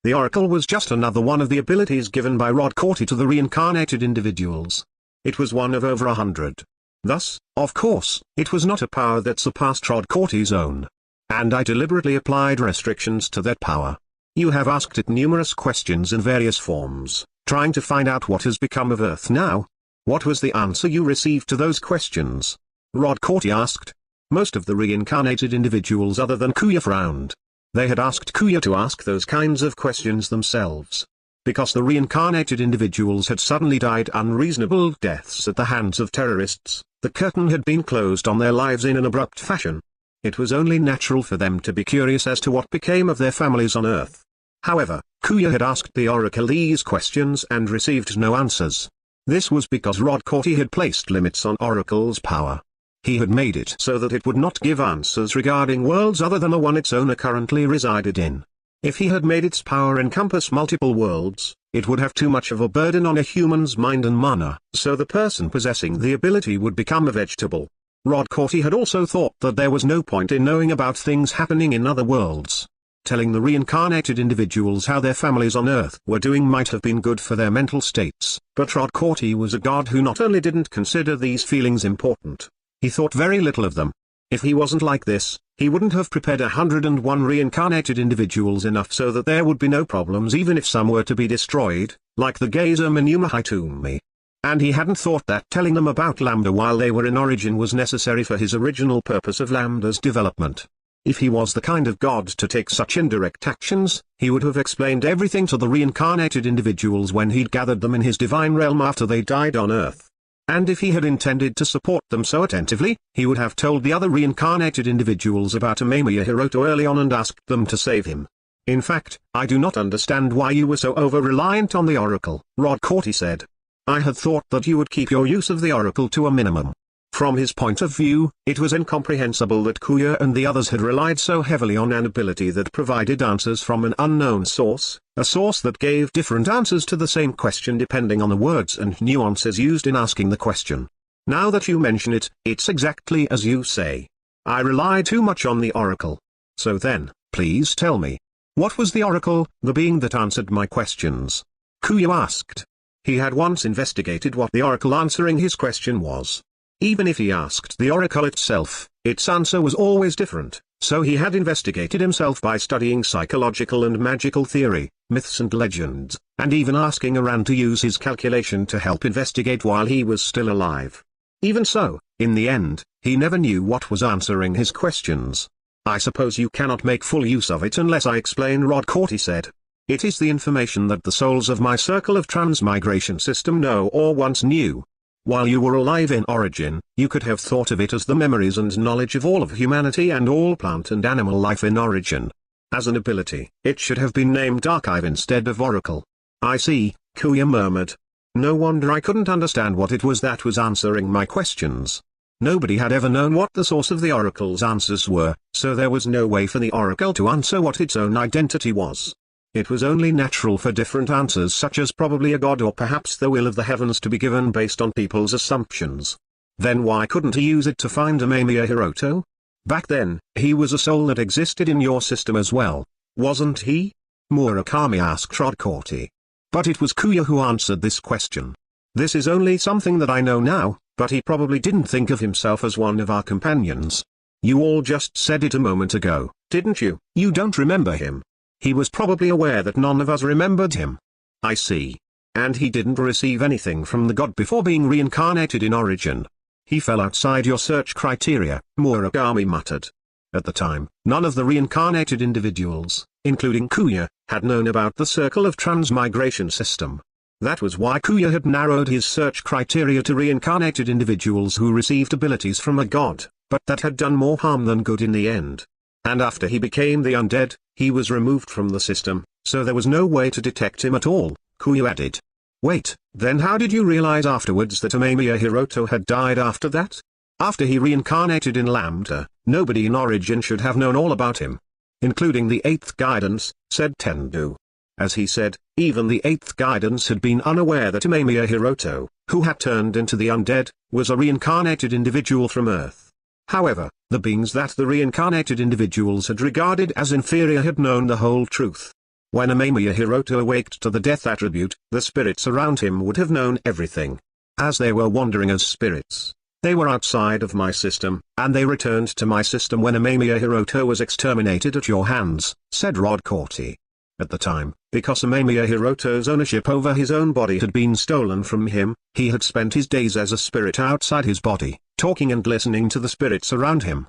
The oracle was just another one of the abilities given by Rodcorti to the reincarnated individuals. It was one of over 100. Thus, of course, it was not a power that surpassed Rodcorti's own. And I deliberately applied restrictions to that power. You have asked it numerous questions in various forms, trying to find out what has become of Earth now. What was the answer you received to those questions? Rodcorti asked. Most of the reincarnated individuals other than Kuya frowned. They had asked Kuya to ask those kinds of questions themselves. Because the reincarnated individuals had suddenly died unreasonable deaths at the hands of terrorists, the curtain had been closed on their lives in an abrupt fashion. It was only natural for them to be curious as to what became of their families on Earth. However, Kuya had asked the oracle these questions and received no answers. This was because Rodcorti had placed limits on oracle's power. He had made it so that it would not give answers regarding worlds other than the one its owner currently resided in. If he had made its power encompass multiple worlds, it would have too much of a burden on a human's mind and mana, so the person possessing the ability would become a vegetable. Rodcorti had also thought that there was no point in knowing about things happening in other worlds. Telling the reincarnated individuals how their families on Earth were doing might have been good for their mental states, but Rodcorti was a god who not only didn't consider these feelings important, he thought very little of them. If he wasn't like this, he wouldn't have prepared 101 reincarnated individuals enough so that there would be no problems even if some were to be destroyed, like the Gazer Manuma Hitumi. And he hadn't thought that telling them about Lambda while they were in origin was necessary for his original purpose of Lambda's development. If he was the kind of god to take such indirect actions, he would have explained everything to the reincarnated individuals when he'd gathered them in his divine realm after they died on Earth. And if he had intended to support them so attentively, he would have told the other reincarnated individuals about Amamiya Hiroto early on and asked them to save him. In fact, I do not understand why you were so over-reliant on the oracle, Rodcorti said. I had thought that you would keep your use of the oracle to a minimum. From his point of view, it was incomprehensible that Kuya and the others had relied so heavily on an ability that provided answers from an unknown source, a source that gave different answers to the same question depending on the words and nuances used in asking the question. Now that you mention it, it's exactly as you say. I rely too much on the oracle. So then, please tell me. What was the oracle, the being that answered my questions? Kuya asked. He had once investigated what the oracle answering his question was. Even if he asked the oracle itself, its answer was always different, so he had investigated himself by studying psychological and magical theory, myths and legends, and even asking around to use his calculation to help investigate while he was still alive. Even so, in the end, he never knew what was answering his questions. I suppose you cannot make full use of it unless I explain, Rod Corti said. It is the information that the souls of my circle of transmigration system know or once knew. While you were alive in origin, you could have thought of it as the memories and knowledge of all of humanity and all plant and animal life in origin. As an ability, it should have been named archive instead of oracle. I see, Kuya murmured. No wonder I couldn't understand what it was that was answering my questions. Nobody had ever known what the source of the oracle's answers were, so there was no way for the oracle to answer what its own identity was. It was only natural for different answers, such as probably a god or perhaps the will of the heavens, to be given based on people's assumptions. Then why couldn't he use it to find Amamiya Hiroto? Back then, he was a soul that existed in your system as well, wasn't he? Murakami asked Rod Corti. But it was Kuya who answered this question. This is only something that I know now, but he probably didn't think of himself as one of our companions. You all just said it a moment ago, didn't you? You don't remember him. He was probably aware that none of us remembered him. I see. And he didn't receive anything from the god before being reincarnated in origin. He fell outside your search criteria, Murakami muttered. At the time, none of the reincarnated individuals, including Kuya, had known about the circle of transmigration system. That was why Kuya had narrowed his search criteria to reincarnated individuals who received abilities from a god, but that had done more harm than good in the end. And after he became the undead, he was removed from the system, so there was no way to detect him at all, Kuya added. Wait, then how did you realize afterwards that Amamiya Hiroto had died after that? After he reincarnated in Lambda, nobody in origin should have known all about him. Including the 8th guidance, said Tendu. As he said, even the 8th guidance had been unaware that Amamiya Hiroto, who had turned into the undead, was a reincarnated individual from Earth. However, the beings that the reincarnated individuals had regarded as inferior had known the whole truth. When Amamiya Hiroto awaked to the death attribute, the spirits around him would have known everything. As they were wandering as spirits, they were outside of my system, and they returned to my system when Amamiya Hiroto was exterminated at your hands, said Rod Corti. At the time, because Amamiya Hiroto's ownership over his own body had been stolen from him, he had spent his days as a spirit outside his body, talking and listening to the spirits around him.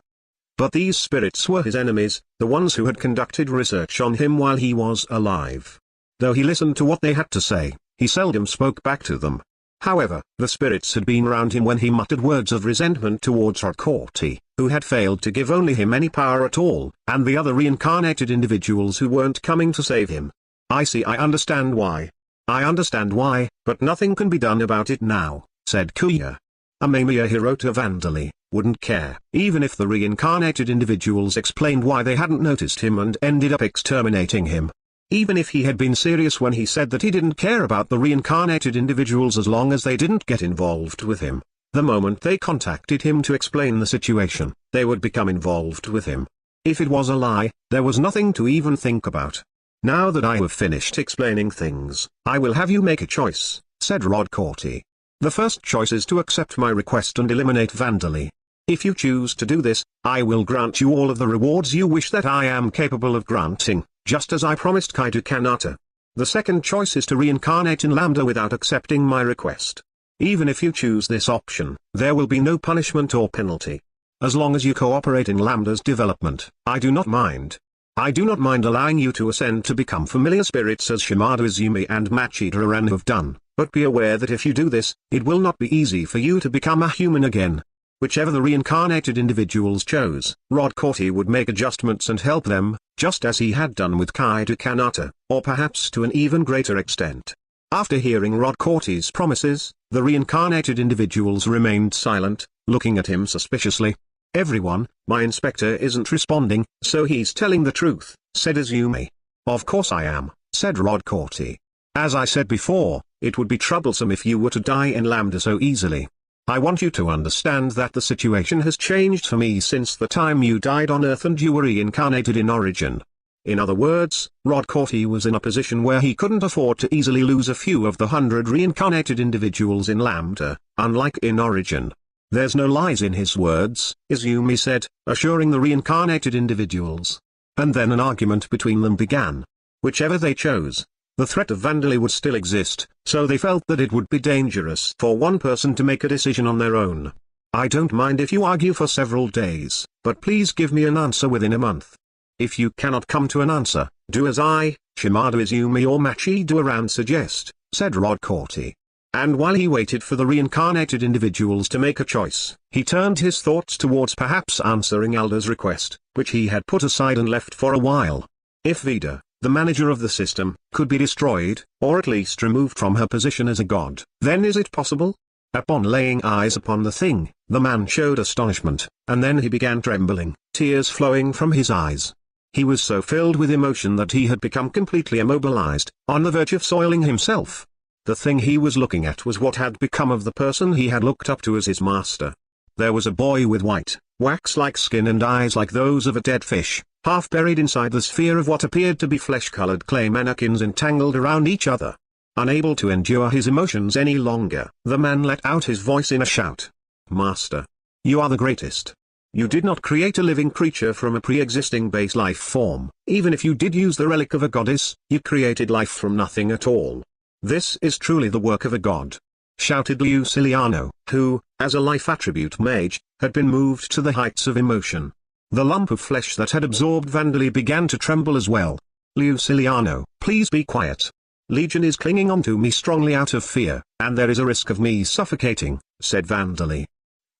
But these spirits were his enemies, the ones who had conducted research on him while he was alive. Though he listened to what they had to say, he seldom spoke back to them. However, the spirits had been around him when he muttered words of resentment towards Rod Corti, who had failed to give only him any power at all, and the other reincarnated individuals who weren't coming to save him. I see, I understand why. I understand why, but nothing can be done about it now, said Kuya. Amamiya Hiroto Vandali wouldn't care, even if the reincarnated individuals explained why they hadn't noticed him and ended up exterminating him. Even if he had been serious when he said that he didn't care about the reincarnated individuals as long as they didn't get involved with him. The moment they contacted him to explain the situation, they would become involved with him. If it was a lie, there was nothing to even think about. Now that I have finished explaining things, I will have you make a choice, said Rod Corti. The first choice is to accept my request and eliminate Vandali. If you choose to do this, I will grant you all of the rewards you wish that I am capable of granting, just as I promised Kaido Kanata. The second choice is to reincarnate in Lambda without accepting my request. Even if you choose this option, there will be no punishment or penalty. As long as you cooperate in Lambda's development, I do not mind. I do not mind allowing you to ascend to become familiar spirits as Shimada Izumi and Machida Ran have done, but be aware that if you do this, it will not be easy for you to become a human again. Whichever the reincarnated individuals chose, Rod Corti would make adjustments and help them, just as he had done with Kaido Kanata, or perhaps to an even greater extent. After hearing Rod Corti's promises, the reincarnated individuals remained silent, looking at him suspiciously. Everyone, my inspector isn't responding, so he's telling the truth, said Izumi. Of course I am, said Rod Corti. As I said before, it would be troublesome if you were to die in Lambda so easily. I want you to understand that the situation has changed for me since the time you died on Earth and you were reincarnated in origin. In other words, Rodcorti was in a position where he couldn't afford to easily lose a few of the 100 reincarnated individuals in Lambda, unlike in Origin. There's no lies in his words, Izumi said, assuring the reincarnated individuals. And then an argument between them began. Whichever they chose, the threat of Vandali would still exist, so they felt that it would be dangerous for one person to make a decision on their own. I don't mind if you argue for several days, but please give me an answer within a month. If you cannot come to an answer, do as I, Shimada Izumi or Mage do around suggest, said Rodcorti. And while he waited for the reincarnated individuals to make a choice, he turned his thoughts towards perhaps answering Alda's request, which he had put aside and left for a while. If Vida, the manager of the system, could be destroyed, or at least removed from her position as a god, then is it possible? Upon laying eyes upon the thing, the man showed astonishment, and then he began trembling, tears flowing from his eyes. He was so filled with emotion that he had become completely immobilized, on the verge of soiling himself. The thing he was looking at was what had become of the person he had looked up to as his master. There was a boy with white, wax-like skin and eyes like those of a dead fish, half buried inside the sphere of what appeared to be flesh-colored clay mannequins entangled around each other. Unable to endure his emotions any longer, the man let out his voice in a shout. Master! You are the greatest. You did not create a living creature from a pre-existing base life form. Even if you did use the relic of a goddess, you created life from nothing at all. This is truly the work of a god, shouted Luciliano, who, as a life attribute mage, had been moved to the heights of emotion. The lump of flesh that had absorbed Vandali began to tremble as well. Luciliano, please be quiet. Legion is clinging onto me strongly out of fear, and there is a risk of me suffocating, said Vandali.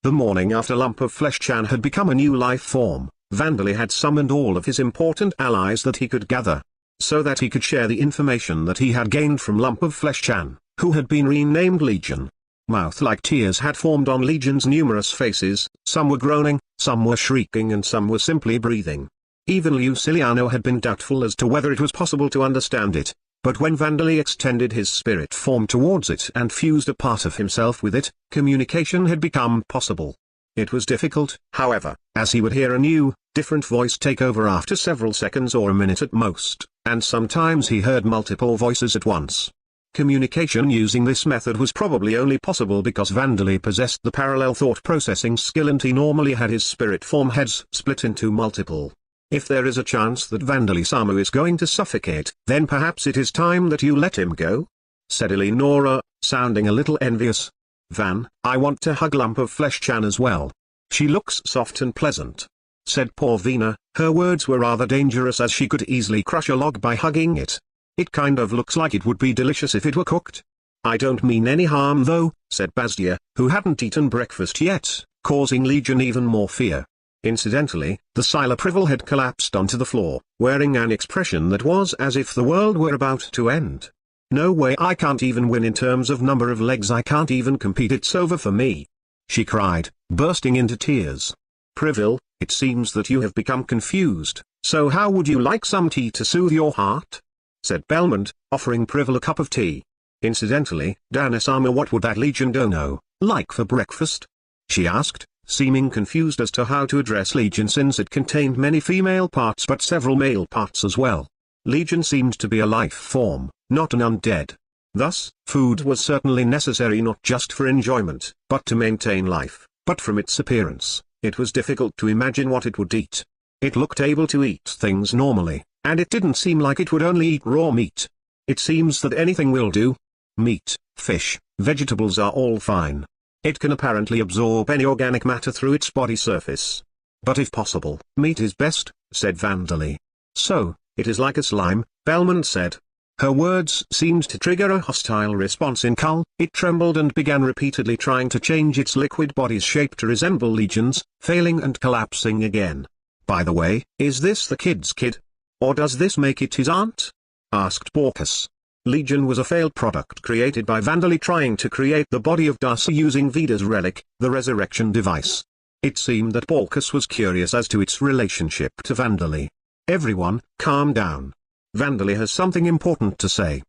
The morning after Lump of Flesh-chan had become a new life form, Vandali had summoned all of his important allies that he could gather, so that he could share the information that he had gained from Lump of Flesh-chan, who had been renamed Legion. Mouth-like tears had formed on Legion's numerous faces, some were groaning, some were shrieking and some were simply breathing. Even Luciliano had been doubtful as to whether it was possible to understand it, but when Vandali extended his spirit form towards it and fused a part of himself with it, communication had become possible. It was difficult, however, as he would hear a new, different voice take over after several seconds or a minute at most, and sometimes he heard multiple voices at once. Communication using this method was probably only possible because Vandali possessed the parallel thought processing skill and he normally had his spirit form heads split into multiple. If there is a chance that Vandali-sama is going to suffocate, then perhaps it is time that you let him go? Said Eleonora, sounding a little envious. Van, I want to hug Lump of Flesh-chan as well. She looks soft and pleasant. Said poor Vina, her words were rather dangerous as she could easily crush a log by hugging it. It kind of looks like it would be delicious if it were cooked. I don't mean any harm though, said Bazdia, who hadn't eaten breakfast yet, causing Legion even more fear. Incidentally, the Scylla Privel had collapsed onto the floor, wearing an expression that was as if the world were about to end. No way, I can't even win in terms of number of legs, I can't even compete, it's over for me. She cried, bursting into tears. Privel, it seems that you have become confused, so how would you like some tea to soothe your heart? Said Belmont, offering Privel a cup of tea. Incidentally, Dana-sama, what would that Legion dono like for breakfast? She asked, seeming confused as to how to address Legion since it contained many female parts but several male parts as well. Legion seemed to be a life form, not an undead. Thus, food was certainly necessary not just for enjoyment, but to maintain life, but from its appearance, it was difficult to imagine what it would eat. It looked able to eat things normally, and it didn't seem like it would only eat raw meat. It seems that anything will do. Meat, fish, vegetables are all fine. It can apparently absorb any organic matter through its body surface. But if possible, meat is best, said Vandali. So, it is like a slime, Belmont said. Her words seemed to trigger a hostile response in Kull. It trembled and began repeatedly trying to change its liquid body's shape to resemble Legion's, failing and collapsing again. By the way, is this the kid's kid? Or does this make it his aunt? Asked Borkus. Legion was a failed product created by Vandali trying to create the body of Darcy using Vida's relic, the resurrection device. It seemed that Borkus was curious as to its relationship to Vandali. Everyone, calm down. Vandali has something important to say.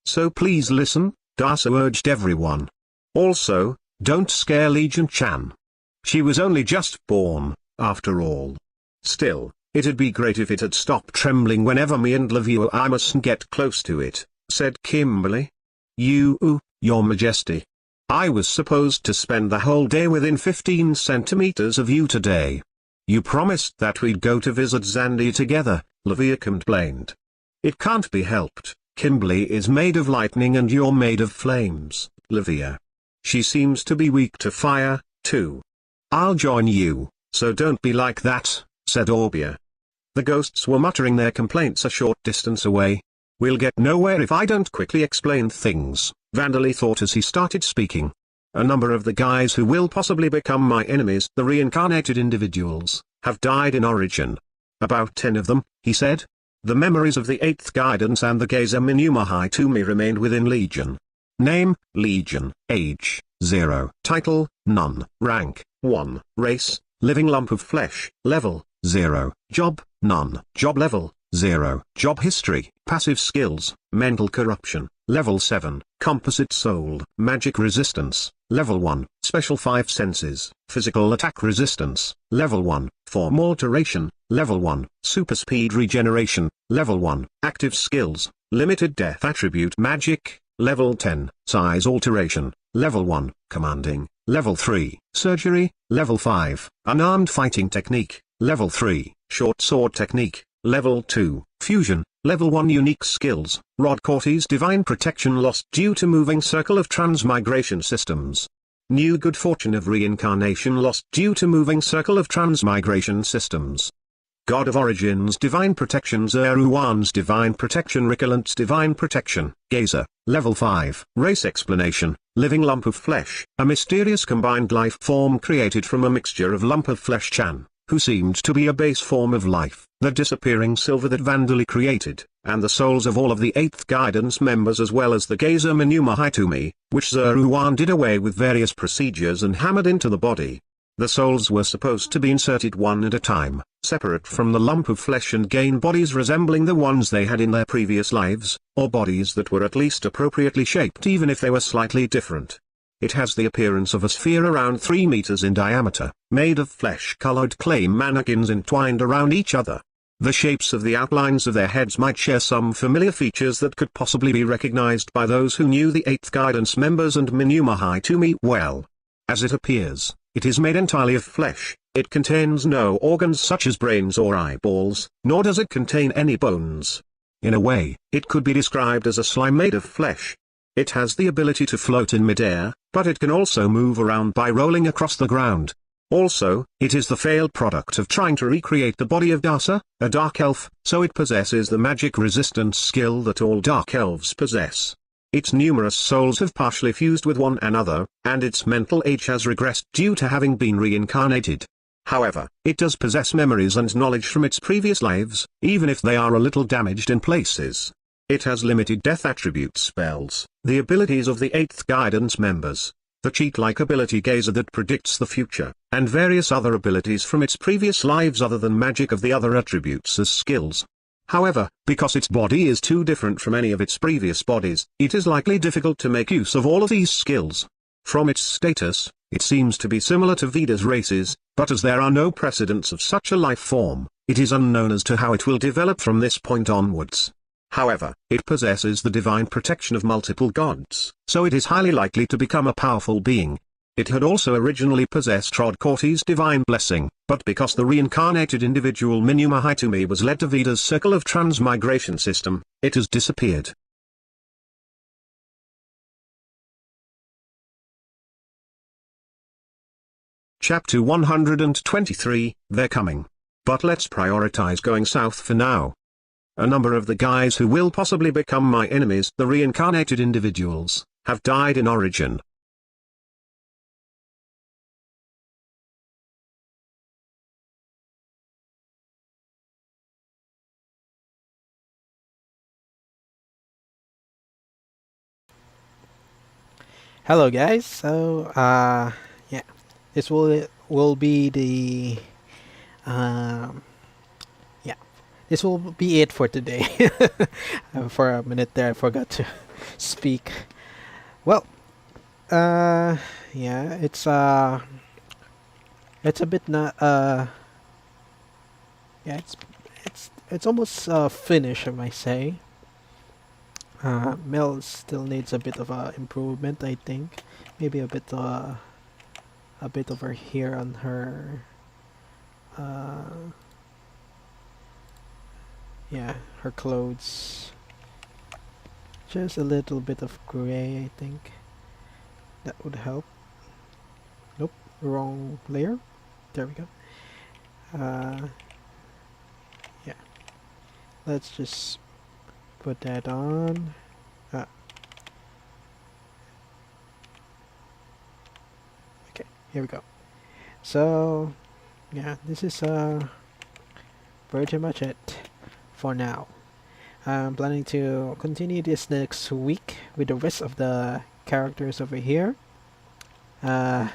So please listen, Darcy urged everyone. Also, don't scare Legion-chan. She was only just born, after all. Still, it'd be great if it had stopped trembling whenever me and Livia I mustn't get close to it, said Kimberly. Your Majesty. I was supposed to spend the whole day within 15 centimeters of you today. You promised that we'd go to visit Zandy together, Livia complained. It can't be helped, Kimberly is made of lightning and you're made of flames, Livia. She seems to be weak to fire, too. I'll join you, so don't be like that, said Orbia. The ghosts were muttering their complaints a short distance away. We'll get nowhere if I don't quickly explain things, Vandally thought as he started speaking. A number of the guys who will possibly become my enemies, the reincarnated individuals, have died in origin. About 10 of them, he said. The memories of the 8th guidance and the Geza Minuma Hitumi remained within Legion. Name, Legion. Age, 0. Title, none. Rank, 1. Race, living lump of flesh. Level, 0. Job, none. Job level, 0. Job history, passive skills, mental corruption. Level 7. Composite soul. Magic resistance. Level 1. Special 5 senses. Physical attack resistance. Level 1. Form alteration. Level 1. Super speed regeneration. Level 1. Active skills. Limited death attribute magic. Level 10. Size alteration. Level 1. Commanding. Level 3. Surgery. Level 5. Unarmed fighting technique. Level 3. Short sword technique. Level 2. Fusion. Level 1 unique skills. Rod Cortes divine protection lost due to moving circle of transmigration systems. New good fortune of reincarnation lost due to moving circle of transmigration systems. God of Origins divine protection Zeruan's divine protection Riculant's divine protection. Gazer. Level 5. Race explanation. Living lump of flesh. A mysterious combined life form created from a mixture of lump of flesh Chan, who seemed to be a base form of life, the disappearing silver that Vandally created, and the souls of all of the 8th guidance members as well as the Geza Minuma Hitumi, which Zeruan did away with various procedures and hammered into the body. The souls were supposed to be inserted one at a time, separate from the lump of flesh and gain bodies resembling the ones they had in their previous lives, or bodies that were at least appropriately shaped even if they were slightly different. It has the appearance of a sphere around 3 meters in diameter, made of flesh-colored clay mannequins entwined around each other. The shapes of the outlines of their heads might share some familiar features that could possibly be recognized by those who knew the 8th guidance members and Minuma Hitumi well. As it appears, it is made entirely of flesh. It contains no organs such as brains or eyeballs, nor does it contain any bones. In a way, it could be described as a slime made of flesh. It has the ability to float in midair, but it can also move around by rolling across the ground. Also, it is the failed product of trying to recreate the body of Dasa, a dark elf, so it possesses the magic resistance skill that all dark elves possess. Its numerous souls have partially fused with one another, and its mental age has regressed due to having been reincarnated. However, it does possess memories and knowledge from its previous lives, even if they are a little damaged in places. It has limited death attribute spells, the abilities of the 8th guidance members, the cheat-like ability Gazer that predicts the future, and various other abilities from its previous lives other than magic of the other attributes as skills. However, because its body is too different from any of its previous bodies, it is likely difficult to make use of all of these skills. From its status, it seems to be similar to Veda's races, but as there are no precedents of such a life form, it is unknown as to how it will develop from this point onwards. However, it possesses the divine protection of multiple gods, so it is highly likely to become a powerful being. It had also originally possessed Rod Cortes' divine blessing, but because the reincarnated individual Minuma Hitumi was led to Veda's circle of transmigration system, it has disappeared. Chapter 123, They're coming. But let's prioritize going south for now. A number of the guys who will possibly become my enemies, the reincarnated individuals, have died in origin. Hello guys. Yeah, this will be the um yeah, this will be it for today. For a minute there, I forgot to speak. Well, yeah, it's It's a bit not yeah, it's almost finished, I might say. Mel still needs a bit of improvement, I think. Maybe a bit over here on her uh yeah, her clothes. Just a little bit of gray, I think. That would help. Nope, wrong layer. There we go. Uh yeah, let's just put that on. Ah, okay, here we go. So yeah, this is pretty much it for now. I'm planning to continue this next week with the rest of the characters over here. Uh,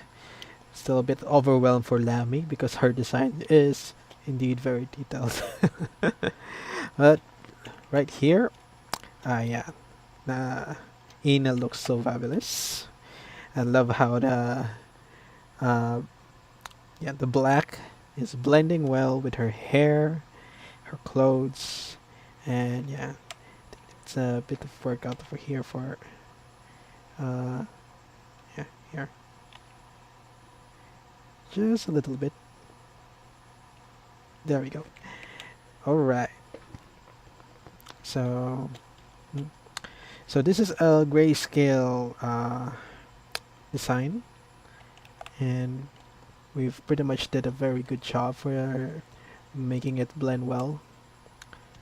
Still a bit overwhelmed for Lammy because her design is indeed very detailed. But right here, yeah, uh, Ina looks so fabulous. I love how uh, the black is blending well with her hair, her clothes, and yeah, it's a bit of workout over here for uh, yeah, here, just a little bit. There we go. All right. So, mm, so this is a grayscale design, and we've pretty much did a very good job for making it blend well.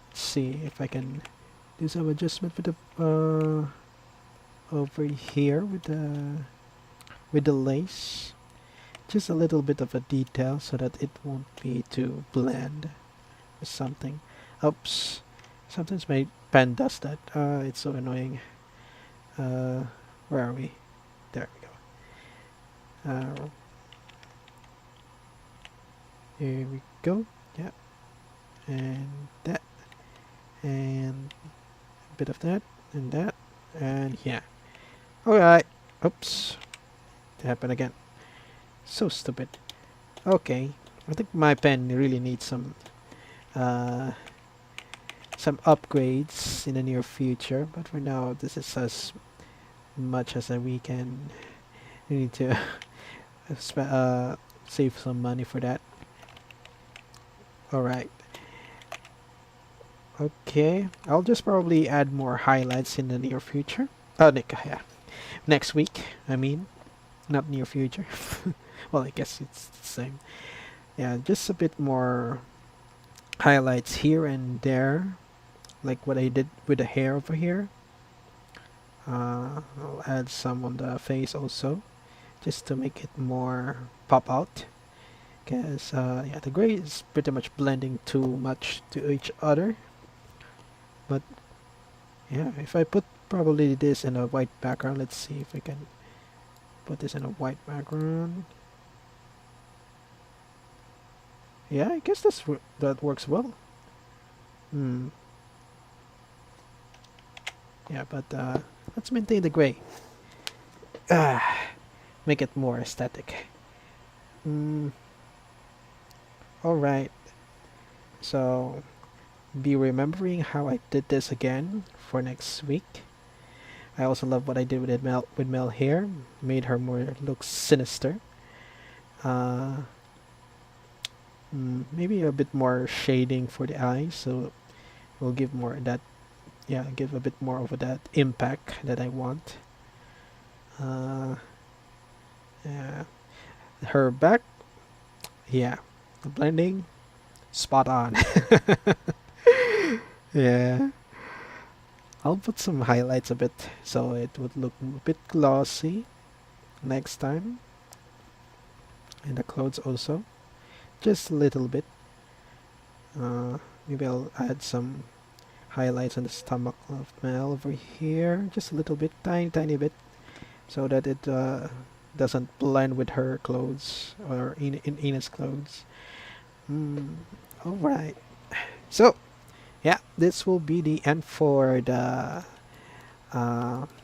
Let's see if I can do some adjustment with the over here with the lace. Just a little bit of a detail so that it won't be too bland with something. Oops. Sometimes my pen does that. It's so annoying. Where are we? There we go. Here we go. Yeah. And that. And a bit of that. And that. And yeah. Alright. Oops. It happened again. So stupid. Okay. I think my pen really needs uh, some upgrades in the near future. But for now, this is as much as we can. We need to save some money for that. Alright. Okay. I'll just probably add more highlights in the near future. Yeah. Next week, I mean. Not near future. Well, I guess it's the same. Yeah, just a bit more highlights here and there. Like what I did with the hair over here. I'll add some on the face also. Just to make it more pop out. Because yeah, the gray is pretty much blending too much to each other. But yeah, if I put probably this in a white background, let's see if I can put this in a white background. Yeah, I guess that works well. Hmm. Yeah, but let's maintain the gray. Make it more aesthetic. Hmm. All right. So be remembering how I did this again for next week. I also love what I did with Mel here. Made her more look sinister. Uh, Maybe a bit more shading for the eyes, so we'll give more that. Yeah, give a bit more of that impact that I want. Uh, yeah, her back. Yeah, the blending, spot on. Yeah. I'll put some highlights a bit so it would look a bit glossy next time. And the clothes also. Just a little bit. Maybe I'll add some highlights on the stomach of Mel over here. Just a little bit, tiny bit. So that it doesn't blend with her clothes or in Ina's clothes. Alright. So, yeah, this will be the end for the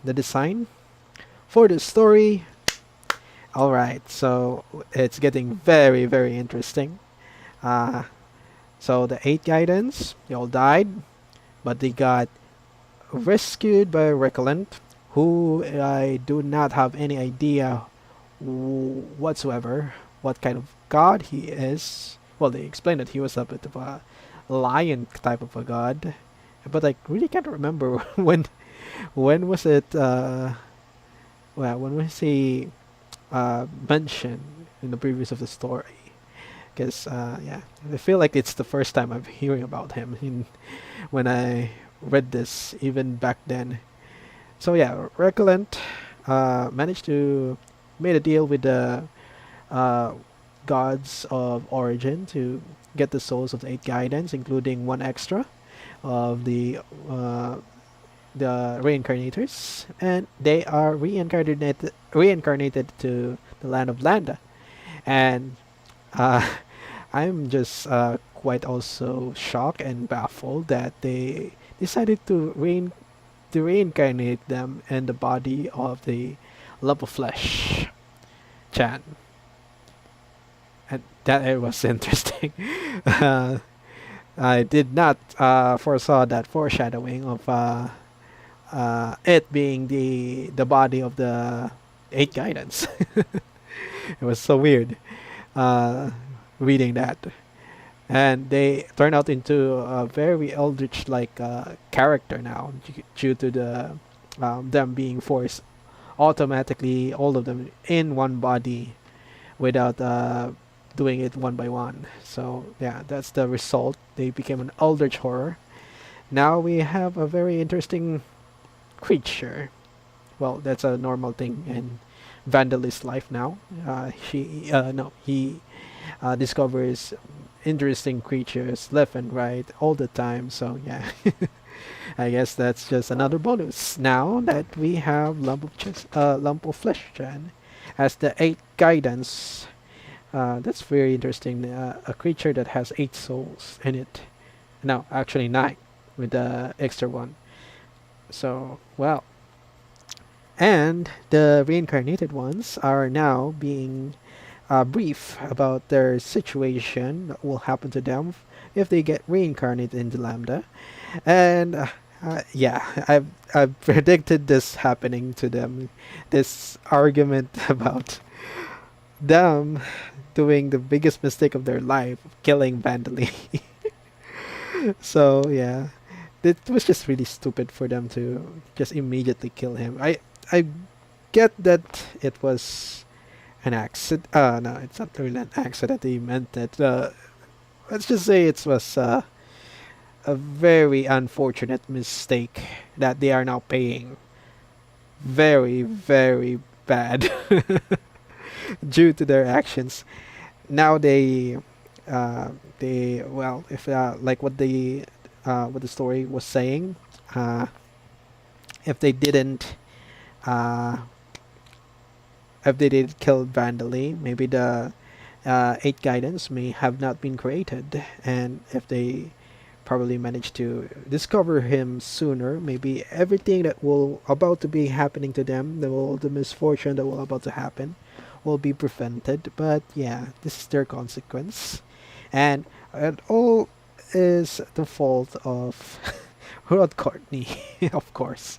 design. For the story, All right, so it's getting very, very interesting. Uh, so the eight guidance, they all died, but they got rescued by Recolent, who I do not have any idea whatsoever what kind of god he is. Well, they explained that he was a bit of a lion type of a god, but I really can't remember when was it. Well, when was he mentioned in the previous of the story? Because yeah, I feel like it's the first time I'm hearing about him when I read this, even back then. So yeah, Recolent managed to made a deal with the uh, gods of origin to get the souls of the eight guidance, including one extra of uh, the reincarnators, and they are reincarnated to the land of Landa. And uh, I'm just quite also shocked and baffled that they decided to reincarnate them in the body of the lump of flesh, Chan. And that it was interesting. uh, I did not foresaw that foreshadowing of it being the body of the eight guidance. It was so weird uh, reading that, and they turn out into a very eldritch like character now due to the them being forced automatically all of them in one body without doing it one by one. So yeah, that's the result. They became an eldritch horror. Now we have a very interesting creature. Well, that's a normal thing in Vandalist's life now. She no he discovers interesting creatures left and right all the time. So yeah, I guess that's just another bonus. Now that we have lump of flesh, Jan, as the eight guidance. That's very interesting. A creature that has eight souls in it. No, actually nine, with the extra one. So well, and the reincarnated ones are now being brief about their situation that will happen to them if they get reincarnated into Lambda. And yeah, I've predicted this happening to them. This argument about them doing the biggest mistake of their life, killing Vandally. So yeah, it was just really stupid for them to just immediately kill him. I get that it was an accident. No, it's not really an accident. He meant that. Let's just say it was a very unfortunate mistake that they are now paying very, very bad due to their actions. Now they well, if like what the story was saying, uh, if they didn't uh, if they did kill Vandally, maybe the eight guidance may have not been created, and if they probably managed to discover him sooner, maybe everything that will about to be happening to them, the misfortune that will about to happen, will be prevented. But yeah, this is their consequence, and it all is the fault of Rod Courtney, of course.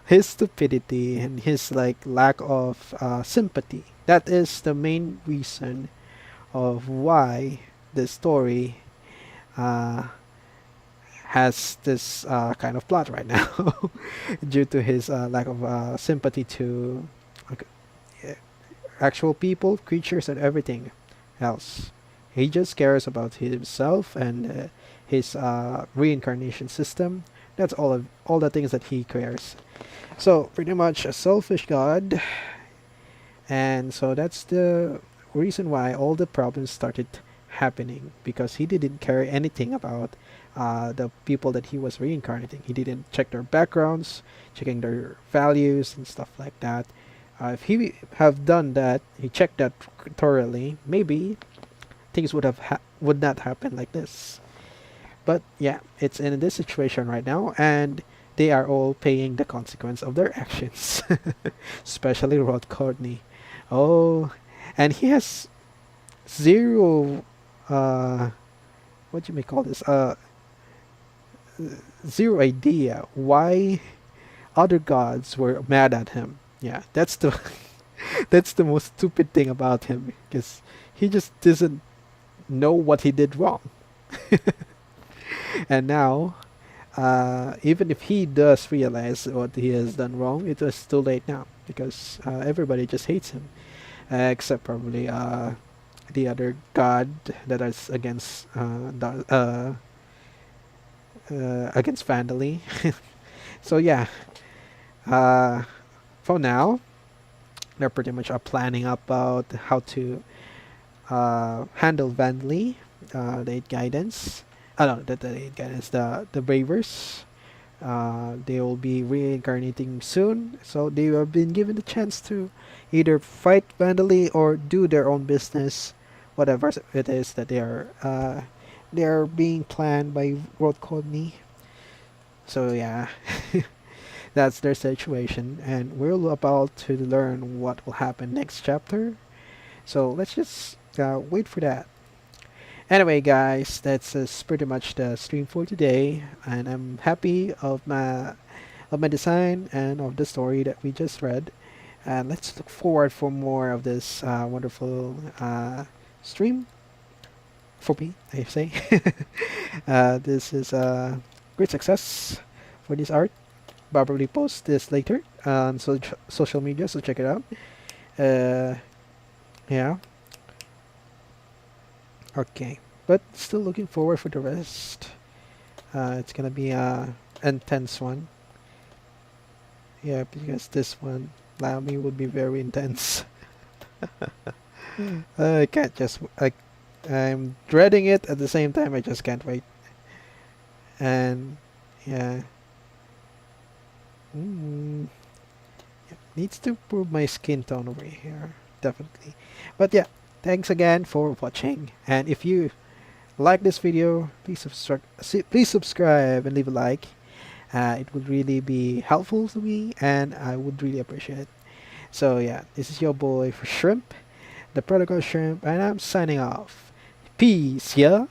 His stupidity and his like lack of sympathy. That is the main reason of why the story uh, has this kind of plot right now, due to his lack of sympathy to like, actual people, creatures, and everything else. He just cares about himself and his reincarnation system. That's all the things that he cares. So pretty much a selfish god, and so that's the reason why all the problems started happening, because he didn't care anything about the people that he was reincarnating. He didn't check their backgrounds, checking their values and stuff like that. If he have done that, he checked that thoroughly, maybe things would not happen like this. But yeah, it's in this situation right now, and they are all paying the consequence of their actions, especially Rod Courtney. Oh, and he has zero, uh, what you may call this, zero idea why other gods were mad at him. Yeah, that's the that's the most stupid thing about him because he just doesn't know what he did wrong. And now, even if he does realize what he has done wrong, it was too late now because everybody just hates him, except probably the other god that is against against Vandally. So yeah, uh, for now, they're pretty much planning about how to handle Vandally, the eight guidance. No, the eight guidance, the bravers. They will be reincarnating soon, so they have been given the chance to either fight Vandally or do their own business, whatever it is that they are being planned by World Codney. So yeah, that's their situation, and we're about to learn what will happen next chapter. So let's just wait for that. Anyway, guys, that's pretty much the stream for today, and I'm happy of my design and of the story that we just read. And let's look forward for more of this wonderful stream for me, I say. This is a great success for this art. Probably post this later on social media, so check it out. Uh, yeah, okay. But still looking forward for the rest. It's gonna be a intense one. Yeah, because this one, Lamy would be very intense. I can't just I'm dreading it at the same time. I just can't wait. And yeah, mm, yeah, needs to improve my skin tone over here, definitely. But yeah, thanks again for watching. And if you like this video, please subscribe and leave a like. It would really be helpful to me, and I would really appreciate it. So yeah, this is your boy for Shrimp, the Prodigal Shrimp, and I'm signing off. Peace, yeah.